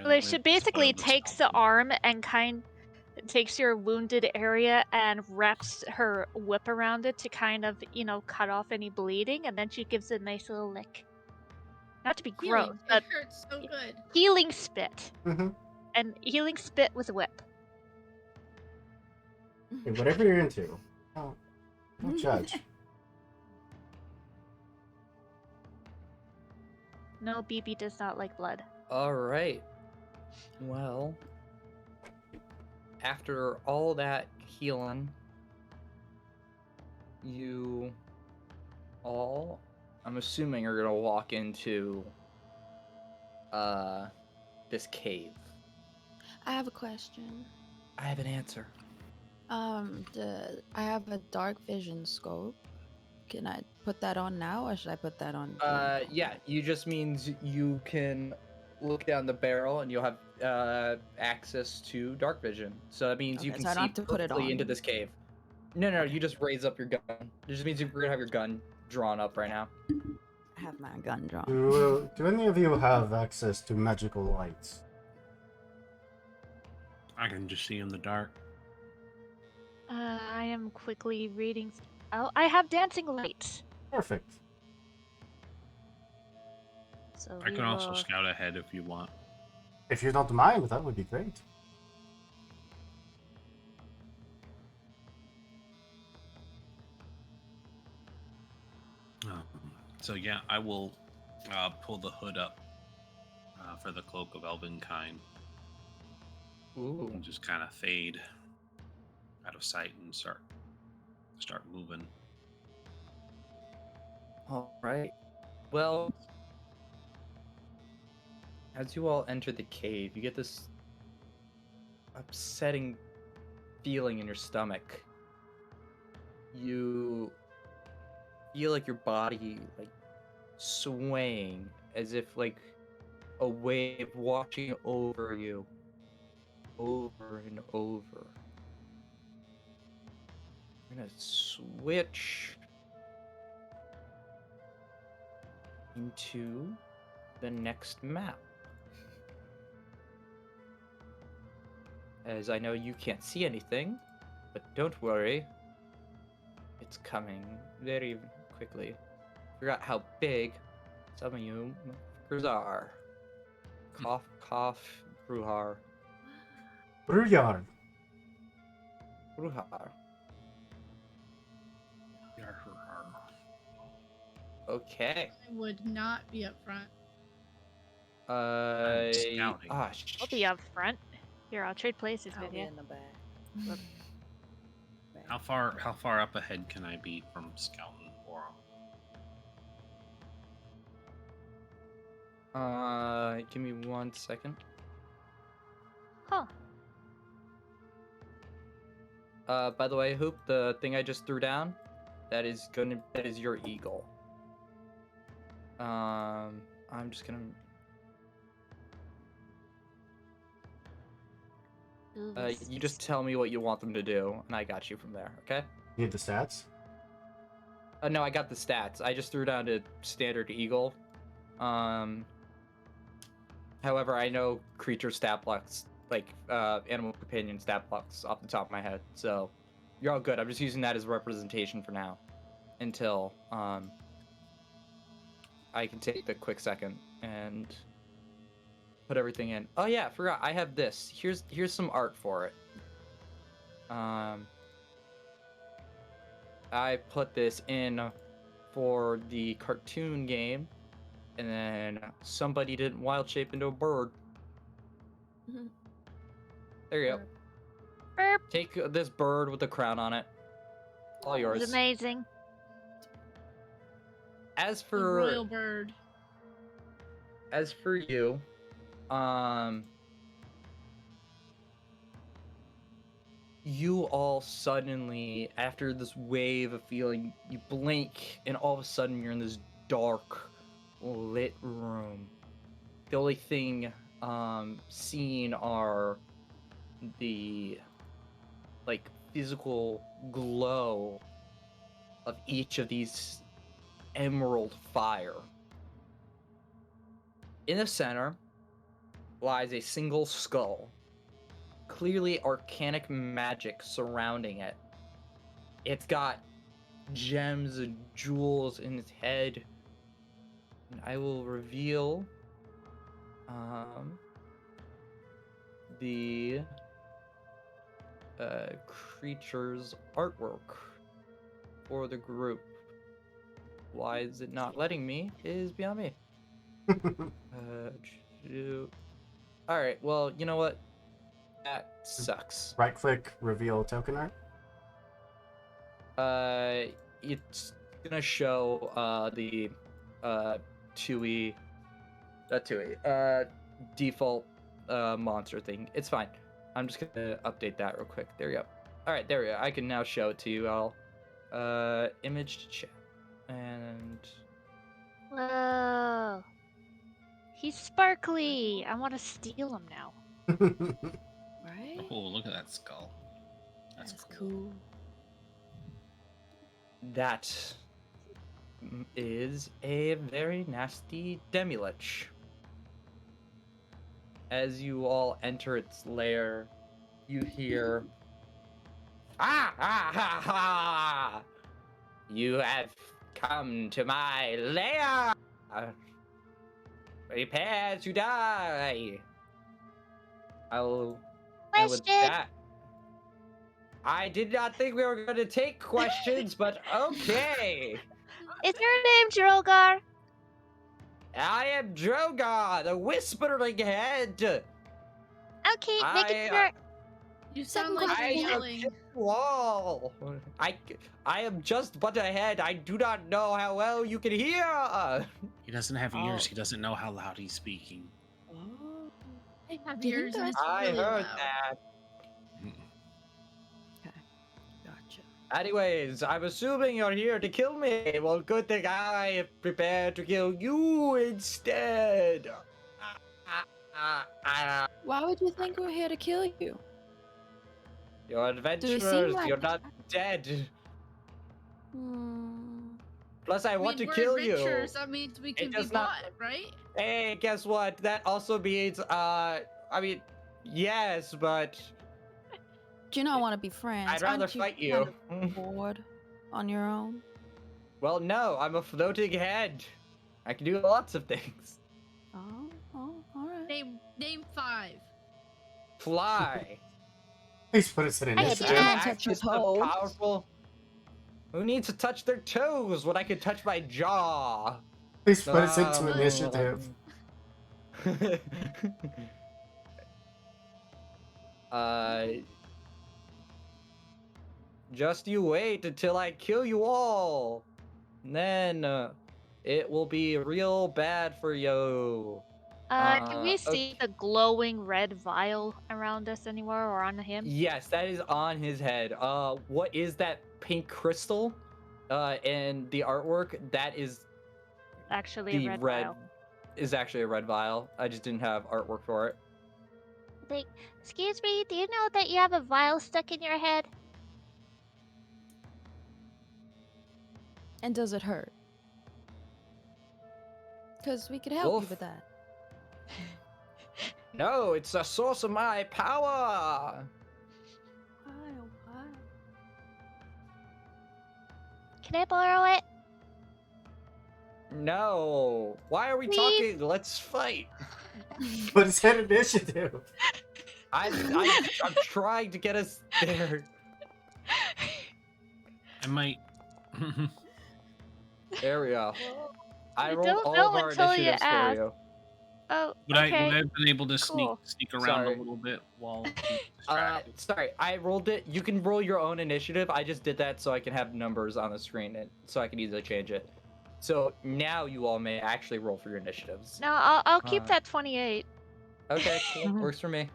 Well, she basically takes the arm and takes your wounded area and wraps her whip around it to kind of, cut off any bleeding, and then she gives it a nice little lick. Not to be gross, but it hurts so good. Healing spit. Mm-hmm. And healing spit with a whip. Hey, whatever you're into. Don't judge. No, BB does not like blood. Alright. Well, after all that healing, you all, I'm assuming, are gonna walk into this cave. I have a question. I have an answer. I have a dark vision scope. Can I put that on now, or should I put that on? Yeah, you just means you can look down the barrel and you'll have access to dark vision. So that means you can so I don't see have to put it perfectly on. into this cave. No, you just raise up your gun. It just means you're gonna have your gun drawn up right now. I have my gun drawn. Do any of you have access to magical lights? I can just see in the dark. I am quickly reading. Oh, I have dancing lights. Perfect. So I we can also will- scout ahead if you want. If you don't mind, that would be great. So yeah, I will pull the hood up for the cloak of Elvenkind. Ooh. And just kind of fade out of sight and start moving. All right. Well, as you all enter the cave, you get this upsetting feeling in your stomach. You feel like your body like swaying as if like a wave washing over you over and over. I'm gonna switch into the next map. As I know you can't see anything, but don't worry. It's coming very quickly. Forgot how big some of you motherfuckers are. Cough, cough, Bruhar. Bruyard. Bruhar. Okay. I would not be up front. Scouting. I'll be up front. Here, I'll trade places I'll with be you. in the back. How far up ahead can I be from scouting for 'em? Give me 1 second. Huh. By the way, Hoop, the thing I just threw down, that is your eagle. I'm just gonna. You just tell me what you want them to do, and I got you from there. Okay? You need the stats? No, I got the stats. I just threw down to standard eagle. However, I know creature stat blocks, like animal companion stat blocks, off the top of my head. So you're all good. I'm just using that as representation for now, until I can take the quick second and put everything in. Oh yeah, I forgot. I have this. Here's some art for it. I put this in for the cartoon game, and then somebody didn't wild shape into a bird. There you go. Burp. Take this bird with the crown on it. All It was yours. amazing. As The for royal bird. As for you, you all suddenly, after this wave of feeling, you blink, and all of a sudden you're in this dark, lit room. The only thing seen are the like physical glow of each of these emerald fire. In the center lies a single skull, clearly arcanic magic surrounding it. It's got gems and jewels in its head. And I will reveal the creature's artwork for the group. Why is it not letting me is beyond me. Alright, well, you know what? That sucks. Right click, reveal token art. It's gonna show the TUI default monster thing. It's fine. I'm just gonna update that real quick. There you go. Alright, there we go. I can now show it to you all. Image to chat. And Whoa. He's sparkly. I want to steal him now. Right? Oh, look at that skull. That's cool. that is a very nasty Demilich. As you all enter its lair, you hear, "Ah, ha, ha, ha! You have come to my lair!" Prepare to die. And with Question. that, I did not think we were going to take questions, but okay. Is your name Drogar? I am Drogar, the Whispering Head. Okay, making sure. You sound like you're yelling. Wall. I am just but a head. I do not know how well you can hear. He doesn't have ears. He doesn't know how loud he's speaking. They have Do you ears think and it's I really heard loud. that. Gotcha. Anyways, I'm assuming you're here to kill me. Well, good thing I am prepared to kill you instead. Why would you think we're here to kill you? You're adventurers. like- You're not dead. Hmm. Plus, I want to we're kill you. adventurers, that means we can be does not- bought, right? Hey, guess what? That also means, I mean, yes, but Do you not want to be friends? I'd rather Aren't fight kind you. of bored on your own? Well, no, I'm a floating head. I can do lots of things. Oh, all right. Name 5. Fly. Please put us in I initiative. see that. Access touch your to toes. powerful. Who needs to touch their toes when I can touch my jaw? Please put us into initiative. Just you wait until I kill you all. Then it will be real bad for you. Can we see the glowing red vial around us anywhere or on him? Yes, that is on his head. What is that pink crystal? In the artwork, that is Actually, the a red red vial. is actually a red vial. I just didn't have artwork for it. Like, excuse me, do you know that you have a vial stuck in your head? And does it hurt? Because we could help you with that. No, it's a source of my power. Can I borrow it? No. Why are we Please? talking? Let's fight. Put us in initiative. I'm trying to get us there. I might. There we go. I You rolled don't all know of our until you initiatives for ask. you. Oh, Would okay. I have been able to Cool. sneak around Sorry. a little bit while he's distracted? Sorry, I rolled it. You can roll your own initiative. I just did that so I can have numbers on the screen and so I can easily change it. So now you all may actually roll for your initiatives. No, I'll keep that 28. Okay, cool. Works for me.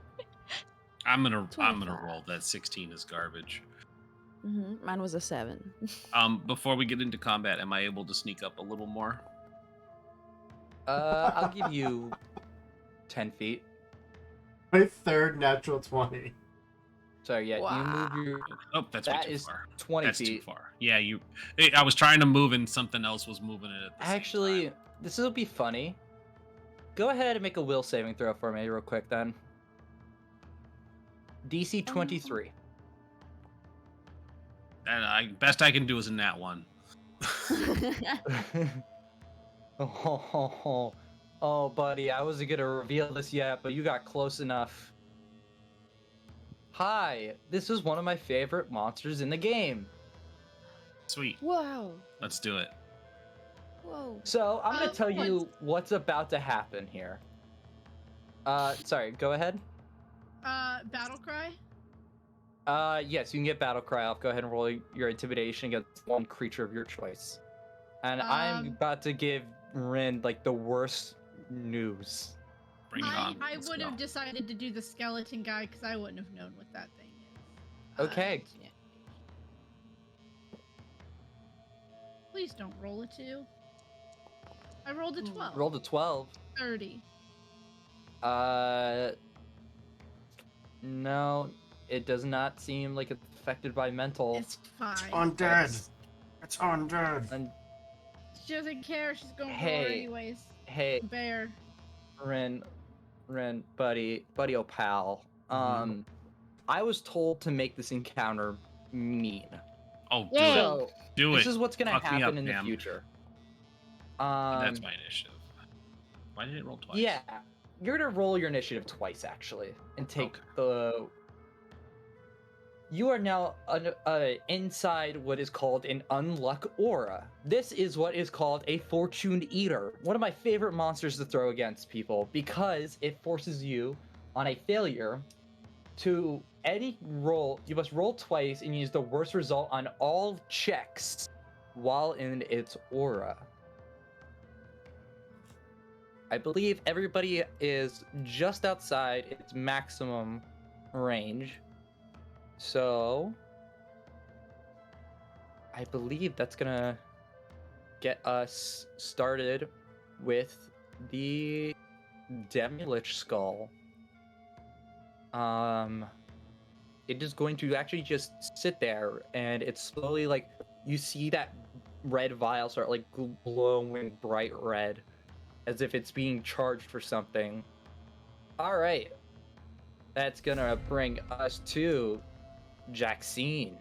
I'm gonna 25. roll. That 16 is garbage. Mine was a 7. Before we get into combat, am I able to sneak up a little more? I'll give you 10 feet. My third natural 20. Sorry, yeah, you move your. Oh, that's way too far. 20 That's feet. too far. Yeah, I was trying to move and something else was moving it at the same Actually, time. this will be funny. Go ahead and make a will saving throw for me real quick then. DC 23. And best I can do is in that one. Oh, buddy, I wasn't gonna reveal this yet, but you got close enough. Hi, this is one of my favorite monsters in the game. Sweet. Wow. Let's do it. Whoa. So, I'm gonna tell you what's about to happen here. Sorry, go ahead. Battle cry? Yes, you can get Battle Cry off. Go ahead and roll your intimidation against one creature of your choice. And I'm about to give Rin, like, the worst news. Bring it on. I would have decided to do the skeleton guy because I wouldn't have known what that thing is. Okay. Please don't roll a 2. I rolled a 12. Rolled a 12. 30. No, it does not seem like it's affected by mental. It's fine. Undead. It's undead. She doesn't care. She's going to roll Hey. anyways. Hey, Bear. Ren, buddy, oh pal. I was told to make this encounter mean. Oh, do Yay. it. So, Do this it. is what's gonna Fuck me happen up, in the Pam. future. That's my initiative. Why did it roll twice? Yeah, you're gonna roll your initiative twice actually, and take the. You are now inside what is called an unluck aura. This is what is called a fortune eater. One of my favorite monsters to throw against people because it forces you on a failure to any roll. You must roll twice and use the worst result on all checks while in its aura. I believe everybody is just outside its maximum range. So I believe that's gonna get us started with the Demilich Skull. It is going to actually just sit there, and it's slowly like you see that red vial start like glowing bright red, as if it's being charged for something. All right, that's gonna bring us to Jaxine.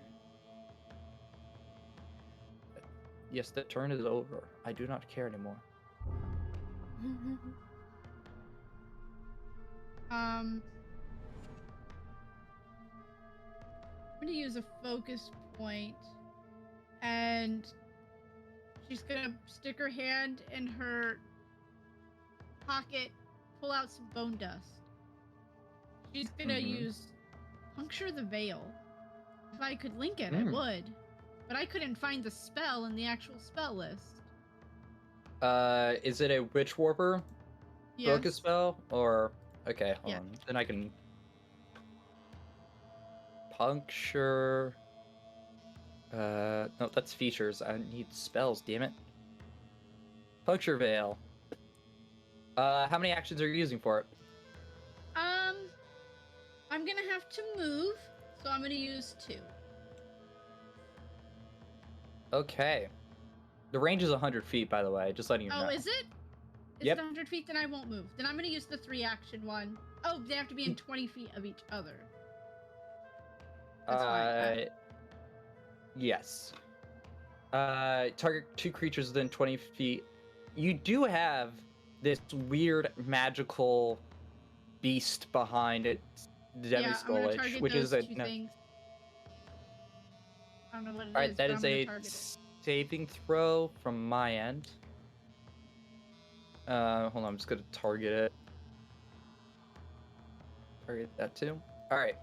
Yes, the turn is over. I do not care anymore. I'm gonna use a focus point, and she's gonna stick her hand in her pocket, pull out some bone dust. She's gonna use puncture the veil. If I could link it, I would, but I couldn't find the spell in the actual spell list. Is it a witch warper focus Yes. spell or okay? Hold on. Then I can puncture. No, that's features. I need spells. Damn it. Puncture veil. How many actions are you using for it? I'm gonna have to move, so I'm gonna use 2. Okay. The range is 100 feet, by the way. Just letting you know. Oh, is it? Is Yep. it 100 feet? Then I won't move. Then I'm gonna use the 3-action one. Oh, they have to be in 20 feet of each other. That's fine. Yes. Target 2 creatures within 20 feet. You do have this weird magical beast behind it, Yeah, I'm gonna target which those is a 2 things. I don't know what it is. Alright, that but is I'm gonna a target it. saving throw from my end. Hold on, I'm just gonna target it. Target that too. Alright.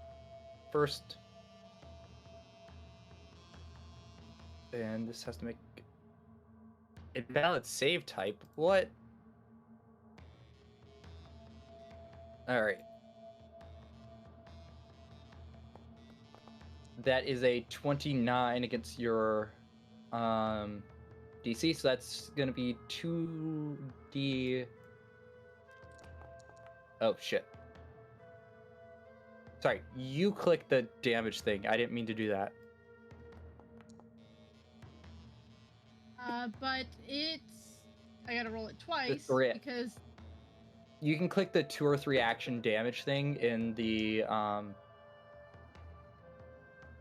First. And this has to make invalid save type. What? Alright. That is a 29 against your DC, so that's gonna be 2d. Oh shit. Sorry, you clicked the damage thing. I didn't mean to do that. But it's... I gotta roll it twice, three. because... You can click the 2 or 3 action damage thing in the,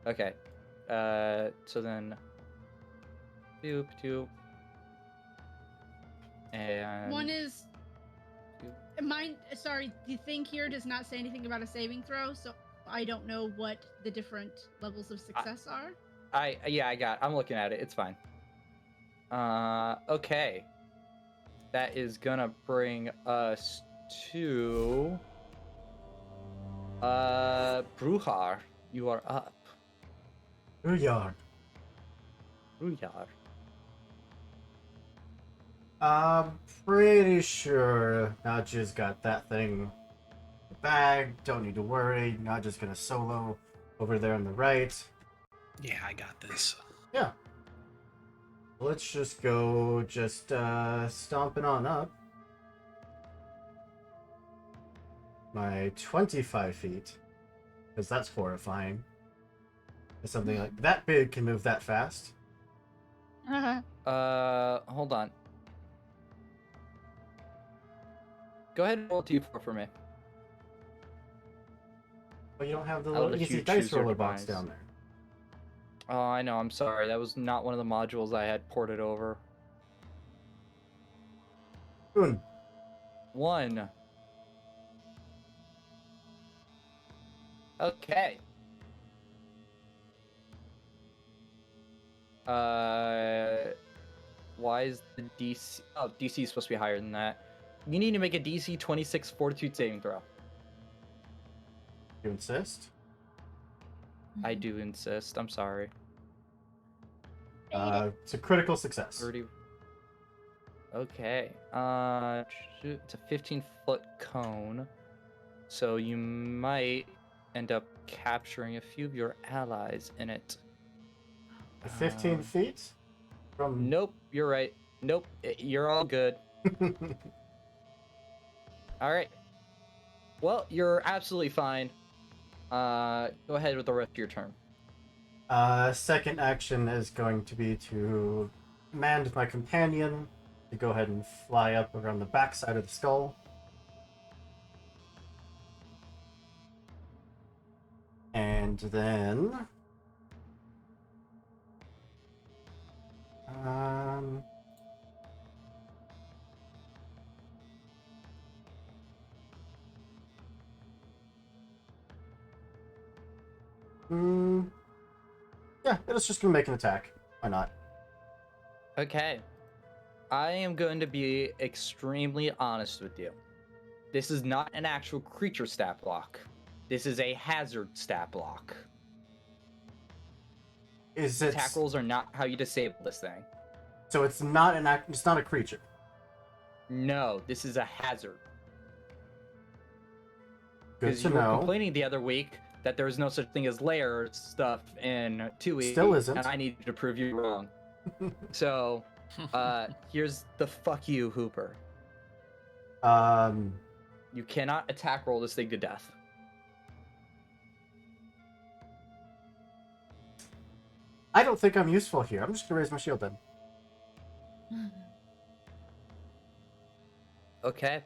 Okay. So then... Doop, doop. And... One is... Mine... Sorry, the thing here does not say anything about a saving throw, so I don't know what the different levels of success are. I'm looking at it. It's fine. Okay. That is gonna bring us to Bruhar. You are up. Uyar. Bruyar. I'm pretty sure Naja's got that thing in the bag. Don't need to worry. Naja's gonna solo over there on the right. Yeah, I got this. Yeah. Let's just go stomping on up. My 25 feet. Because that's horrifying. If something like that big can move that fast. Hold on. Go ahead and roll 2d4 for me. But you don't have the I'll little let easy you dice choose your roller box device. down there. Oh, I know. I'm sorry. That was not one of the modules I had ported over. Boom. 1. Okay. Why is the DC? Oh, DC is supposed to be higher than that. You need to make a DC 26 Fortitude saving throw. You insist? I do insist. I'm sorry. It's a critical success. 30. Okay. It's a 15-foot cone, so you might end up capturing a few of your allies in it. 15 feet? From... Nope, you're right. Nope, you're all good. All right. Well, you're absolutely fine. Go ahead with the rest of your turn. Second action is going to be to command my companion to go ahead and fly up around the backside of the skull. And then... yeah, it's just gonna make an attack. Why not? Okay. I am going to be extremely honest with you. This is not an actual creature stat block. This is a hazard stat block. Is it... Attack rolls are not how you disable this thing. So it's not it's not a creature. No, this is a hazard. Good Because to you were know. complaining the other week that there was no such thing as layer stuff in 2E. Still isn't. And I needed to prove you wrong. So, here's the fuck you, Hooper. You cannot attack roll this thing to death. I don't think I'm useful here. I'm just gonna raise my shield then. Okay.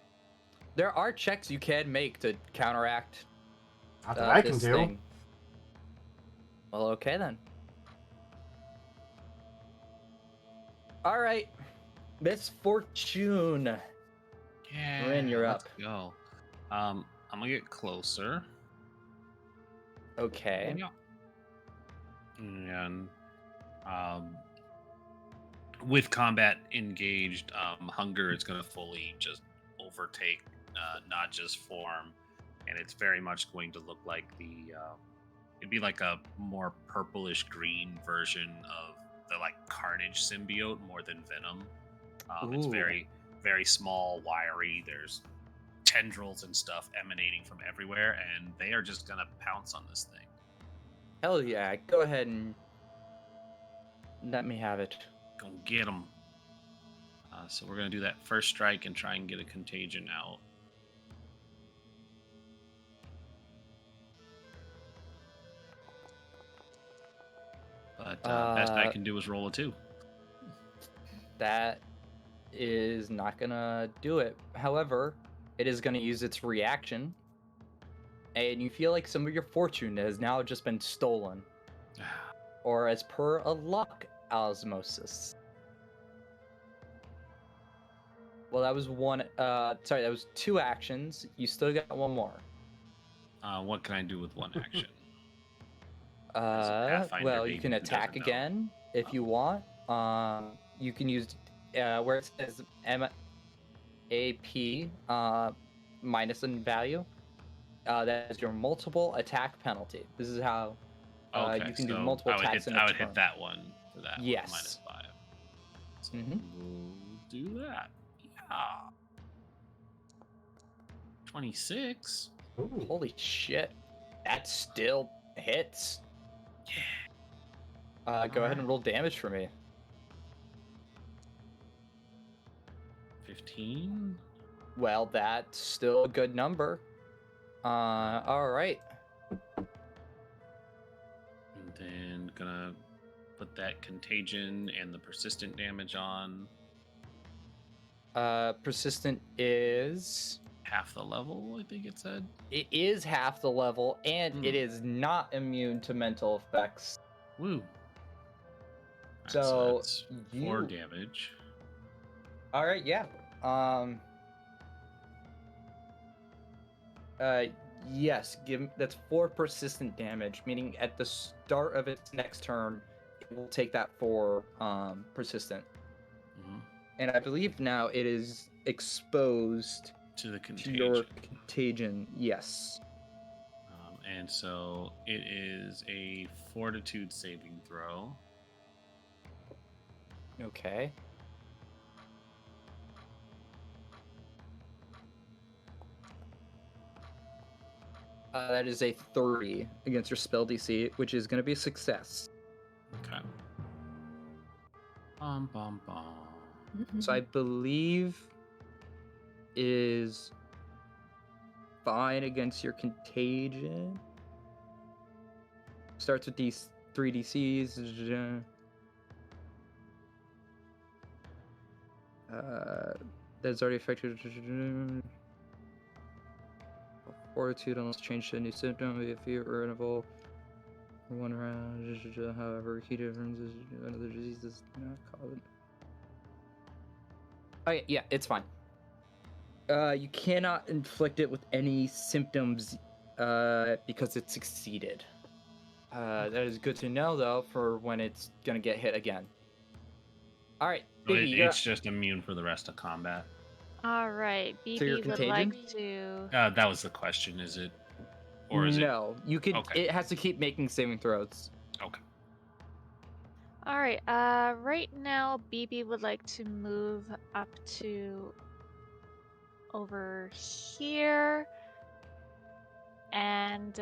There are checks you can make to counteract Not that I can this do. thing. Well, okay then. All right, Miss Fortune. Yeah, Rin, you're let's up. go. I'm gonna get closer. Okay. And with combat engaged, hunger is gonna fully just overtake Nadja's form, and it's very much going to look like it'd be like a more purplish green version of the like Carnage symbiote more than Venom. It's Ooh. very, very small, wiry. There's tendrils and stuff emanating from everywhere, and they are just gonna pounce on this thing. Hell yeah! Go ahead and let me have it. Go get them. So we're gonna do that first strike and try and get a contagion out. But best I can do is roll a 2. That is not gonna do it. However, it is gonna use its reaction, and you feel like some of your fortune has now just been stolen, or as per a luck osmosis. Well, that was one. Sorry, that was 2 actions. You still got 1 more. What can I do with 1 action? Well, you can attack again if you want. You can use where it says MAP minus in value. That is your multiple attack penalty. This is how you can do multiple attacks in a turn. I would hit that one for that. Yes. One, -5. So we'll do that. Yeah. 26. Ooh. Holy shit. That still hits. Yeah. Go ahead and roll damage for me. 15. Well, that's still a good number. All right. And then gonna put that contagion and the persistent damage on. Persistent is half the level, I think it said. It is half the level, and it is not immune to mental effects. Woo. So that's 4 damage. All right, yeah. Yes, that's 4 persistent damage, meaning at the start of its next turn, it will take that 4 persistent. Mhm. And I believe now it is exposed To the to your contagion. contagion. Yes. And so it is a fortitude saving throw. Okay. That is a 30 against your spell DC, which is going to be a success. Okay. Bum, bum, bum. So I believe is fine against your contagion. Starts with these 3 DCs. That's already affected. Fortitude unless changed to a new symptom, be a fear or interval. For 1 round. However, key difference is another disease is not called. Oh yeah, it's fine. You cannot inflict it with any symptoms because it succeeded. That is good to know though for when it's gonna get hit again. All right, So Biggie, it's just immune for the rest of combat. All right, So your BB would like contagion? to. That was the question. Is it, or is No, you could. Okay. It has to keep making saving throws. Okay. All right. Right now, BB would like to move up to over here and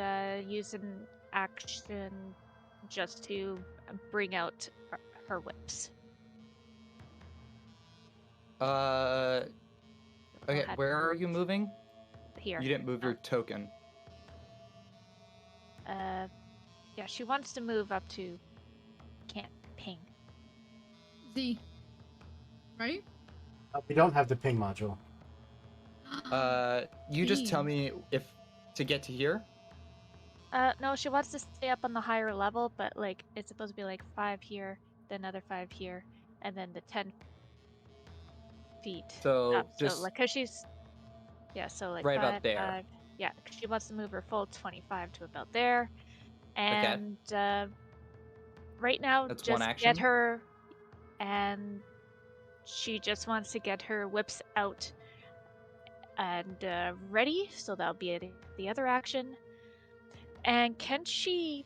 use an action just to bring out her whips. Okay, where are you moving? Here. You didn't move your token. Yeah, she wants to move up to. Can't ping. Z. Right? We don't have the ping module. You just tell me if to get to here. No, she wants to stay up on the higher level, but like it's supposed to be like 5 here, then another 5 here, and then the 10 feet So up. So just like, cause she's so like right 5, about there. 5. Yeah, 'cause she wants to move her full 25 to about there, and right now That's just one action. get her, and she just wants to get her whips out and ready. So that'll be the other action. And can she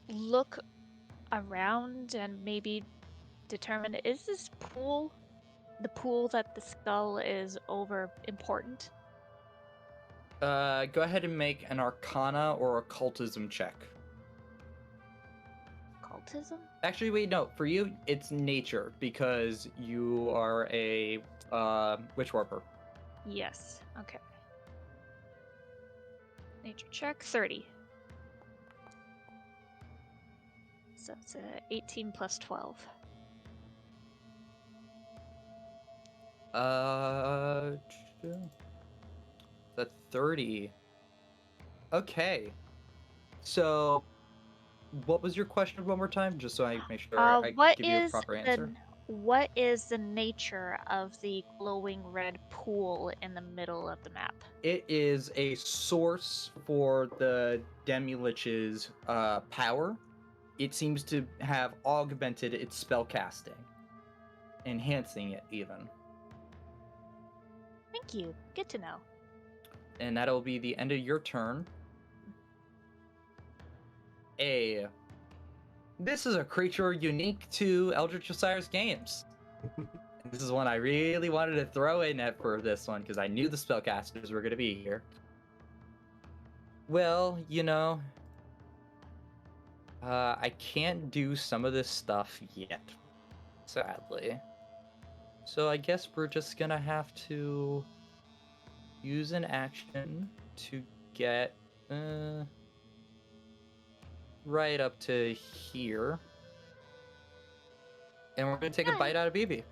look around and maybe determine, is this pool the pool that the skull is over important? Go ahead and make an Arcana or Occultism check. Occultism? Actually, wait, no. For you, it's Nature because you are a Witch Warper. Yes. Okay. Nature check 30. So it's 18 plus 12. The 30. Okay. So, what was your question one more time, just so I make sure I give you a proper answer? What is the nature of the glowing red pool in the middle of the map? It is a source for the Demi-Lich's power. It seems to have augmented its spellcasting, enhancing it even. Thank you. Good to know. And that'll be the end of your turn. This is a creature unique to Eldritch Osiris games. This is one I really wanted to throw in for this one because I knew the spellcasters were going to be here. Well, I can't do some of this stuff yet, sadly. So I guess we're just going to have to use an action to get right up to here. And we're going to take a bite out of BB.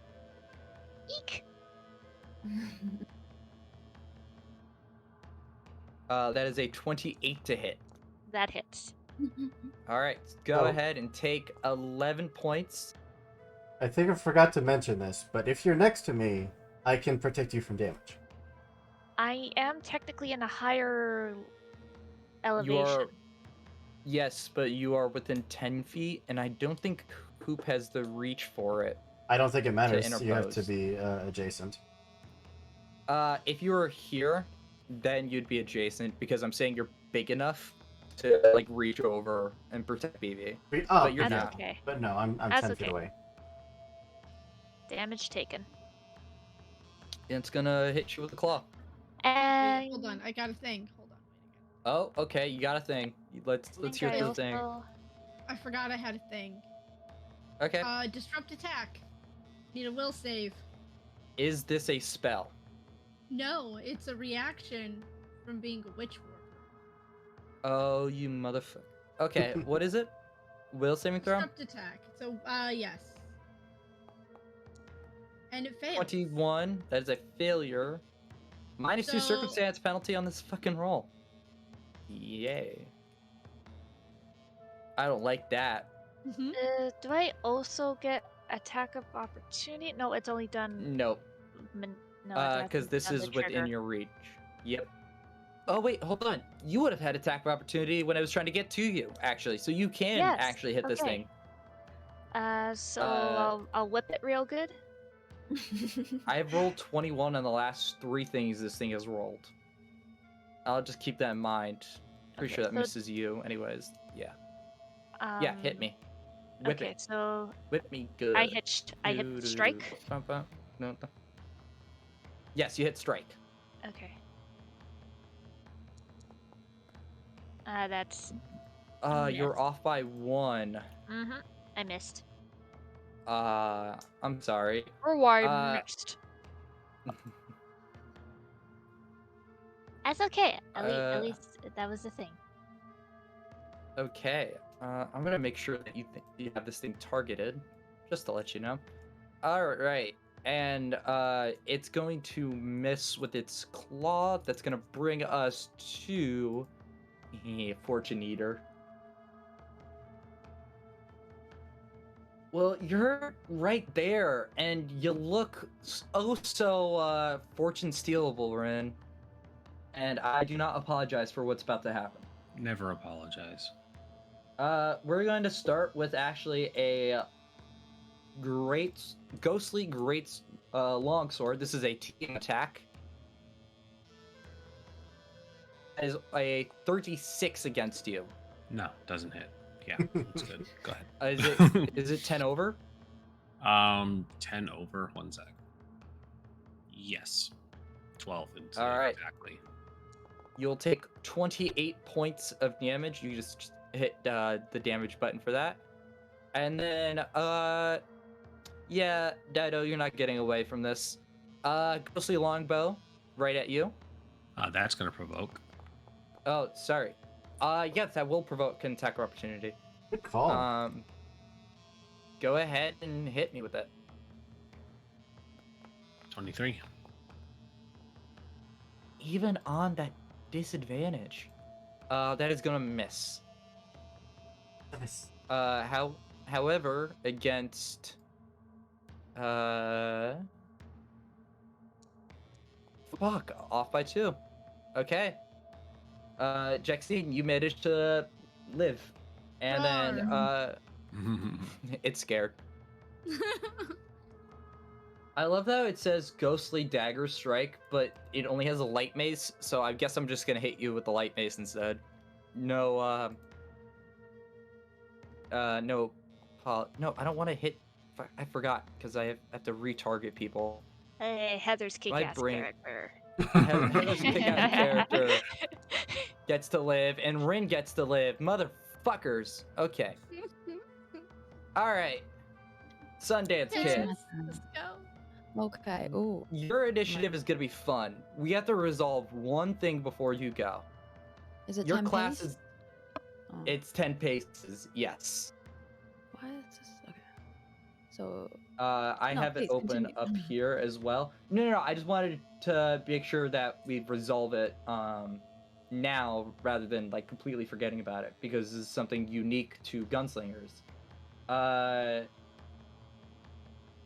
Eek! That is a 28 to hit. That hits. All right, go ahead and take 11 points. I think I forgot to mention this, but if you're next to me, I can protect you from damage. I am technically in a higher elevation. You are. Yes, but you are within 10 feet, and I don't think Hoop has the reach for it. I don't think it matters. To You have to interpose. be adjacent. If you were here, then you'd be adjacent because I'm saying you're big enough to like reach over and protect BB. But you're That's not. okay. But no, I'm That's 10 feet okay. away. Damage taken. And it's gonna hit you with a claw. And Wait, hold on, I got a thing. Hold on. Oh, okay, you got a thing. Let's hear I the thing. I forgot I had a thing. Okay. Disrupt attack. Need a will save. Is this a spell? No, it's a reaction from being a witch warper. Oh, you motherfucker. Okay, what is it? Will saving throw? Disrupt attack. So, yes. And it fails. 21. That is a failure. -2 So- circumstance penalty on this fucking roll. Yay. I don't like that. Do I also get attack of opportunity? No, it's only done. Nope. No, Because this done is the within trigger. your reach. Yep. Oh wait, hold on. You would have had attack of opportunity when I was trying to get to you, actually. So you can Yes, actually hit this okay. thing. So I'll whip it real good. I've rolled 21 on the last 3 things this thing has rolled. I'll just keep that in mind. Pretty Okay, sure that so- misses you, anyways. Yeah. Yeah, hit me. Whip Okay, it. so Whip me good. I hit strike. No. Yes, you hit strike. Okay. That's. You're off by 1. I missed. I'm sorry. I missed. That's okay. At least that was the thing. Okay. I'm gonna make sure that you have this thing targeted, just to let you know. All right, and it's going to miss with its claw. That's gonna bring us to Fortune Eater. Well, you're right there, and you look so fortune stealable, Ren. And I do not apologize for what's about to happen. Never apologize. We're going to start with actually a ghostly great longsword. This is a team attack. That is a 36 against you. No, doesn't hit. Yeah, that's good. Go ahead. Is it 10 over? 10 over. 1 sec. Yes. 12 into All right. exactly. You'll take 28 points of damage. You just hit the damage button for that. And then, yeah, Dido, you're not getting away from this. Ghostly longbow, right at you. That's gonna provoke. Oh, sorry. Yes, that will provoke an attack of opportunity. Good call. Go ahead and hit me with it. 23. Even on that disadvantage, that is gonna miss. Nice. However, against off by 2. Okay. Jaxine, you managed to live. And then it's scared. I love how it says ghostly dagger strike, but it only has a light mace, so I guess I'm just gonna hit you with the light mace instead. No, no, I don't want to hit. I forgot because I have to retarget people. Hey, Heather's kick-ass character. Heather's kick-ass character gets to live, and Rin gets to live. Motherfuckers. Okay. All right. Sundance Kid. Let's go. Okay. Ooh. Your initiative is gonna be fun. We have to resolve one thing before you go. Is it your 10 class pace? is? It's 10 paces. Yes. Why is this? Okay. So. I No, have it please, open continue. up here as well. No. I just wanted to make sure that we resolve it now rather than like completely forgetting about it because this is something unique to gunslingers.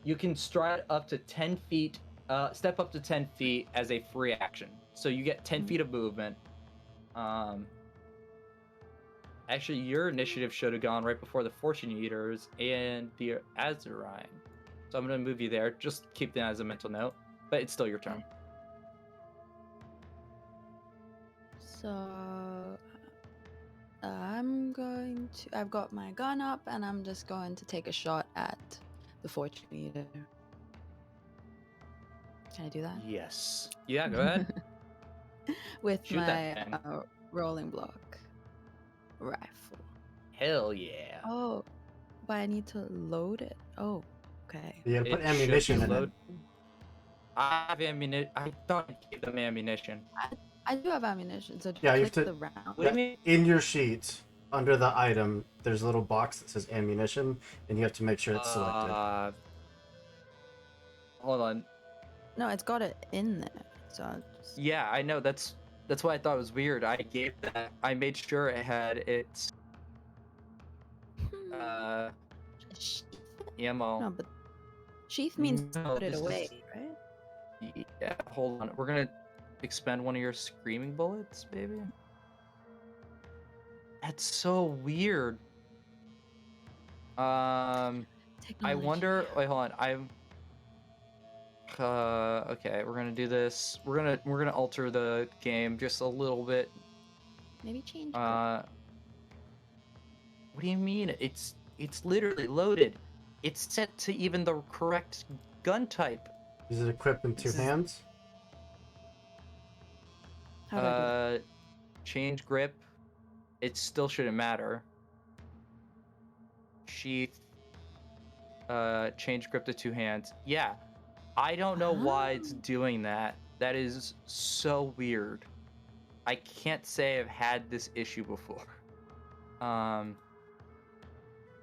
You can stride up to 10 feet step up to 10 feet as a free action. So you get 10 feet of movement. Actually, your initiative should have gone right before the Fortune Eaters and the Azurine. So I'm going to move you there. Just keep that as a mental note. But it's still your turn. So I've got my gun up and I'm just going to take a shot at the Fortune Eater. Can I do that? Yes. Yeah, go ahead. With Shoot that my thing. rolling block rifle. Hell yeah. Oh, but I need to load it. Oh, okay. You gotta put It ammunition should be in it. I have ammunition. I thought I'd give them ammunition. I do have ammunition, so just Yeah, you have click to. the round. What do you mean? In your sheet, under the item, there's a little box that says ammunition, and you have to make sure it's selected. Hold on. No, it's got it in there. So I'll just... Yeah, I know. That's why I thought it was weird. I gave that. I made sure it had its ammo. No, but sheath means No, put it this away, is- right? Yeah, hold on. We're gonna expend one of your screaming bullets, baby. That's so weird. I wonder. Wait, hold on. I'm. Okay, we're gonna do this. We're gonna alter the game just a little bit. Maybe change. What do you mean? It's literally loaded. It's set to even the correct gun type. Is it equipped in two hands? How do I do it? Change grip. It still shouldn't matter. Sheath. Change grip to two hands. Yeah. I don't know why it's doing that. That is so weird. I can't say I've had this issue before.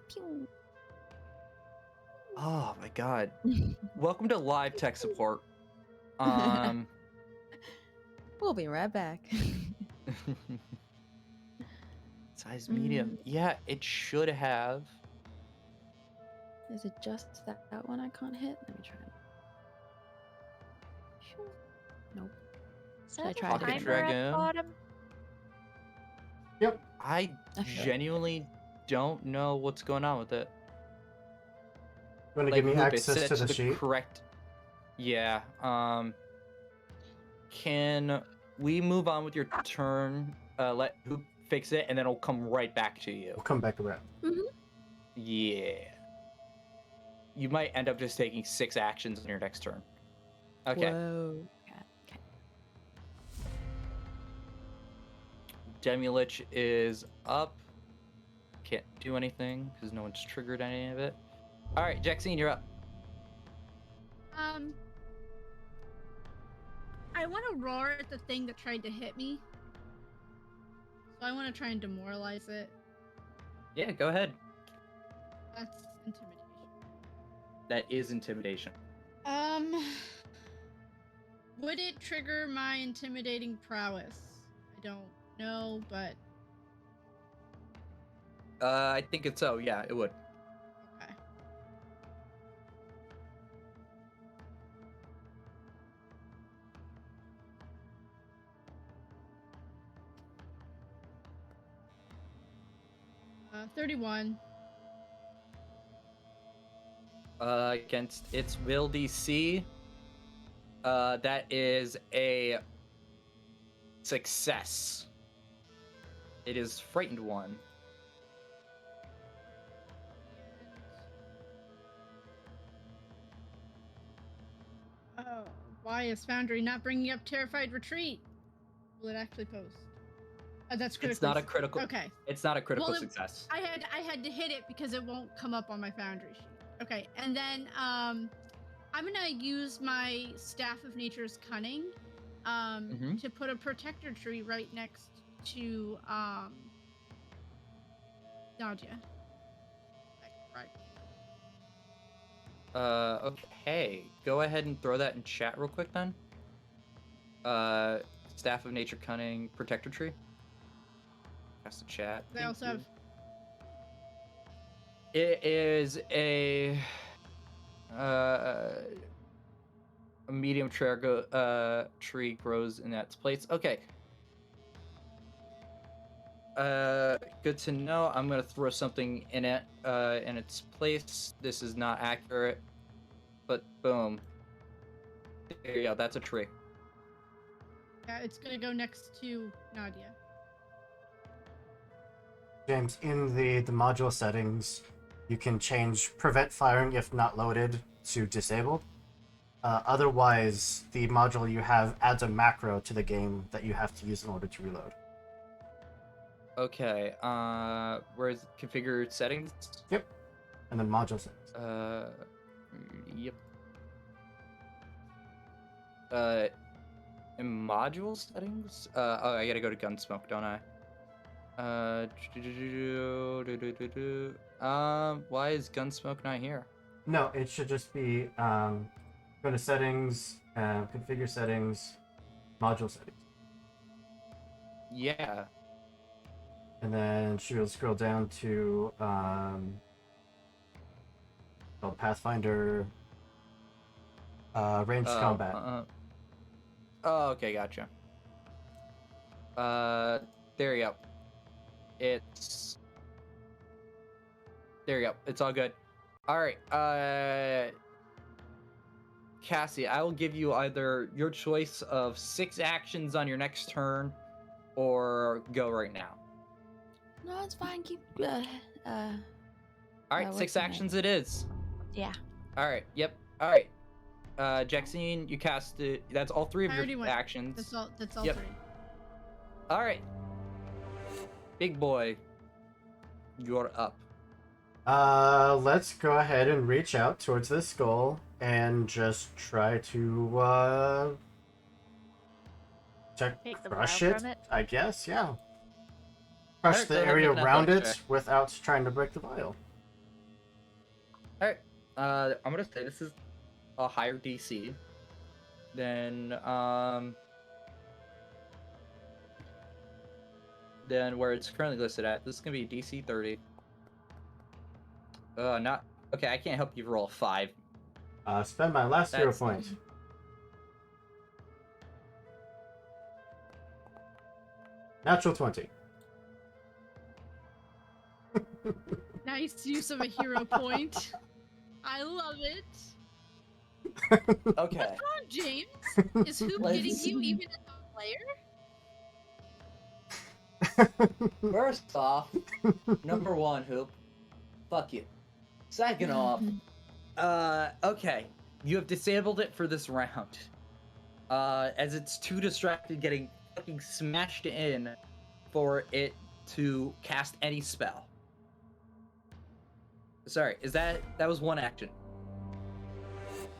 Pew. Oh my god. Welcome to live tech support. We'll be right back. Size medium. Yeah, it should have. Is it just that one I can't hit? Let me try. Nope. Is Should I that try a it Pocket timer at the Dragoon. bottom? Yep. I genuinely don't know what's going on with it. You want to give me Hoop, it's access set to the sheet? correct. Yeah. Can we move on with your turn? Let Hoop fix it, and then it'll come right back to you. We'll come back around. Yeah. You might end up just taking 6 actions on your next turn. Okay. Whoa. Okay. Demilich is up. Can't do anything because no one's triggered any of it. All right, Jaxine, you're up. I want to roar at the thing that tried to hit me. So I want to try and demoralize it. Yeah, go ahead. That's intimidation. That is intimidation. Would it trigger my intimidating prowess? I don't know, but I think it's so. Yeah, it would. okay. Uh, 31. Against its will DC. That is a success. It is frightened one. Oh, why is Foundry not bringing up Terrified Retreat? Will it actually post? That's critical. It's not a critical. Okay. It's not a critical Well, success. I had to hit it because it won't come up on my Foundry sheet. Okay, and then I'm gonna use my Staff of Nature's Cunning to put a protector tree right next to Nadia. Right. Okay. Go ahead and throw that in chat real quick then. Staff of Nature Cunning Protector Tree. That's the chat. They also have. It is a medium tree grows in its place. Okay. Good to know. I'm gonna throw something in its place. This is not accurate, but boom. There you go. That's a tree. Yeah, it's gonna go next to Nadia. James, in the module settings, you can change prevent firing if not loaded to disabled. Otherwise, the module you have adds a macro to the game that you have to use in order to reload. Okay. Where's configure settings? Yep. And then module settings. Yep. In module settings? Oh, I gotta go to Gunsmoke, don't I? Why is Gunsmoke not here? No, it should just be go to settings, configure settings, module settings. Yeah. And then she'll scroll down to Pathfinder ranged combat. Oh, okay, gotcha. There you go. There you go. It's all good. All right. Cassie, I will give you either your choice of 6 actions on your next turn, or go right now. No, it's fine. Keep. All right, 6 what's the name? actions it is. Yeah. All right. Yep. All right. Jaxine, you cast it. That's all 3 of I already your went. actions. That's all Yep. 3. All right. Big boy, you're up. Let's go ahead and reach out towards this skull and just try to Take the crush vial it, from it? I guess, yeah. Crush Alright, go the ahead and area make an around it athletics check. without trying to break the vial. Alright. I'm gonna say this is a higher DC than where it's currently listed at. This is gonna be DC 30. Not okay. I can't help you roll a 5. Spend my last hero That's- point. Natural 20. Nice use of a hero point. I love it. Okay. What's wrong, James? Is Hoop getting you even as a player? First off, number 1, Hoop. Fuck you. Second off, okay. You have disabled it for this round. As it's too distracted getting fucking smashed in for it to cast any spell. Sorry, that was 1 action.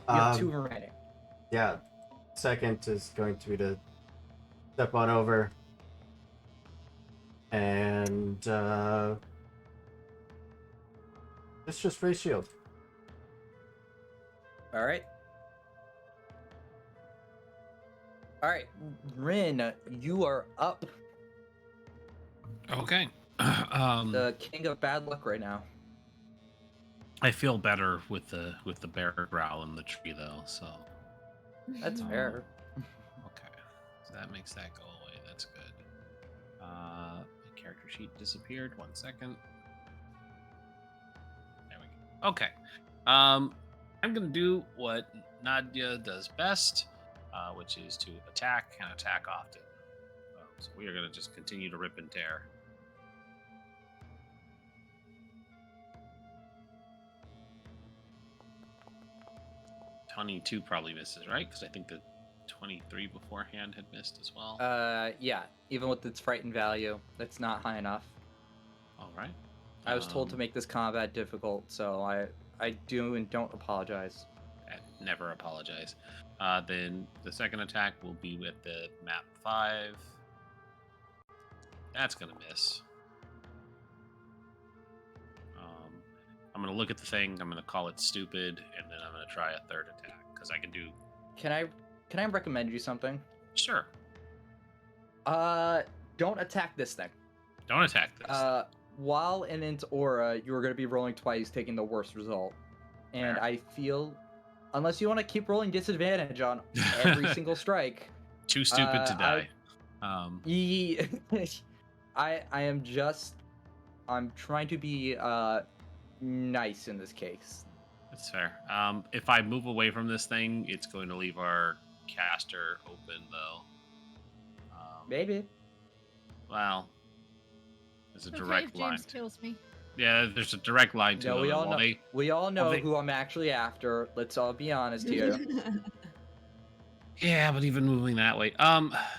You have 2 remaining. Yeah. Second is going to be to step on over and it's just raise shield. Alright. Alright, Rin, you are up. Okay. The king of bad luck right now. I feel better with the bear growl in the tree though, so That's fair. okay. So that makes that go away. That's good. My character sheet disappeared. 1 second. There we go. Okay. I'm gonna do what Nadia does best, which is to attack and attack often. So we are gonna just continue to rip and tear. 22 probably misses, right? Because I think the 23 beforehand had missed as well. Yeah, even with its frightened value, that's not high enough. All right. I was told to make this combat difficult, so I do and don't apologize. Never apologize. Then the second attack will be with the map 5. That's gonna miss. I'm gonna look at the thing. I'm gonna call it stupid, and then I'm gonna try a third attack because I can do. Can I recommend you something? Sure. Don't attack this thing. Don't attack this. While in its aura, you are going to be rolling twice, taking the worst result. And Fair. I feel unless you want to keep rolling disadvantage on every single strike. Too stupid to die. I'm trying to be nice in this case. That's fair. If I move away from this thing, it's going to leave our caster open, though. Maybe. Well, there's a Okay, direct if line. James kills me. Yeah, there's a direct line to No, them. we all know who I'm actually after. Let's all be honest here. Yeah, but even moving that way.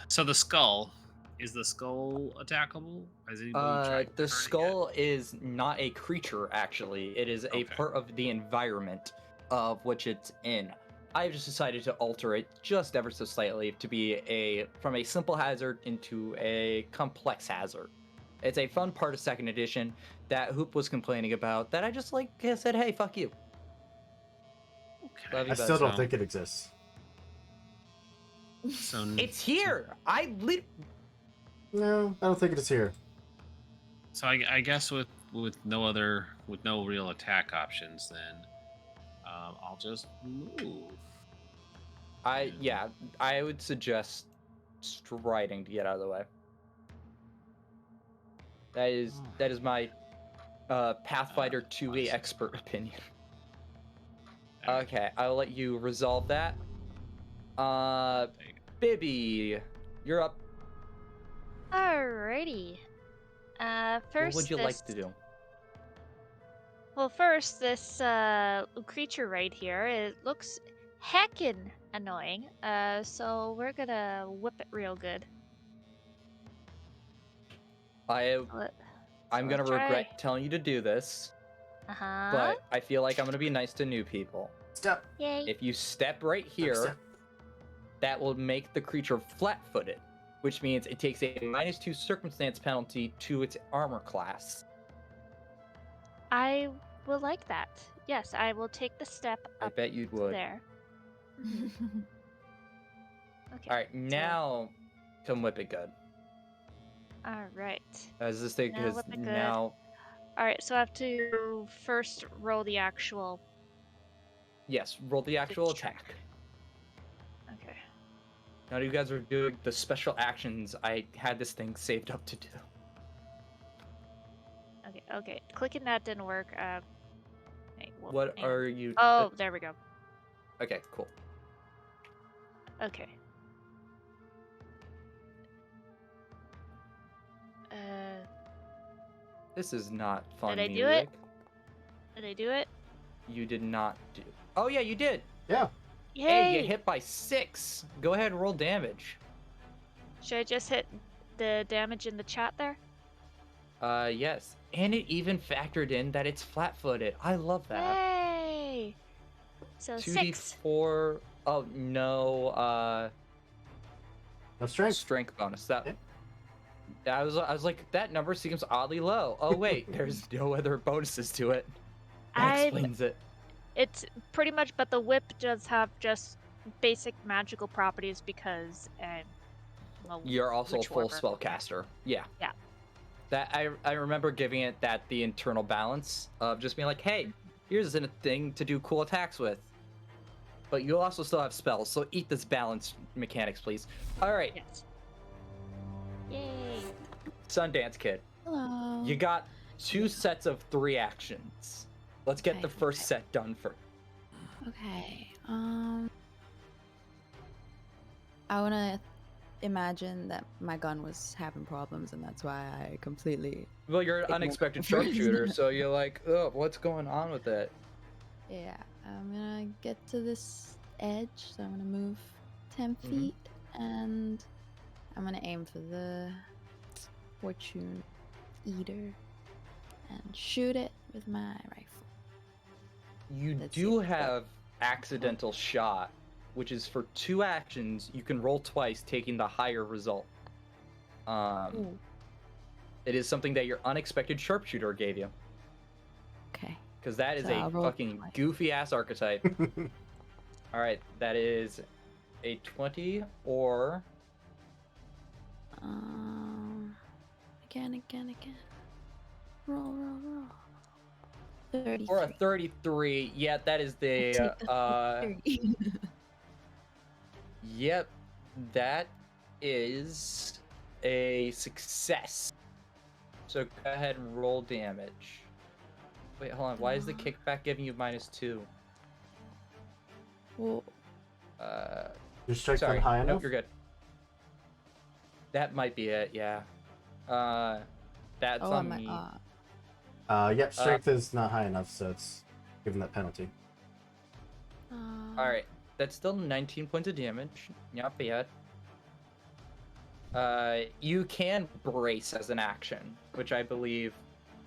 So the skull, is the skull attackable? Has anybody tried? The skull is not a creature, actually. It is a part of the environment of which it's in. I've just decided to alter it just ever so slightly to be from a simple hazard into a complex hazard. It's a fun part of second edition that Hoop was complaining about that I just said, hey, fuck you. I still don't think it exists. So it's here. No, I don't think it is here. So I guess with no real attack options, then I'll just move. I would suggest striding to get out of the way. That is my Pathfinder 2e expert opinion. Okay, I'll let you resolve that. Bibby, you're up. Alrighty. First, what would you like to do? Well, first, this creature right here, it looks heckin' annoying. So we're gonna whip it real good. I'm gonna regret telling you to do this. But I feel like I'm gonna be nice to new people. Step. Yay. If you step right here, that will make the creature flat-footed, which means it takes a -2 circumstance penalty to its armor class. I will like that. Yes, I will take the step up. I bet you would. There. Okay. All right, now come whip it good. All right. As this thing Now is whip it good. now. All right, so I have to first roll the actual. Yes, roll the actual attack. Okay. Now you guys are doing the special actions I had this thing saved up to do. Okay. Clicking that didn't work. What are you? Oh, there we go. Okay, cool. Okay. This is not fun Did I music. do it? Did I do it? You did not do. Oh yeah, you did. Yeah. Yay! Hey, you hit by 6. Go ahead and roll damage. Should I just hit the damage in the chat there? Yes. And it even factored in that it's flat-footed. I love that. Yay! So 6. 2d4. Oh no. No strength. Strength bonus. That. I was like, that number seems oddly low. Oh wait, there's no other bonuses to it. That explains it. It's pretty much, but the whip does have just basic magical properties because you're also a full spellcaster. Yeah. Yeah. That I remember giving it the internal balance of just being like, hey, here's a thing to do cool attacks with. But you'll also still have spells, so eat this balance mechanics, please. All right. Yes. Yay. Sundance Kid. Hello. You got 2 sets of 3 actions. Let's get the first set done first. Okay. I want to imagine that my gun was having problems, and that's why I completely. Well, you're an unexpected sharpshooter, so you're like, oh, what's going on with it? Yeah, I'm gonna get to this edge, so I'm gonna move 10 feet, and I'm gonna aim for the Fortune Eater and shoot it with my rifle. You do have accidental shot, which is for 2 actions. You can roll twice, taking the higher result. It is something that your unexpected sharpshooter gave you. Okay. Because that is So a I'll roll fucking goofy ass archetype. All right, that is a 20 or. Again. Roll. 33. For a 33, yeah, that is the Take the 33. Yep, that is a success. So go ahead and roll damage. Wait, hold on. Why is the kickback giving you -2? Well, Your strength sorry. not high Nope, enough? you're good. That might be it. Yeah. That's oh, on my, me. Yep, strength is not high enough, so it's given that penalty. All right, that's still 19 points of damage. Not bad. You can brace as an action, which I believe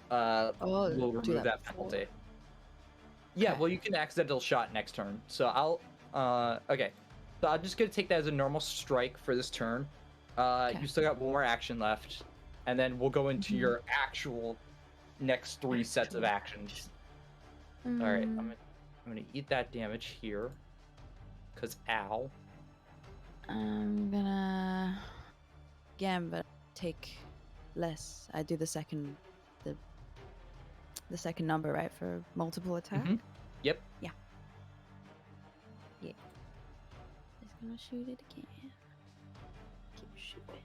will do remove that before? penalty. Yeah, Okay. well, you can accidental shot next turn. So okay. So I'm just gonna take that as a normal strike for this turn. You still got one more action left, and then we'll go into your actual next 3 sets of actions. All right, I'm gonna eat that damage here, cause ow. I'm gonna but take less. I do the second number, right, for multiple attack. Yep. Yeah. Yeah. Just gonna shoot it again. Keep shooting.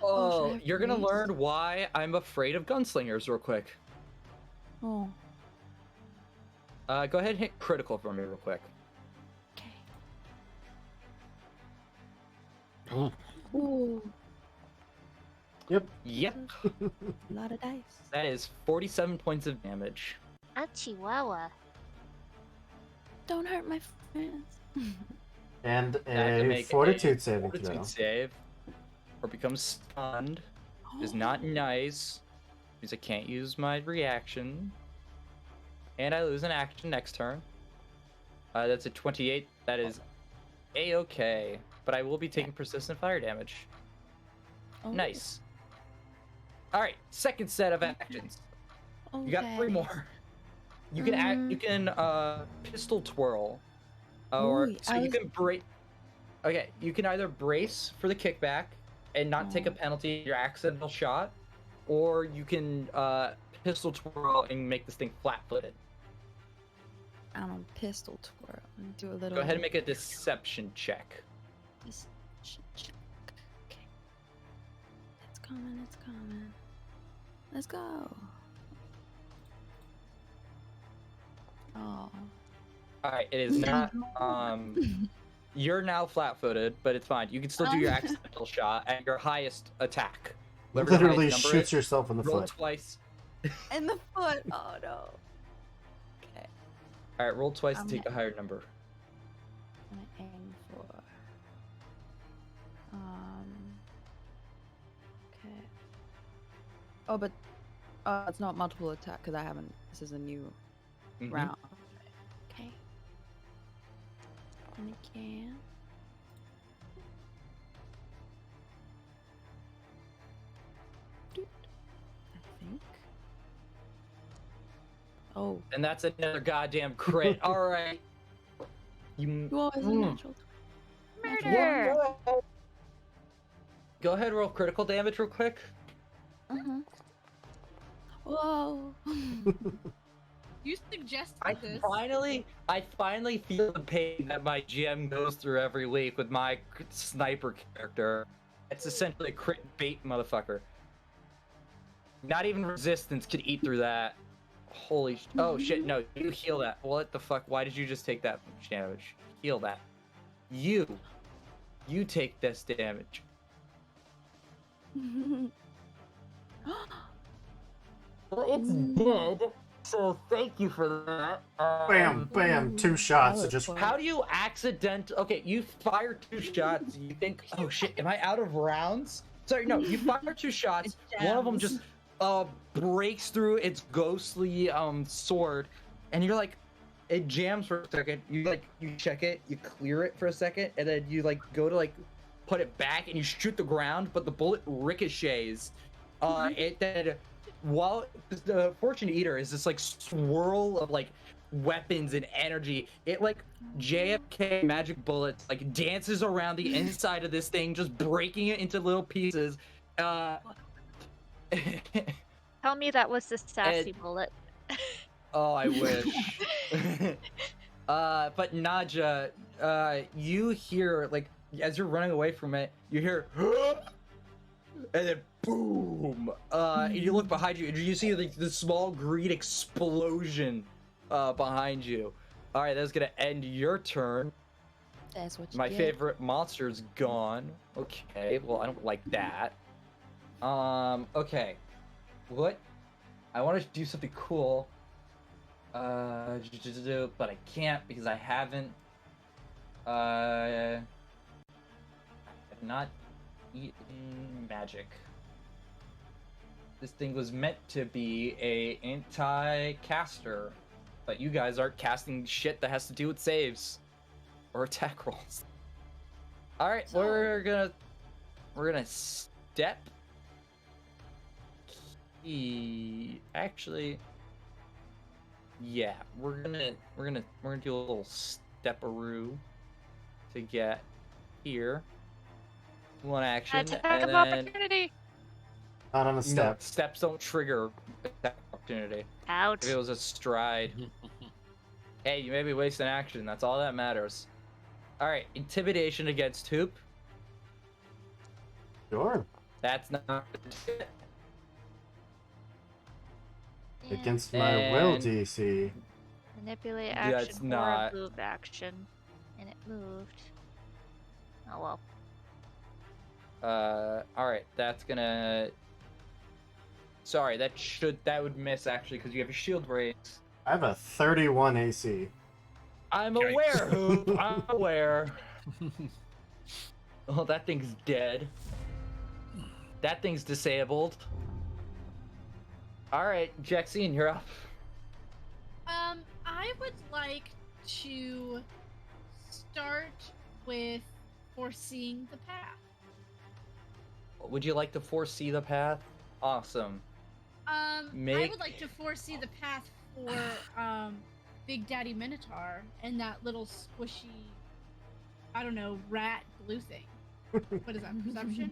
Oh, you're gonna learn why I'm afraid of gunslingers real quick. Oh. Go ahead and hit critical for me real quick. Ooh. Yep. Yep. A lot of dice. That is 47 points of damage. A chihuahua. Don't hurt my friends. And I can a make fortitude saving fortitude throw. save, or become stunned. Is not nice. Means I can't use my reaction. And I lose an action next turn. That's a 28. That is a-okay. But I will be taking persistent fire damage. Oh. Nice. Alright, second set of actions. You got 3 more. You can you can pistol twirl. Or Ooh, so you can brace. Okay, you can either brace for the kickback and not take a penalty your accidental shot, or you can pistol twirl and make this thing flat-footed. I don't pistol twirl and do a little. Go ahead and make a deception check. Deception check. Okay. It's coming. It's coming. Let's go. Oh. Alright, it is not you're now flat-footed, but it's fine. You can still do your accidental shot at your highest attack. Whatever the Literally highest number shoots is, yourself in the roll foot. twice. In the foot. Oh no. Okay. Alright, roll twice to take a higher number. I'm gonna aim for. Okay. Oh, but it's not multiple attack because I haven't. This is a new round. Okay. And again. I think. Oh. And that's another goddamn crit. Alright. You always a natural. Murder! Go ahead, roll critical damage real quick. Whoa. You suggested I this. finally feel the pain that my GM goes through every week with my sniper character. It's essentially a crit bait motherfucker. Not even resistance could eat through that. Holy oh shit, no, you heal that. What the fuck? Why did you just take that much damage? Heal that. You take this damage. Well, it's dead, so thank you for that. Bam, bam, 2 shots. Just How do you okay, you fire 2 shots, you think, oh shit, am I out of rounds? Sorry, no, you fire 2 shots, one of them just breaks through its ghostly sword, and you're like, it jams for a second, you check it, you clear it for a second, and then you go to put it back and you shoot the ground, but the bullet ricochets. It then while the Fortune Eater is this swirl of weapons and energy. It like JFK magic bullets like dances around the inside of this thing, just breaking it into little pieces. Tell me that was the sassy bullet. Oh, I wish. But Naja, you hear like as you're running away from it, you hear and then boom. And you look behind you and you see like the small green explosion behind you. All right, that's gonna end your turn. That's what you My get. favorite monster's gone. Okay, well I don't like that. Okay. What? I want to do something cool. But I can't because I haven't. I've not eaten magic. This thing was meant to be a anti-caster, but you guys aren't casting shit that has to do with saves or attack rolls. All right, we're gonna step. Actually, yeah, we're gonna do a little stepperoo to get here. One action, Attack and of then opportunity. Not on a no, step. steps don't trigger attack opportunity. Ouch. If it was a stride. Hey, you may be wasting action. That's all that matters. All right, intimidation against Hoop. Sure. That's not. Against my will, And- DC. Manipulate That's action not- or move action. And it moved. Oh well. Alright, that's gonna... Sorry, that would miss actually, because you have a shield raise. I have a 31 AC. I'm aware, Hoop, I'm aware. Oh, that thing's dead. That thing's disabled. Alright, Jaxine, you're up. I would like to start with foreseeing the path. Would you like to foresee the path? Awesome. I Make- would like to foresee the path for Big Daddy Minotaur and that little squishy, I don't know, rat blue thing. What is that? Perception?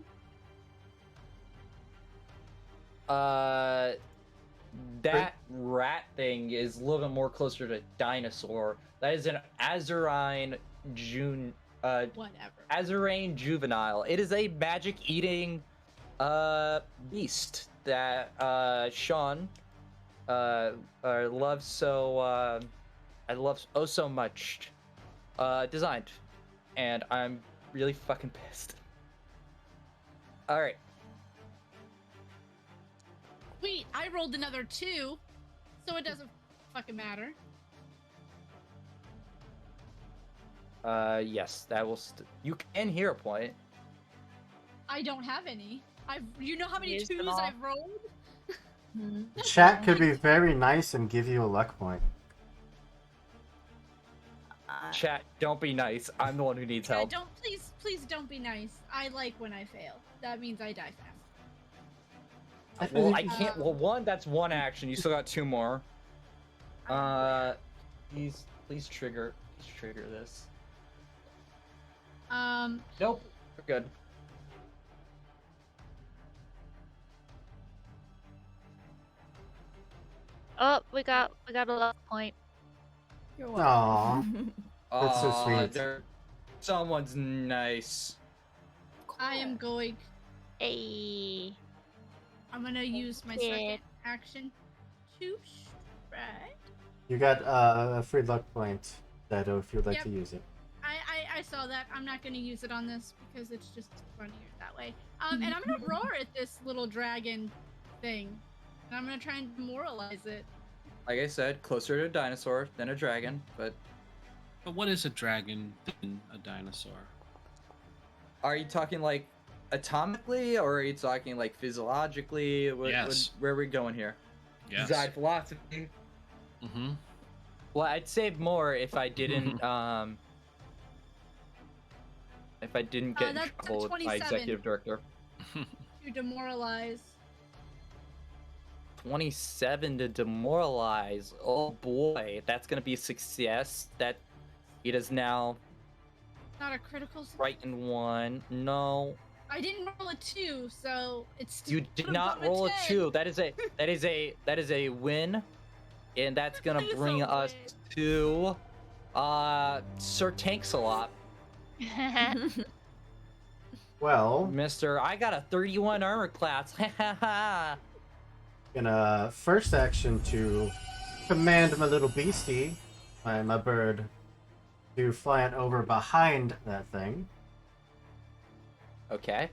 That rat thing is a little bit more closer to dinosaur. That is an Azurine Whatever. Azurine juvenile. It is a magic-eating beast that Sean loves so I love oh so much designed, and I'm really fucking pissed. All right. Wait, I rolled another 2, so it doesn't fucking matter. Yes, that will. You can hear a point. I don't have any. You know how many Used them 2s all. I've rolled? Chat could be very nice and give you a luck point. Chat, don't be nice. I'm the one who needs help. Don't please don't be nice. I like when I fail. That means I die fast. Well, I can't. Well, one, that's one action. You still got 2 more. Please trigger this. Nope. We're good. Oh, we got a luck point. You're Aww. That's so sweet. Someone's nice. I am going. Hey. I'm gonna use my second action to strike. You got a free luck point, Dado, if you'd like Yep. to use it. I saw that. I'm not gonna use it on this because it's just funnier that way. And I'm gonna roar at this little dragon thing. And I'm gonna try and demoralize it. Like I said, closer to a dinosaur than a dragon, but But what is a dragon than a dinosaur? are you talking like atomically or are you talking like physiologically? Yes. Where are we going here? Yes. Design philosophy. Mm-hmm. Well, I'd save more if I didn't get in That's trouble with my 27. executive director. To demoralize. 27 to demoralize. Oh boy, that's gonna be a success. That it is now Not a critical success. frightened 1. No, I didn't roll a 2, so it's still you did above not roll a 10. 2. That is a win, and that's gonna That is bring a us to Sir Tanks-a-lot. Well, Mister, I got a 31 armor class. in a first action to command my little beastie, my bird, to fly it over behind that thing. Okay.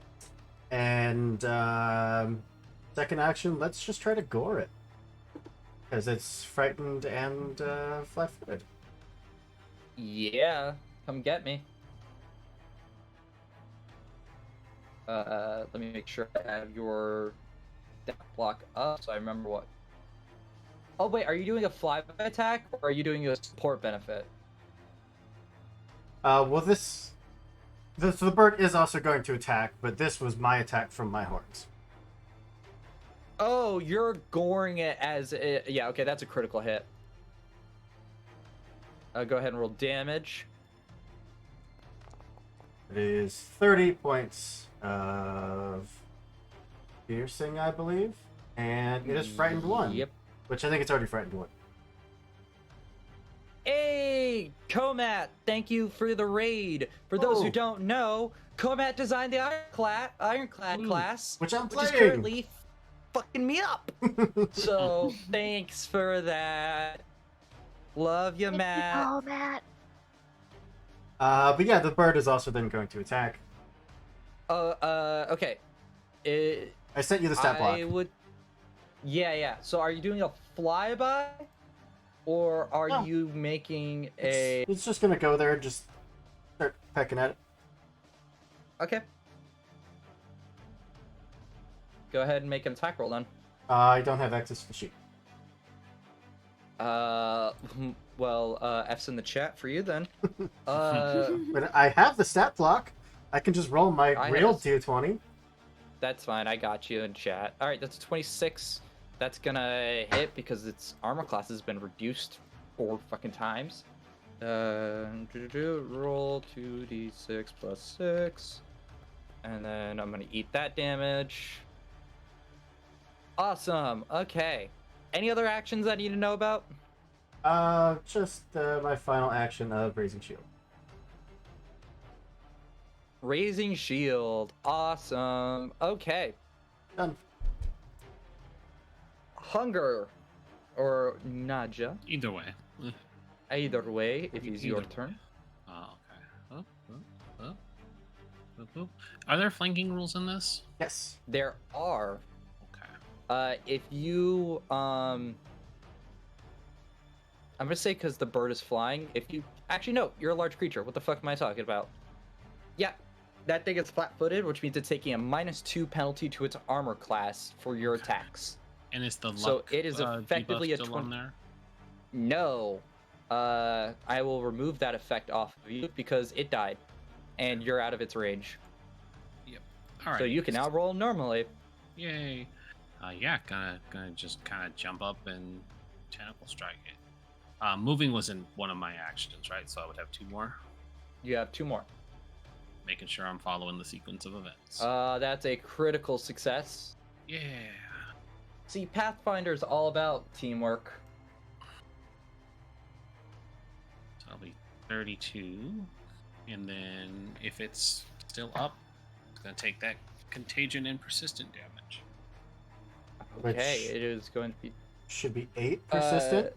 And second action, let's just try to gore it. Because it's frightened and flat-footed. Yeah, come get me. Let me make sure I have your stat block up so I remember what. Oh wait, are you doing a flyby attack or are you doing a support benefit? Well, the bird is also going to attack, but this was my attack from my horns. Oh, you're goring it as yeah. Okay, that's a critical hit. Go ahead and roll damage. It is 30 points of piercing, I believe, and it is frightened 1. Yep. Which I think it's already frightened 1. Hey, Comat, thank you for the raid. For those who don't know, Comat designed the Ironclad class, which I'm is playing. currently fucking me up. So thanks for that. Love you, Matt. Oh, Matt. But yeah, the bird is also then going to attack. Okay. I sent you the stat block. Yeah. So are you doing a flyby? Or are you making a... It's just gonna go there and just start pecking at it. Okay. Go ahead and make an attack roll then. I don't have access to the sheet. Well, F's in the chat for you then. But I have the stat block. I can just roll my real D20. That's fine, I got you in chat. Alright, that's a 26. That's gonna hit because its armor class has been reduced 4 fucking times. Roll 2d6 plus 6. And then I'm gonna eat that damage. Awesome, okay. Any other actions I need to know about? Just my final action of Raising Shield. Raising Shield, awesome. Okay. Done. Hunger, or Nadja. Either way. Either way, it is your turn. Oh, okay. Are there flanking rules in this? Yes. There are. Okay. If you, I'm gonna say because the bird is flying, if you... Actually, no, you're a large creature. What the fuck am I talking about? Yeah, that thing is flat-footed, which means it's taking a -2 penalty to its armor class for your attacks. And is the luck So it is effectively a debuff still 20... on there? No. I will remove that effect off of you because it died. And you're out of its range. Yep. Alright. So you can now roll normally. Yay. Yeah, gonna just kind of jump up and tentacle strike it. Moving wasn't one of my actions, right? So I would have 2 more. You have 2 more. Making sure I'm following the sequence of events. That's a critical success. Yeah. See, Pathfinder is all about teamwork. So I'll be 32. And then if it's still up, it's going to take that contagion and persistent damage. Okay, it is going to be... Should be 8 persistent?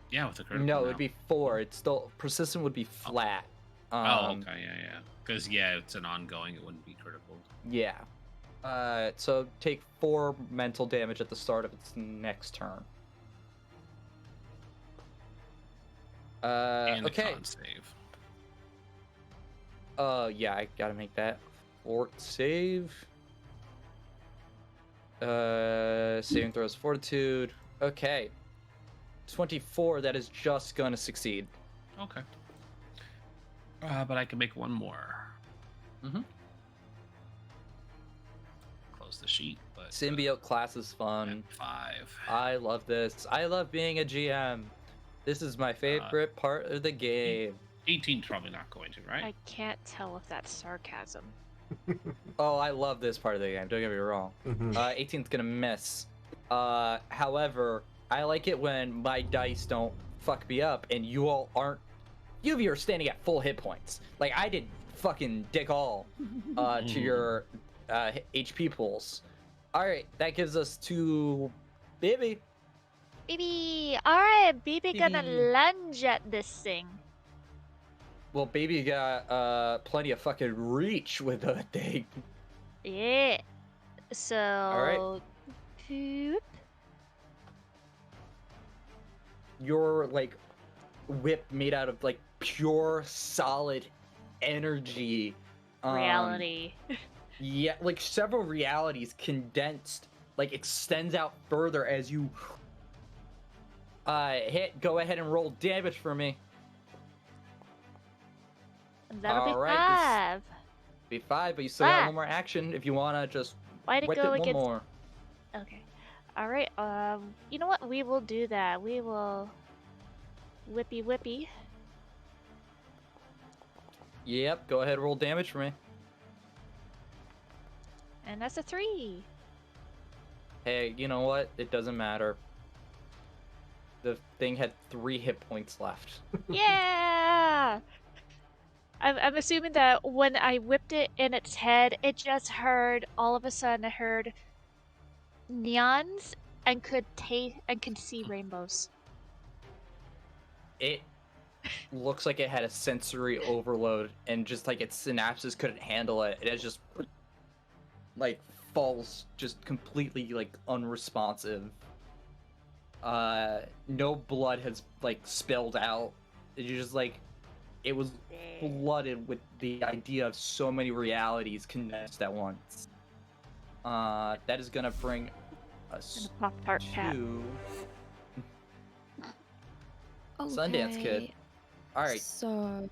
Yeah, with a critical. No, it would be 4. It's still... Persistent would be flat. Okay, yeah. Because, yeah, it's an ongoing, it wouldn't be critical. Yeah. So take 4 mental damage at the start of its next turn. And okay. a con save. Yeah, I gotta make that. Fort save. Saving throws fortitude. Okay. 24, that is just gonna succeed. Okay. But I can make 1 more. Mm-hmm. Close close the sheet. But Symbiote class is fun. 5. I love this. I love being a GM. This is my favorite part of the game. 18's probably not going to, right? I can't tell if that's sarcasm. Oh, I love this part of the game. Don't get me wrong. 18's gonna miss. However, I like it when my dice don't fuck me up and you all aren't. You of you are standing at full hit points. Like I did fucking dick all to your HP pools. All right, that gives us to Bibi. Bibi! Alright, Bibi gonna lunge at this thing. Well, Baby got plenty of fucking reach with that thing. Yeah. So. Alright. Boop. Your like whip made out of like pure solid energy. Reality. Yeah, like several realities condensed, like extends out further as you hit. Go ahead and roll damage for me. That'll be Alright, 5. Be 5, but you still got one more action if you wanna just Why'd it whip go it one against... more. Okay. Alright, you know what? We will do that. We will... Whippy whippy. Yep, go ahead and roll damage for me. And that's a 3. Hey, you know what? It doesn't matter. The thing had 3 hit points left. Yeah! I'm assuming that when I whipped it in its head, it just heard, all of a sudden, it heard neons and could see rainbows. It looks like it had a sensory overload and just like its synapses couldn't handle it. It has just like falls just completely like unresponsive. No blood has like spilled out. It's just like it was flooded with the idea of so many realities condensed at once. That is gonna bring us to Sundance Kid. All right. So,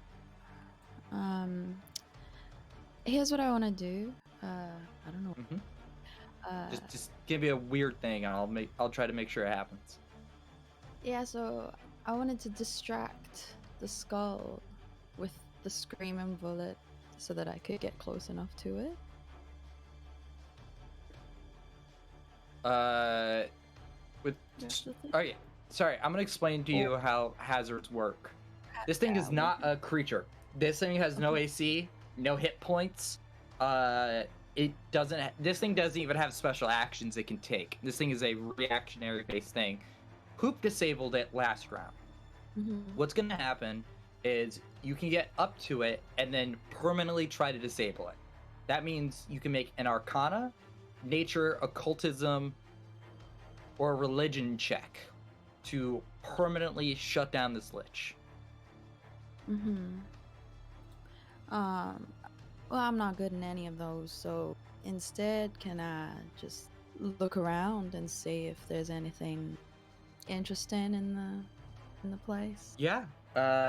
here's what I want to do. I don't know. Just give me a weird thing, and I'll try to make sure it happens. Yeah. So I wanted to distract the skull with the screaming bullet, so that I could get close enough to it. Oh yeah. Sorry, I'm gonna explain to you how hazards work. This thing is not a creature. This thing has no AC, no hit points. It doesn't. This thing doesn't even have special actions it can take. This thing is a reactionary based thing. Hoop disabled it last round. What's gonna happen is you can get up to it and then permanently try to disable it. That means you can make an Arcana, Nature, Occultism, or a Religion check to permanently shut down this lich. Well, I'm not good in any of those, so instead, can I just look around and see if there's anything interesting in the place? Yeah.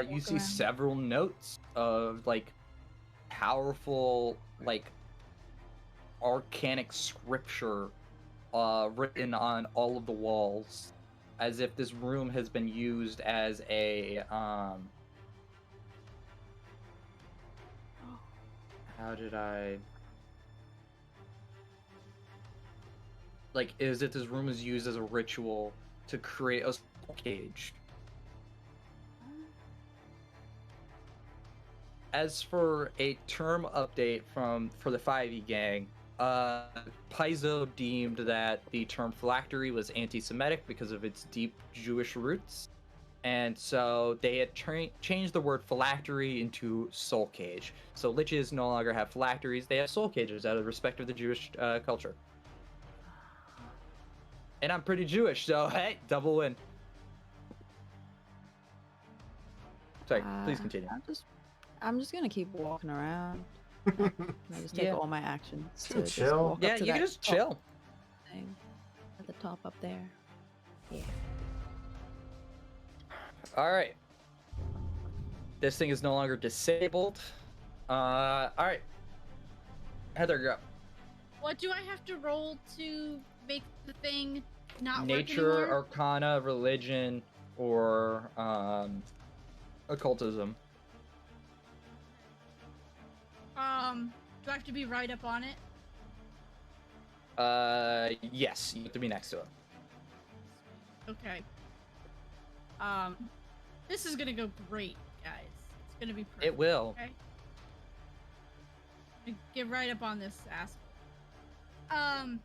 You see several notes of like powerful like arcanic scripture written on all of the walls, as if this room has been used as a how did I like as if this room is used as a ritual to create a soul cage. As for a term update for the 5e gang, Paizo deemed that the term phylactery was anti-Semitic because of its deep Jewish roots, and so they had changed the word phylactery into soul cage. So liches no longer have phylacteries; they have soul cages out of respect of the Jewish culture. And I'm pretty Jewish, so hey, double win. Sorry, please continue. I'm just gonna keep walking around. Can I just take all my actions to just chill. walk Yeah, up to you can that just top chill. thing at the top up there. Yeah. All right. This thing is no longer disabled. All right. Heather, go. What do I have to roll to make the thing not Nature, work anymore? Arcana, religion, or occultism. Do I have to be right up on it? Yes, you have to be next to it. Okay. This is gonna go great, guys. It's gonna be perfect. It will. Okay. Get right up on this asshole. And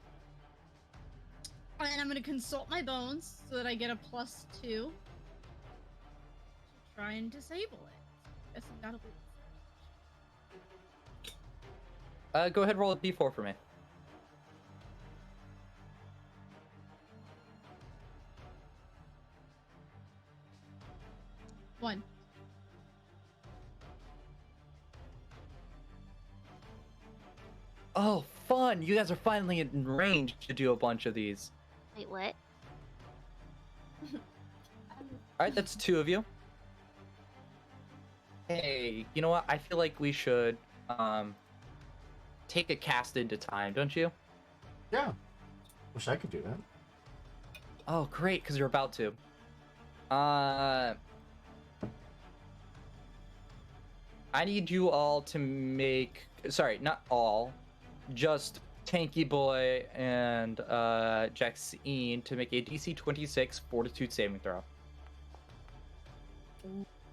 I'm gonna consult my bones so that I get a +2 to try and disable it. Guess I gotta wait. Go ahead, roll a d4 for me. One. Oh, fun! You guys are finally in range to do a bunch of these. Wait, what? Alright, that's 2 of you. Hey, you know what? I feel like we should, take a cast into time, don't you? Yeah. Wish I could do that. Oh, great, because you're about to. I need you all to make... Sorry, not all. Just Tanky Boy and Jaxine to make a DC 26 Fortitude saving throw.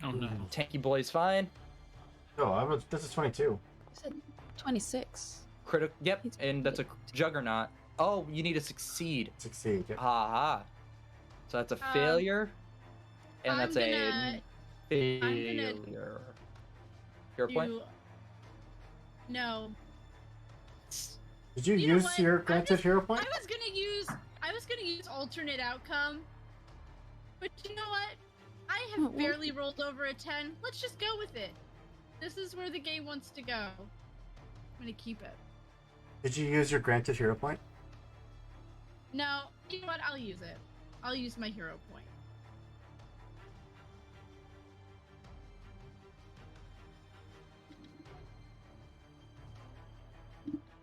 Oh no. Tanky Boy's fine. Oh, this is 22. You said 26. Critical. Yep, and that's a juggernaut. Oh, you need to succeed. Succeed. Yep. Haha. So that's a failure, and that's a failure. Hero point. No. Did you use your granted hero point? I was gonna use alternate outcome. But you know what? I have barely rolled over a 10. Let's just go with it. This is where the game wants to go. I'm gonna keep it. Did you use your granted hero point? No, you know what? I'll use it. I'll use my hero point.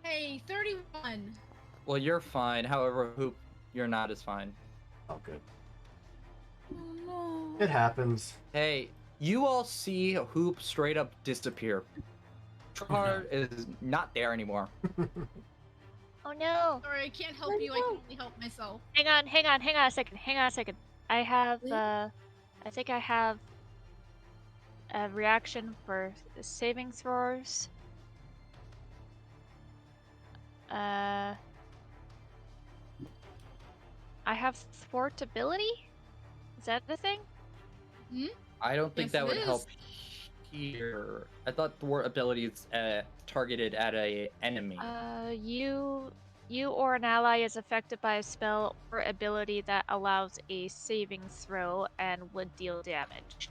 Hey, 31. Well, you're fine. However, Hoop, you're not as fine. Oh, good. It happens. Hey, you all see Hoop straight up disappear. Trihard is not there anymore. Oh no! Sorry, I can't help you. I can only help myself. Hang on a second. I have, I think I have a reaction for saving throws. I have thwart ability? Is that the thing? Hmm? I don't think Yes, that it would is. help here. I thought thwart ability is targeted at a enemy. You or an ally is affected by a spell or ability that allows a saving throw and would deal damage.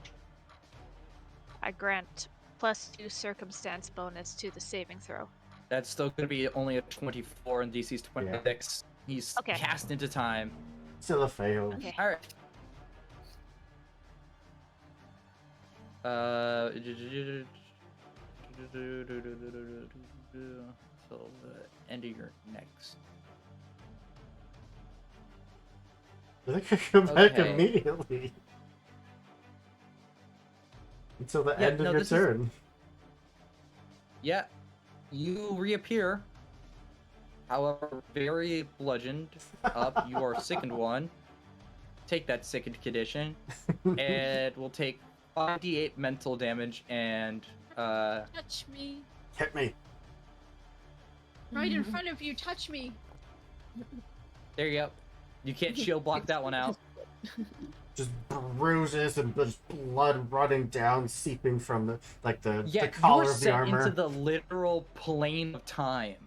I grant +2 circumstance bonus to the saving throw. That's still going to be only a 24 and DC's 26. He's Okay. cast into time. Still a fail. Okay. All right. So the end of your next. I think I come back Okay. immediately. Until the end of your turn. Yeah, you reappear. However, very bludgeoned up. You are sickened one. Take that sickened condition, and we'll take 5d8 mental damage and Touch me. Hit me. Right in front of you. Touch me. there you go. You can't shield block that one out. Just bruises and just blood running down, seeping from the Yeah, collar you're of the sent armor. into the literal plane of time.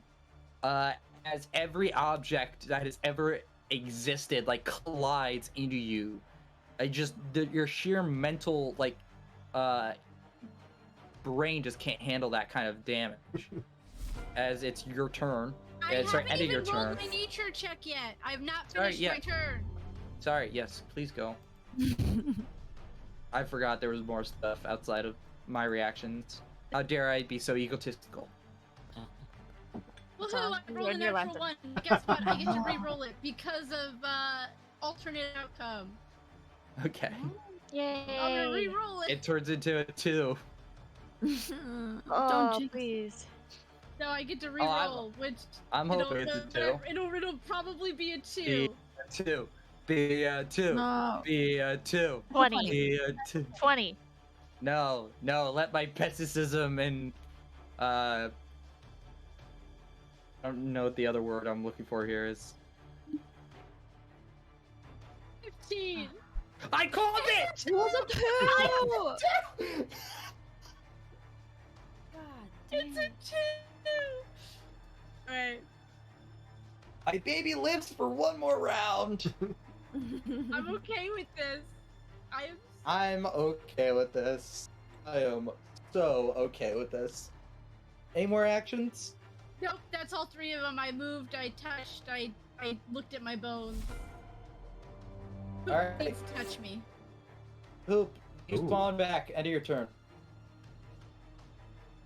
As every object that has ever existed collides into you. Your sheer mental brain just can't handle that kind of damage. As it's your turn. I End haven't of even your turn. rolled my nature check yet. I've not Sorry, finished yeah. my turn. Sorry, yes, please go. I forgot there was more stuff outside of my reactions. How dare I be so egotistical? Woohoo! Tom. I You rolled a learned your natural lesson. one. Guess what? I get to re-roll it because of alternate outcome. Okay. I'm gonna Yay! re-roll it. It turns into a 2. Oh, jinx. please. No, I get to Oh, I'm- re-roll, which I'm hoping it's a 2. It'll probably be a 2. Be a 2. Be a 2. No. Be a 2. 20. Be a 2. 20. No, let my pessimism and I don't know what the other word I'm looking for here is. 15. I called it! It was a 2! It's a 2. Alright. My baby lives for one more round. I'm okay with this. I'm okay with this. I am so okay with this. Any more actions? Nope, that's all 3 of them. I moved, I touched, I looked at my bones. Who Alright. needs to touch me? Poop. You Ooh. spawn back. End of your turn.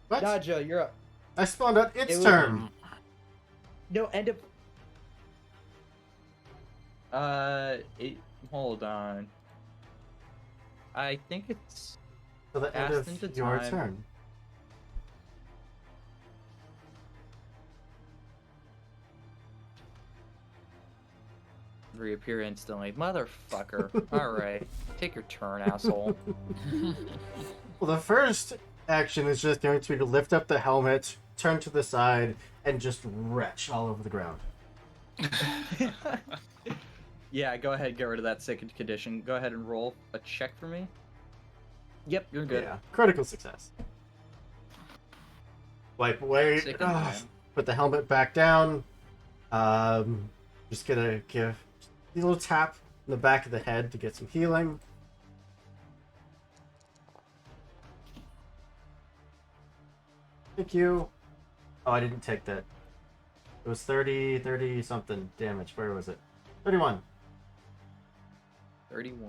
What? Naja, you're up. I spawned out its It was- turn. No, end of. Hold on. I think it's. So the end passed into of your time. turn. Reappear instantly. Motherfucker. Alright. Take your turn, asshole. Well, the first action is just going to be to lift up the helmet, turn to the side, and just retch all over the ground. Yeah, go ahead, get rid of that second condition. Go ahead and roll a check for me. Yep, you're good. Yeah, critical success. Wipe away. Second Ugh, time. put the helmet back down. Just gonna give a little tap in the back of the head to get some healing. Thank you. Oh, I didn't take that. It was 30 something damage. Where was it? 31. 31.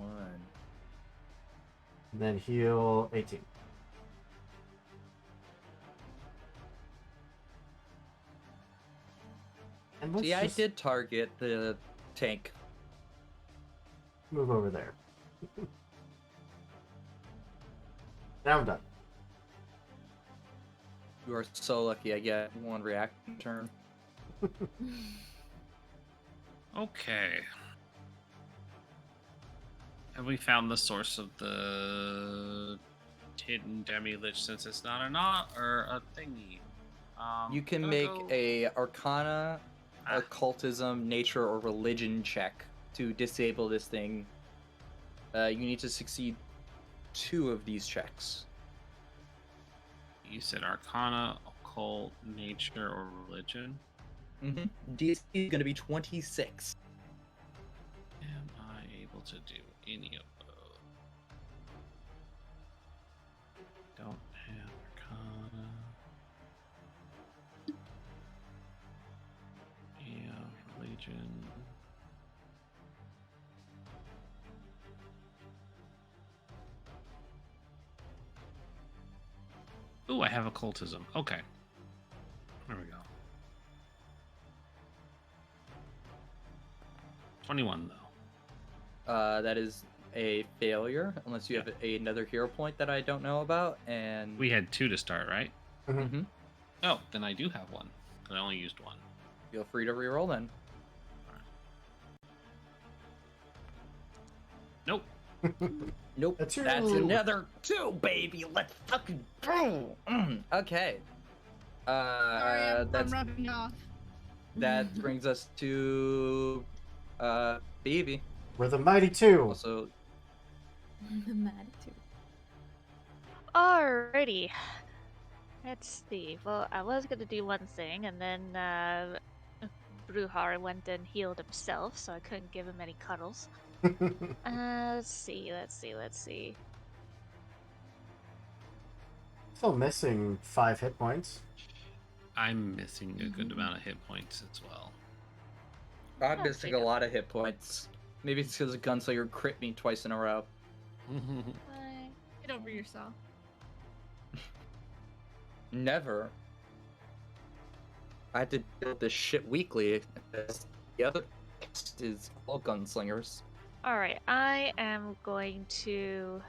And then heal 18. And let's See, I just did target the tank. move over there. Now I'm done. You are so lucky I get one reaction turn. Okay. Have we found the source of the hidden demi-lich since it's not a knot or a thingy? You can gonna make go- a Arcana, Occultism, Nature, or Religion check to disable this thing. You need to succeed 2 of these checks. You said Arcana, Occult, Nature, or Religion? Mm-hmm. DC is going to be 26. Am I able to do any of those? Don't have Arcana. Yeah, Religion. Ooh, I have occultism. Okay. There we go. 21 though. That is a failure, unless you have another hero point that I don't know about, and... We had 2 to start, right? Mm-hmm. Oh, then I do have 1. Because I only used 1. Feel free to reroll then. Nope. Nope. That's That's another 2, baby. Let's fucking go. Okay. Sorry, I'm that's rubbing off. that brings us to Baby. We're the Mighty Two. Also, The mad too. Alrighty. Let's see. Well, I was gonna do one thing, and then Bruhar went and healed himself, so I couldn't give him any cuddles. Let's see. Still missing 5 hit points. I'm missing a good amount of hit points as well. I'm missing a lot of hit points. Maybe it's because Gunslinger crit me twice in a row. Get over yourself. Never. I had to build this shit weekly. The other is all gunslingers. Alright, I am going to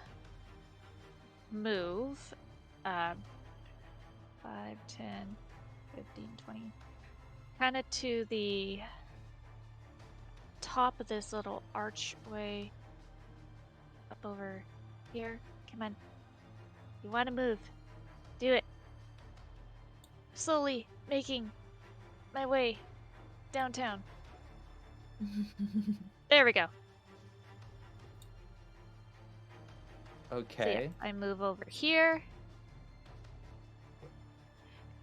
move 5, 10, 15, 20. Kind of to the top of this little archway. Up over here. Come on. You want to move. Do it. Slowly making my way downtown. There we go. Okay. So yeah, I move over here.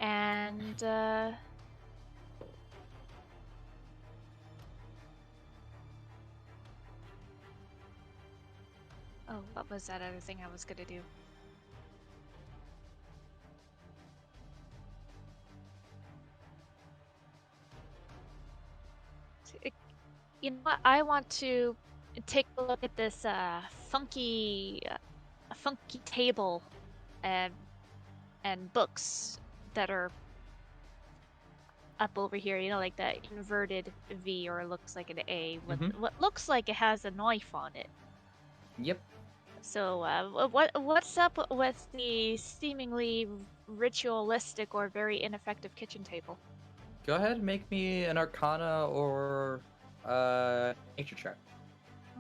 And oh, what was that other thing I was gonna do? You know what? I want to take a look at this funky table and books that are up over here. You know, like that inverted V, or looks like an A with what looks like it has a knife on it. Yep. So, what's up with the seemingly ritualistic or very ineffective kitchen table? Go ahead and make me an Arcana or nature check.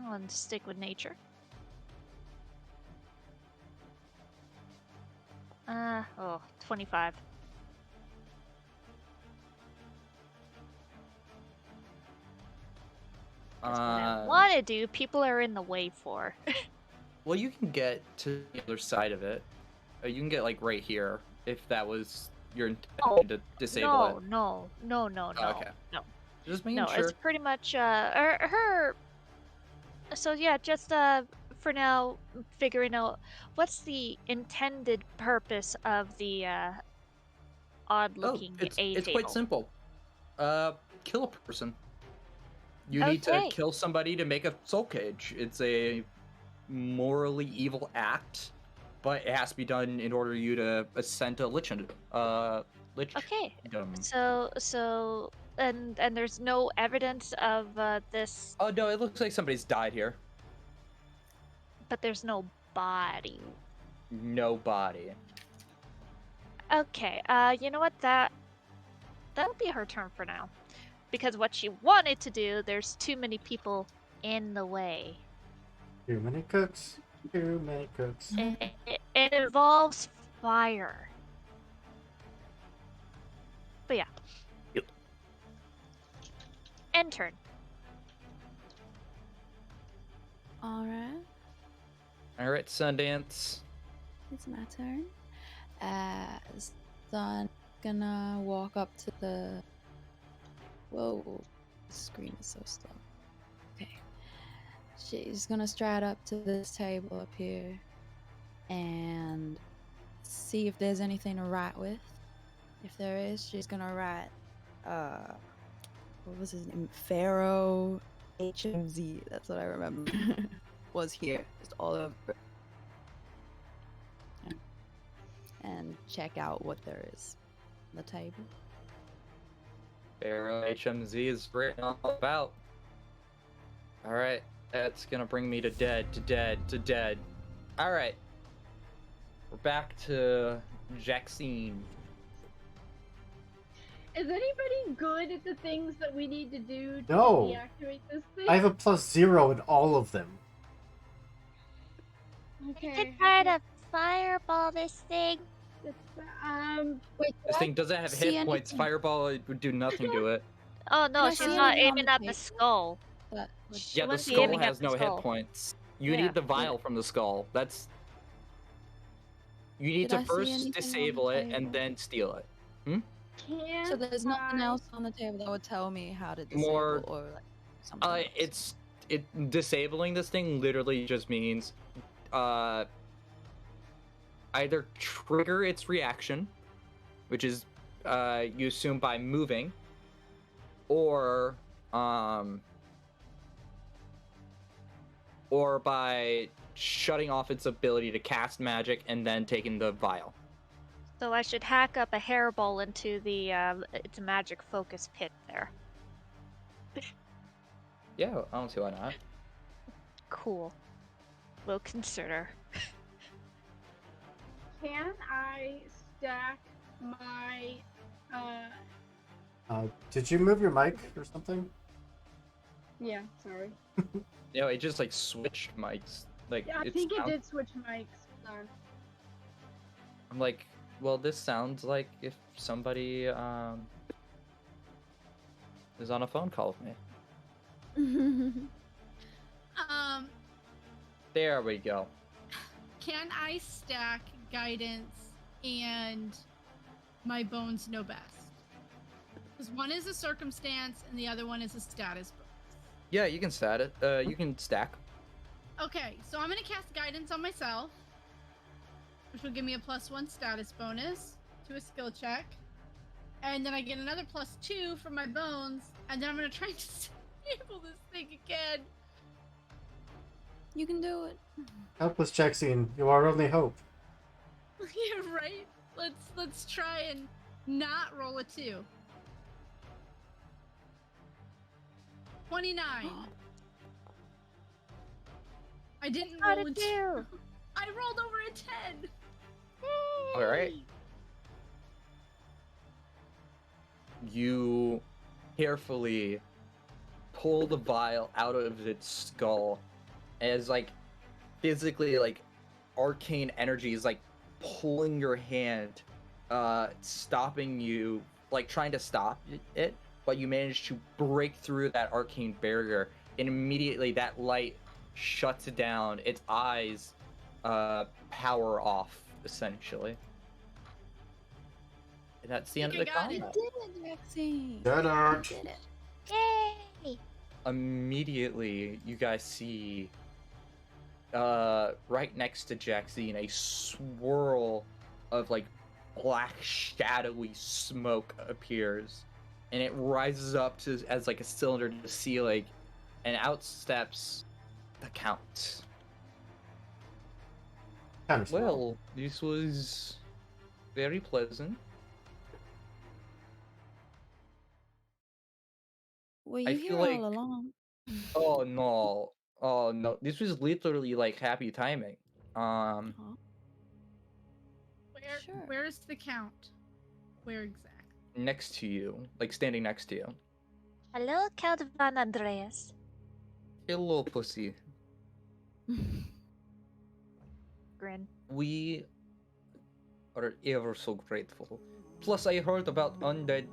I'll stick with nature. 25. That's what I want to do. People are in the way for. Well, you can get to the other side of it. You can get like right here if that was your intention to disable it. No. Oh, okay. No. Just making No, sure. it's pretty much her. So yeah, just for now, figuring out what's the intended purpose of the odd-looking it's table. quite simple. Kill a person. You need to kill somebody to make a soul cage. It's a morally evil act, but it has to be done in order for you to ascend to lich. Okay. So and there's no evidence of this. Oh no, it looks like somebody's died here. But there's no body. No body. Okay. You know what? That'll be her turn for now, because what she wanted to do, there's too many people in the way. Too many cooks. Too many cooks. It involves fire. But yeah. Yep. End turn. Alright. Alright, Sundance. It's my turn. So I'm gonna walk up to the... Whoa. The screen is so slow. Okay. She's gonna stride up to this table up here and see if there's anything to write with. If there is, she's gonna write, what was his name? Pharaoh HMZ. That's what I remember. Was here. Just all over. And check out what there is on the table. Pharaoh HMZ is written all about. Alright, that's gonna bring me to dead. Alright. We're back to Jaxine. Is anybody good at the things that we need to do to No. deactivate this thing? I have a +0 in all of them. Okay. I could try to fireball this thing. Wait. This thing doesn't have hit points. Fireball would do nothing to it. Oh no, Can I she's see not anything on aiming the at the table? skull. She Yeah, the wouldn't be skull aiming at has the no hit skull. points. You Yeah. need the vial from the skull. That's. You need Did to I see first anything on the disable it table? and then steal it. Hmm? Can't So there's nothing I- else on the table that would tell me how to disable More. or like something else. Disabling this thing literally just means, either trigger its reaction, which is, you assume by moving, or by shutting off its ability to cast magic and then taking the vial. So I should hack up a hairball into the its magic focus pit there. Yeah, I don't see why not. Cool. We'll consider. Can I stack my Did you move your mic or something? yeah, sorry. You know, it just like switched mics. Like Yeah, I it think it sounds- did switch mics. Darn. I'm like, well, this sounds like if somebody is on a phone call with me. There we go. Can I stack guidance and my bones know best? Because one is a circumstance and the other one is a status bonus. Yeah, you can stat it. You can stack. Okay, so I'm gonna cast guidance on myself, which will give me a +1 status bonus to a skill check. And then I get another +2 from my bones, and then I'm gonna try to disable this thing again. You can do it. Help us, Jackson. You are our only hope. Yeah, right? Let's try and not roll a 2. 29. I didn't Got roll a a 2. I rolled over a 10. All right. You carefully pull the vial out of its skull as like physically like arcane energy is like pulling your hand, stopping you, like trying to stop it, but you manage to break through that arcane barrier, and immediately that light shuts down. Its eyes power off essentially. And that's the end of the combat. You did it, Jackson. Shut up. You did it. Yay! Immediately, you guys see right next to Jackson a swirl of like black shadowy smoke appears, and it rises up to as like a cylinder to the ceiling, and out steps the Count. Kind of Well, this was very pleasant. Were I you feel here like- all along? Oh no. Oh no. This was literally like happy timing. Where's the Count? Where exactly? Next to you, like standing next to you. Hello, Count Van Andreas. Hello, pussy. Grin. We are ever so grateful. Plus, I heard about undead.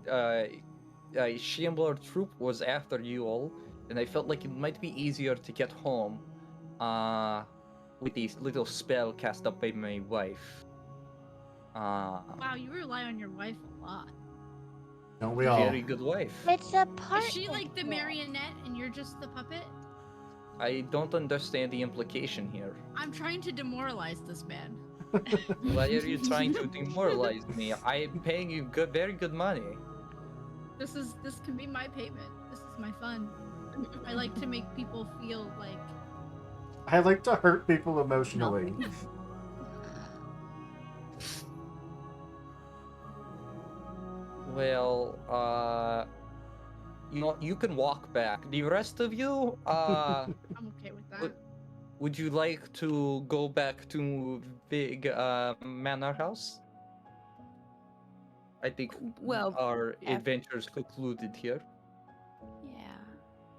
Shambler troop was after you all, and I felt like it might be easier to get home, with this little spell cast up by my wife. Wow, you rely on your wife a lot. Don't we all? Very good wife. It's a part. Is she like the marionette and you're just the puppet? I don't understand the implication here. I'm trying to demoralize this man. Why are you trying to demoralize me? I'm paying you very good money. This can be my payment. This is my fun. I like to make people feel like I like to hurt people emotionally. Well, you know, you can walk back. The rest of you, I'm okay with that. would you like to go back to Big Manor House? I think Well, our adventures concluded here. Yeah.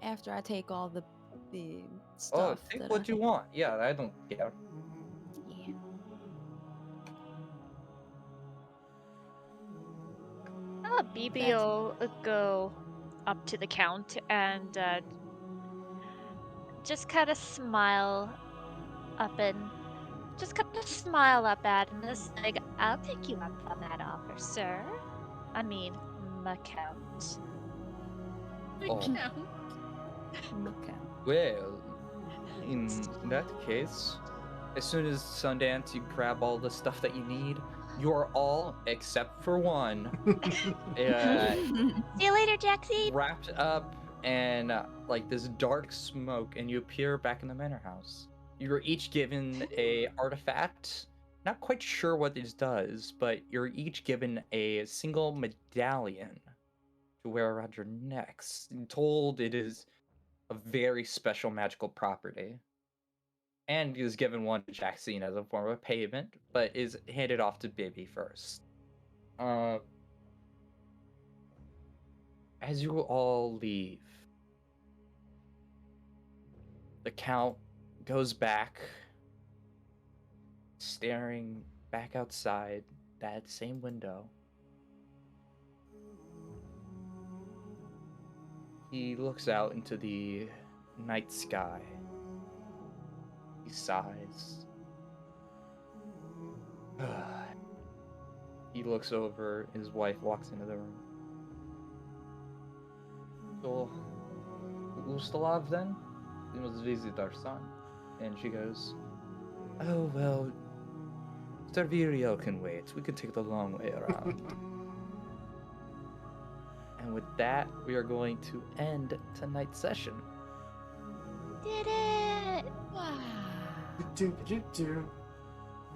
After I take all the Oh, stuff. take that what I... you want. Yeah, I don't care. Yeah. BB will go up to the Count and just kind of smile up and him and just like, I'll take you up on that offer, sir. I mean, my Count. Oh. Well, in that case, as soon as Sundance, you grab all the stuff that you need. You are all, except for one, See you later, Jaxie. wrapped up in like this dark smoke, and you appear back in the manor house. You were each given a artifact not quite sure what this does, but you're each given a single medallion to wear around your necks. I'm told it is a very special magical property. And is given one to Jackson as a form of payment, but is handed off to Bibby first. As you all leave, the Count goes back, staring back outside that same window. He looks out into the night sky. He sighs. He looks over, his wife walks into the room. So, Ustalav then? We must visit our son. And she goes, oh, well, Servirio can wait. We can take the long way around. And with that, we are going to end tonight's session. Did it!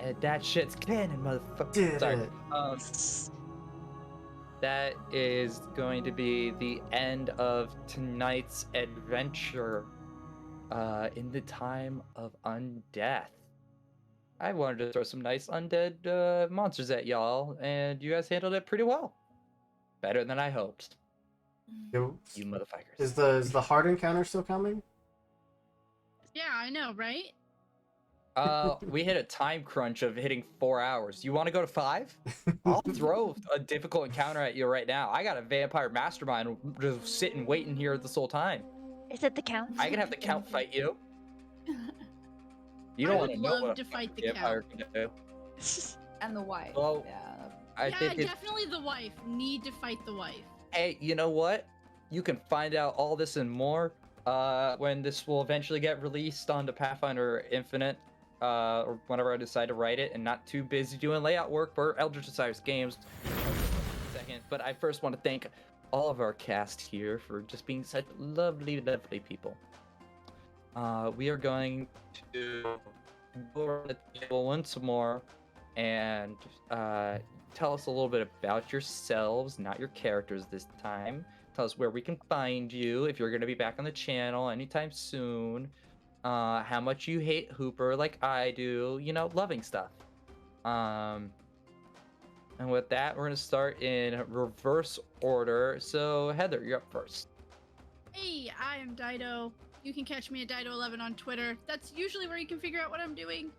And that shit's canon, motherfucker. Did Sorry. it. That is going to be the end of tonight's adventure in the time of undeath. I wanted to throw some nice undead monsters at y'all, and you guys handled it pretty well. Better than I hoped. You motherfuckers. Is the hard encounter still coming? Yeah, I know, right? We hit a time crunch of hitting 4 hours. You want to go to 5? I'll throw a difficult encounter at you right now. I got a vampire mastermind just sitting waiting here this whole time. Is it the Count? I can have the Count fight you. You don't want to know love what to a fight the vampire can do. And the wife. Well, yeah. Definitely the wife. Need to fight the wife. Hey, you know what? You can find out all this and more when this will eventually get released onto Pathfinder Infinite, or whenever I decide to write it, and not too busy doing layout work for Eldritch Desires Games. Second, but I first want to thank all of our cast here for just being such lovely, lovely people. We are going to go around the table once more and tell us a little bit about yourselves, not your characters this time. Tell us where we can find you, if you're going to be back on the channel anytime soon. How much you hate Hooper like I do, you know, loving stuff. And with that, we're going to start in reverse order. So, Heather, you're up first. Hey, I am Dido. You can catch me at Dido11 on Twitter. That's usually where you can figure out what I'm doing.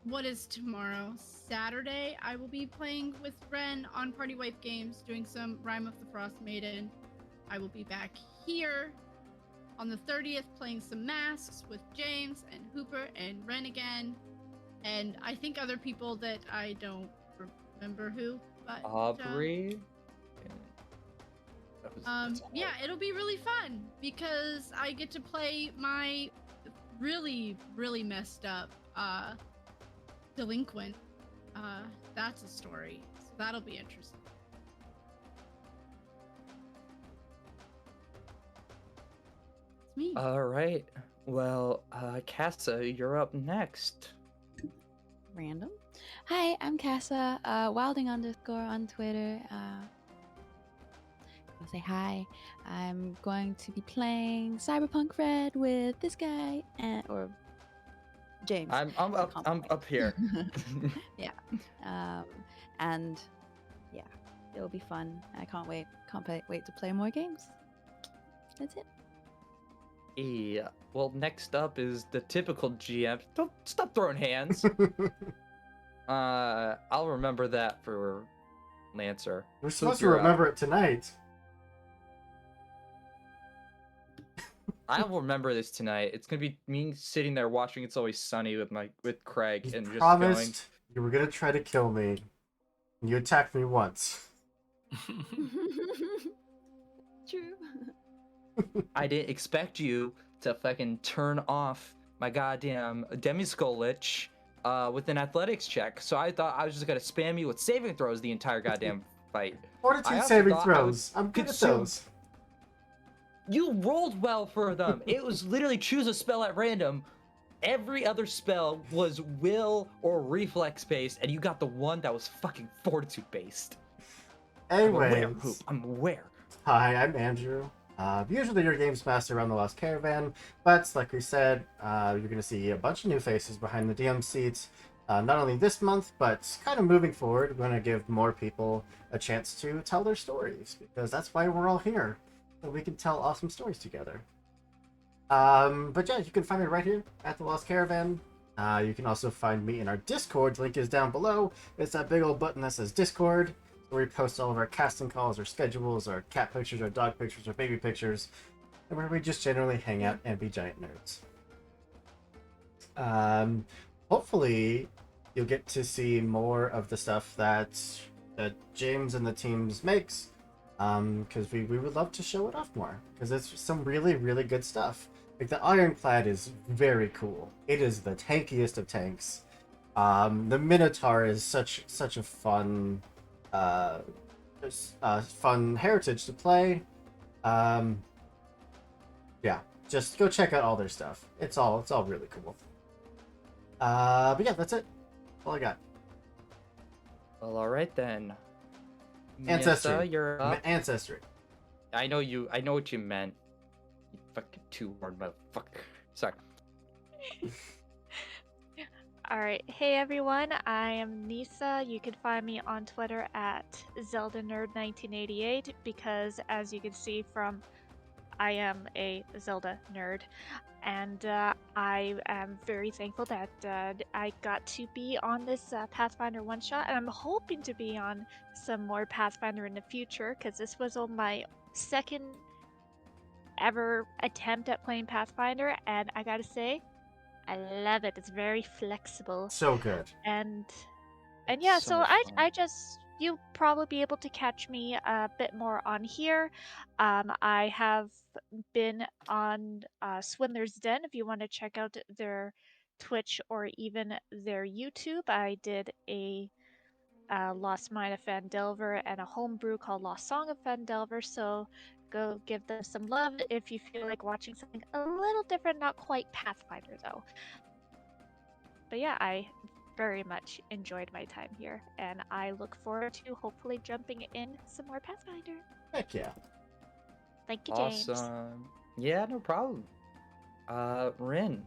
What is tomorrow? Saturday, I will be playing with Ren on Party Wife Games, doing some Rime of the Frost Maiden. I will be back here on the 30th playing some Masks with James and Hooper and Ren again. And I think other people that I don't remember who. But, Aubrey? Yeah, it'll be really fun because I get to play my really, really messed up delinquent. That's a story, so that'll be interesting. It's me. All right. Well, Casa, you're up next. Random. Hi, I'm Casa, wilding _ on Twitter. I'll say hi. I'm going to be playing Cyberpunk Red with this guy or James. I'm up here. Yeah. And yeah, it'll be fun. I can't wait. Can't wait to play more games. That's it. Yeah. Well, next up is the typical GM. Don't stop throwing hands. I'll remember that for Lancer. We're supposed to remember it tonight. I'll remember this tonight. It's gonna be me sitting there watching It's Always Sunny with Craig You and just promised going. You were gonna try to kill me. And you attacked me once. True. I didn't expect you to fucking turn off my goddamn Demiskull Lich with an athletics check. So I thought I was just gonna spam you with saving throws the entire goddamn fight. Fortitude saving throws. I'm good at those. You rolled well for them. It was literally choose a spell at random. Every other spell was will or reflex based, and you got the one that was fucking fortitude based. Anyways, I'm aware. Hi, I'm Andrew. Usually your games master around the Lost Caravan, but like we said, you're going to see a bunch of new faces behind the DM seats. Not only this month, but kind of moving forward, we're going to give more people a chance to tell their stories, because that's why we're all here, so we can tell awesome stories together. But yeah, you can find me right here at the Lost Caravan. You can also find me in our Discord. Link is down below. It's that big old button that says Discord, where we post all of our casting calls, our schedules, our cat pictures, our dog pictures, our baby pictures, and where we just generally hang out and be giant nerds. Hopefully, you'll get to see more of the stuff that James and the teams makes, because we would love to show it off more, because it's some really, really good stuff. Like, the Ironclad is very cool. It is the tankiest of tanks. The Minotaur is such a fun fun heritage to play. Yeah, just go check out all their stuff. It's all really cool. But yeah, that's it. All I got. Well, all right then. Ancestry. Missa, you're up. Ancestry. I know what you meant. You fucking two-horned motherfucker. Sorry. Alright, hey everyone, I am Nisa. You can find me on Twitter at ZeldaNerd1988 because, as you can see from, I am a Zelda nerd. And I am very thankful that I got to be on this Pathfinder one-shot, and I'm hoping to be on some more Pathfinder in the future, because this was on my second ever attempt at playing Pathfinder, and I gotta say, I love it. It's very flexible. So good. And yeah, so so much I fun. I just you'll probably be able to catch me a bit more on here. I have been on Swindler's Den if you want to check out their Twitch or even their YouTube. I did a Lost Mine of Fandelver and a homebrew called Lost Song of Fandelver, so go give them some love if you feel like watching something a little different, not quite Pathfinder though. But yeah, I very much enjoyed my time here, and I look forward to hopefully jumping in some more Pathfinder. Heck yeah. Thank you, James. Awesome. Yeah, no problem. Rin,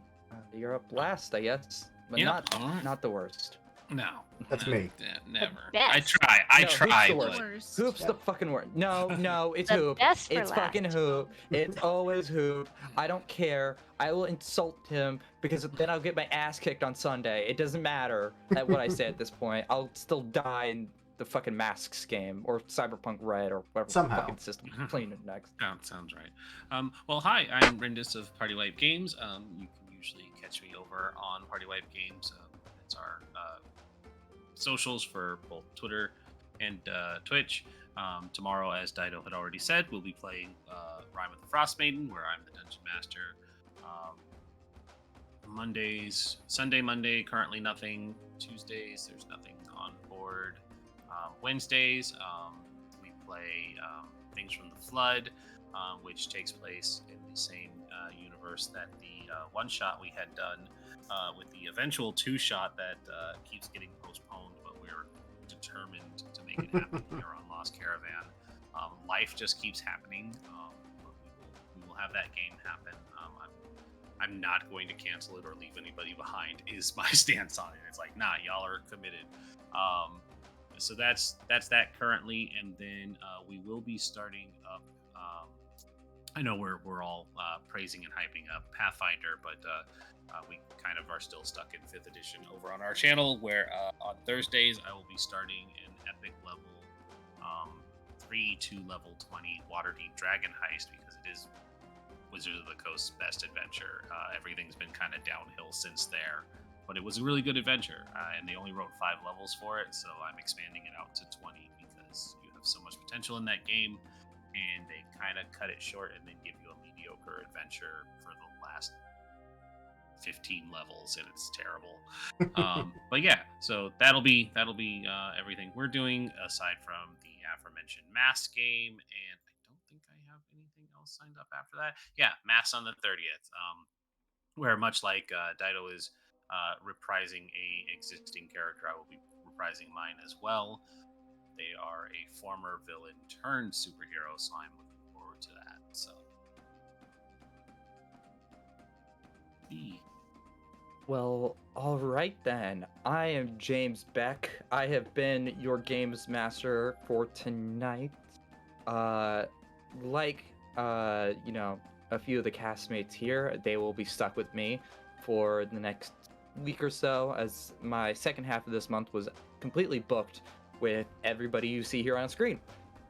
you're up last, I guess, but Yep, not alright. not the worst. No. That's me. Never. best. I No, try. Hoop's the but- worst. Hoop's the fucking worst. No, it's The Hoop. best for It's fucking last. Hoop. It's always Hoop. I don't care. I will insult him because then I'll get my ass kicked on Sunday. It doesn't matter at what I say at this point. I'll still die in the fucking Masks game or Cyberpunk Red or whatever Somehow. fucking system I'm playing it next. Sounds right. Well, hi, I'm Rindis of Party Wipe Games. You can usually catch me over on Party Wipe Games. It's our socials for both Twitter and Twitch. Tomorrow, as Dido had already said, we'll be playing Rime with the Frost Maiden, where I'm the Dungeon Master. Sunday, Monday, currently nothing. Tuesdays, there's nothing on board. Wednesdays, we play Things from the Flood, which takes place in the same universe that the one-shot we had done with the eventual two-shot that keeps getting postponed, but we're determined to make it happen here on Lost Caravan. Life just keeps happening, but we will have that game happen. I'm not going to cancel it or leave anybody behind is my stance on it. It's like, nah, y'all are committed. So that's that currently, and then we will be starting up. I know we're all praising and hyping up Pathfinder, but we kind of are still stuck in 5th edition over on our channel, where on Thursdays I will be starting an epic level 3 to level 20 Waterdeep Dragon Heist, because it is Wizards of the Coast's best adventure. Everything's been kind of downhill since there, but it was a really good adventure, and they only wrote 5 levels for it, so I'm expanding it out to 20 because you have so much potential in that game, and they kind of cut it short and then give you a mediocre adventure for the last 15 levels, and it's terrible. But yeah, so that'll be everything we're doing aside from the aforementioned Mass game, and I don't think I have anything else signed up after that. Yeah, Mass on the 30th. where much like Dido is reprising a existing character, I will be reprising mine as well. They are a former villain turned superhero, so I'm looking forward to that. So, Well, all right then. I am James Beck. I have been your games master for tonight. Like a few of the castmates here, they will be stuck with me for the next week or so, as my second half of this month was completely booked with everybody you see here on screen.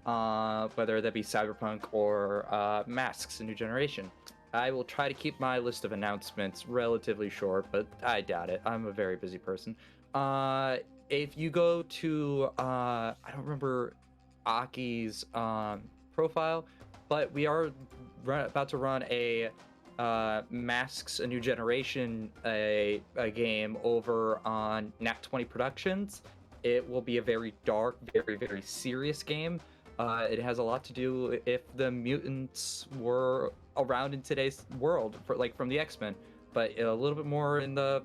Whether that be Cyberpunk or Masks: A New Generation. I will try to keep my list of announcements relatively short, but I doubt it. I'm a very busy person. If you go to I don't remember Aki's profile, but we are about to run a Masks: A New Generation a game over on Nat 20 Productions. It will be a very dark, very, very serious game. It has a lot to do if the mutants were around in today's world, from the X-Men, but a little bit more in the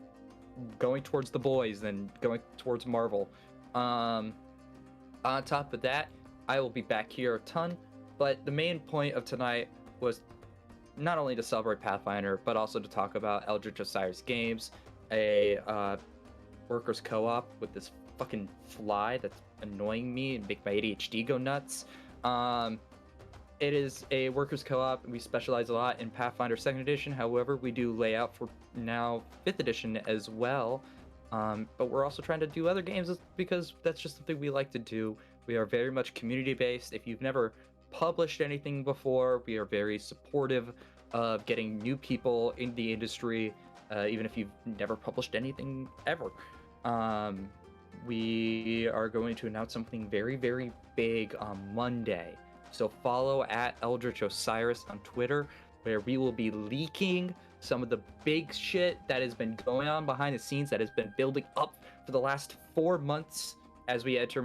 going towards the boys than going towards Marvel. On top of that, I will be back here a ton, but the main point of tonight was not only to celebrate Pathfinder, but also to talk about Eldritch Osiris Games, a workers co-op with this fucking fly that's annoying me and make my ADHD go nuts. It is a workers co-op. We specialize a lot in Pathfinder 2nd edition. However, we do layout for now 5th edition as well. But we're also trying to do other games because that's just something we like to do. We are very much community based. If you've never published anything before, we are very supportive of getting new people in the industry, even if you've never published anything ever. We are going to announce something very, very big on Monday. So follow at Eldritch Osiris on Twitter, where we will be leaking some of the big shit that has been going on behind the scenes, that has been building up for the last 4 months as we enter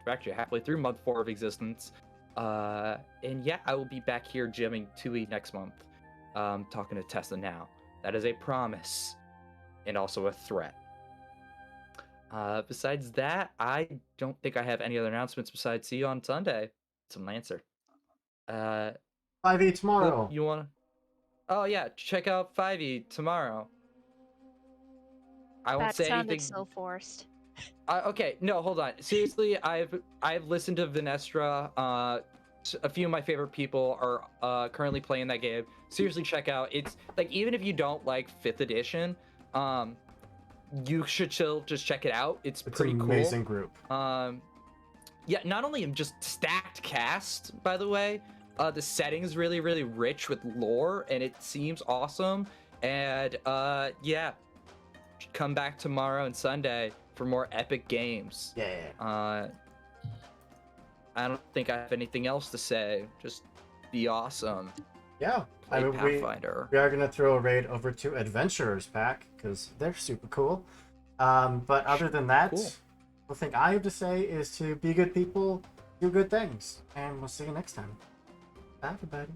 actually halfway through month 4 of existence. And yeah, I will be back here jamming Tui next month, talking to Tessa now. That is a promise and also a threat. Besides that, I don't think I have any other announcements besides see you on Sunday. Some Lancer. 5e tomorrow. You wanna? Oh yeah, check out 5e tomorrow. I won't That say sounded anything. so forced. Okay, no, hold on. Seriously, I've listened to Vinestra. A few of my favorite people are currently playing that game. Seriously, check out. It's like, even if you don't like 5th edition, you should just check it out. It's pretty an cool. Amazing group. Yeah, not only just stacked cast, by the way, the setting is really, really rich with lore, and it seems awesome. And yeah, come back tomorrow and Sunday for more epic games. Yeah. I don't think I have anything else to say. Just be awesome. Yeah. Play Pathfinder. We are going to throw a raid over to Adventurers pack, because they're super cool. But other than that, Cool. the thing I have to say is to be good people, do good things. And we'll see you next time. Bye, everybody.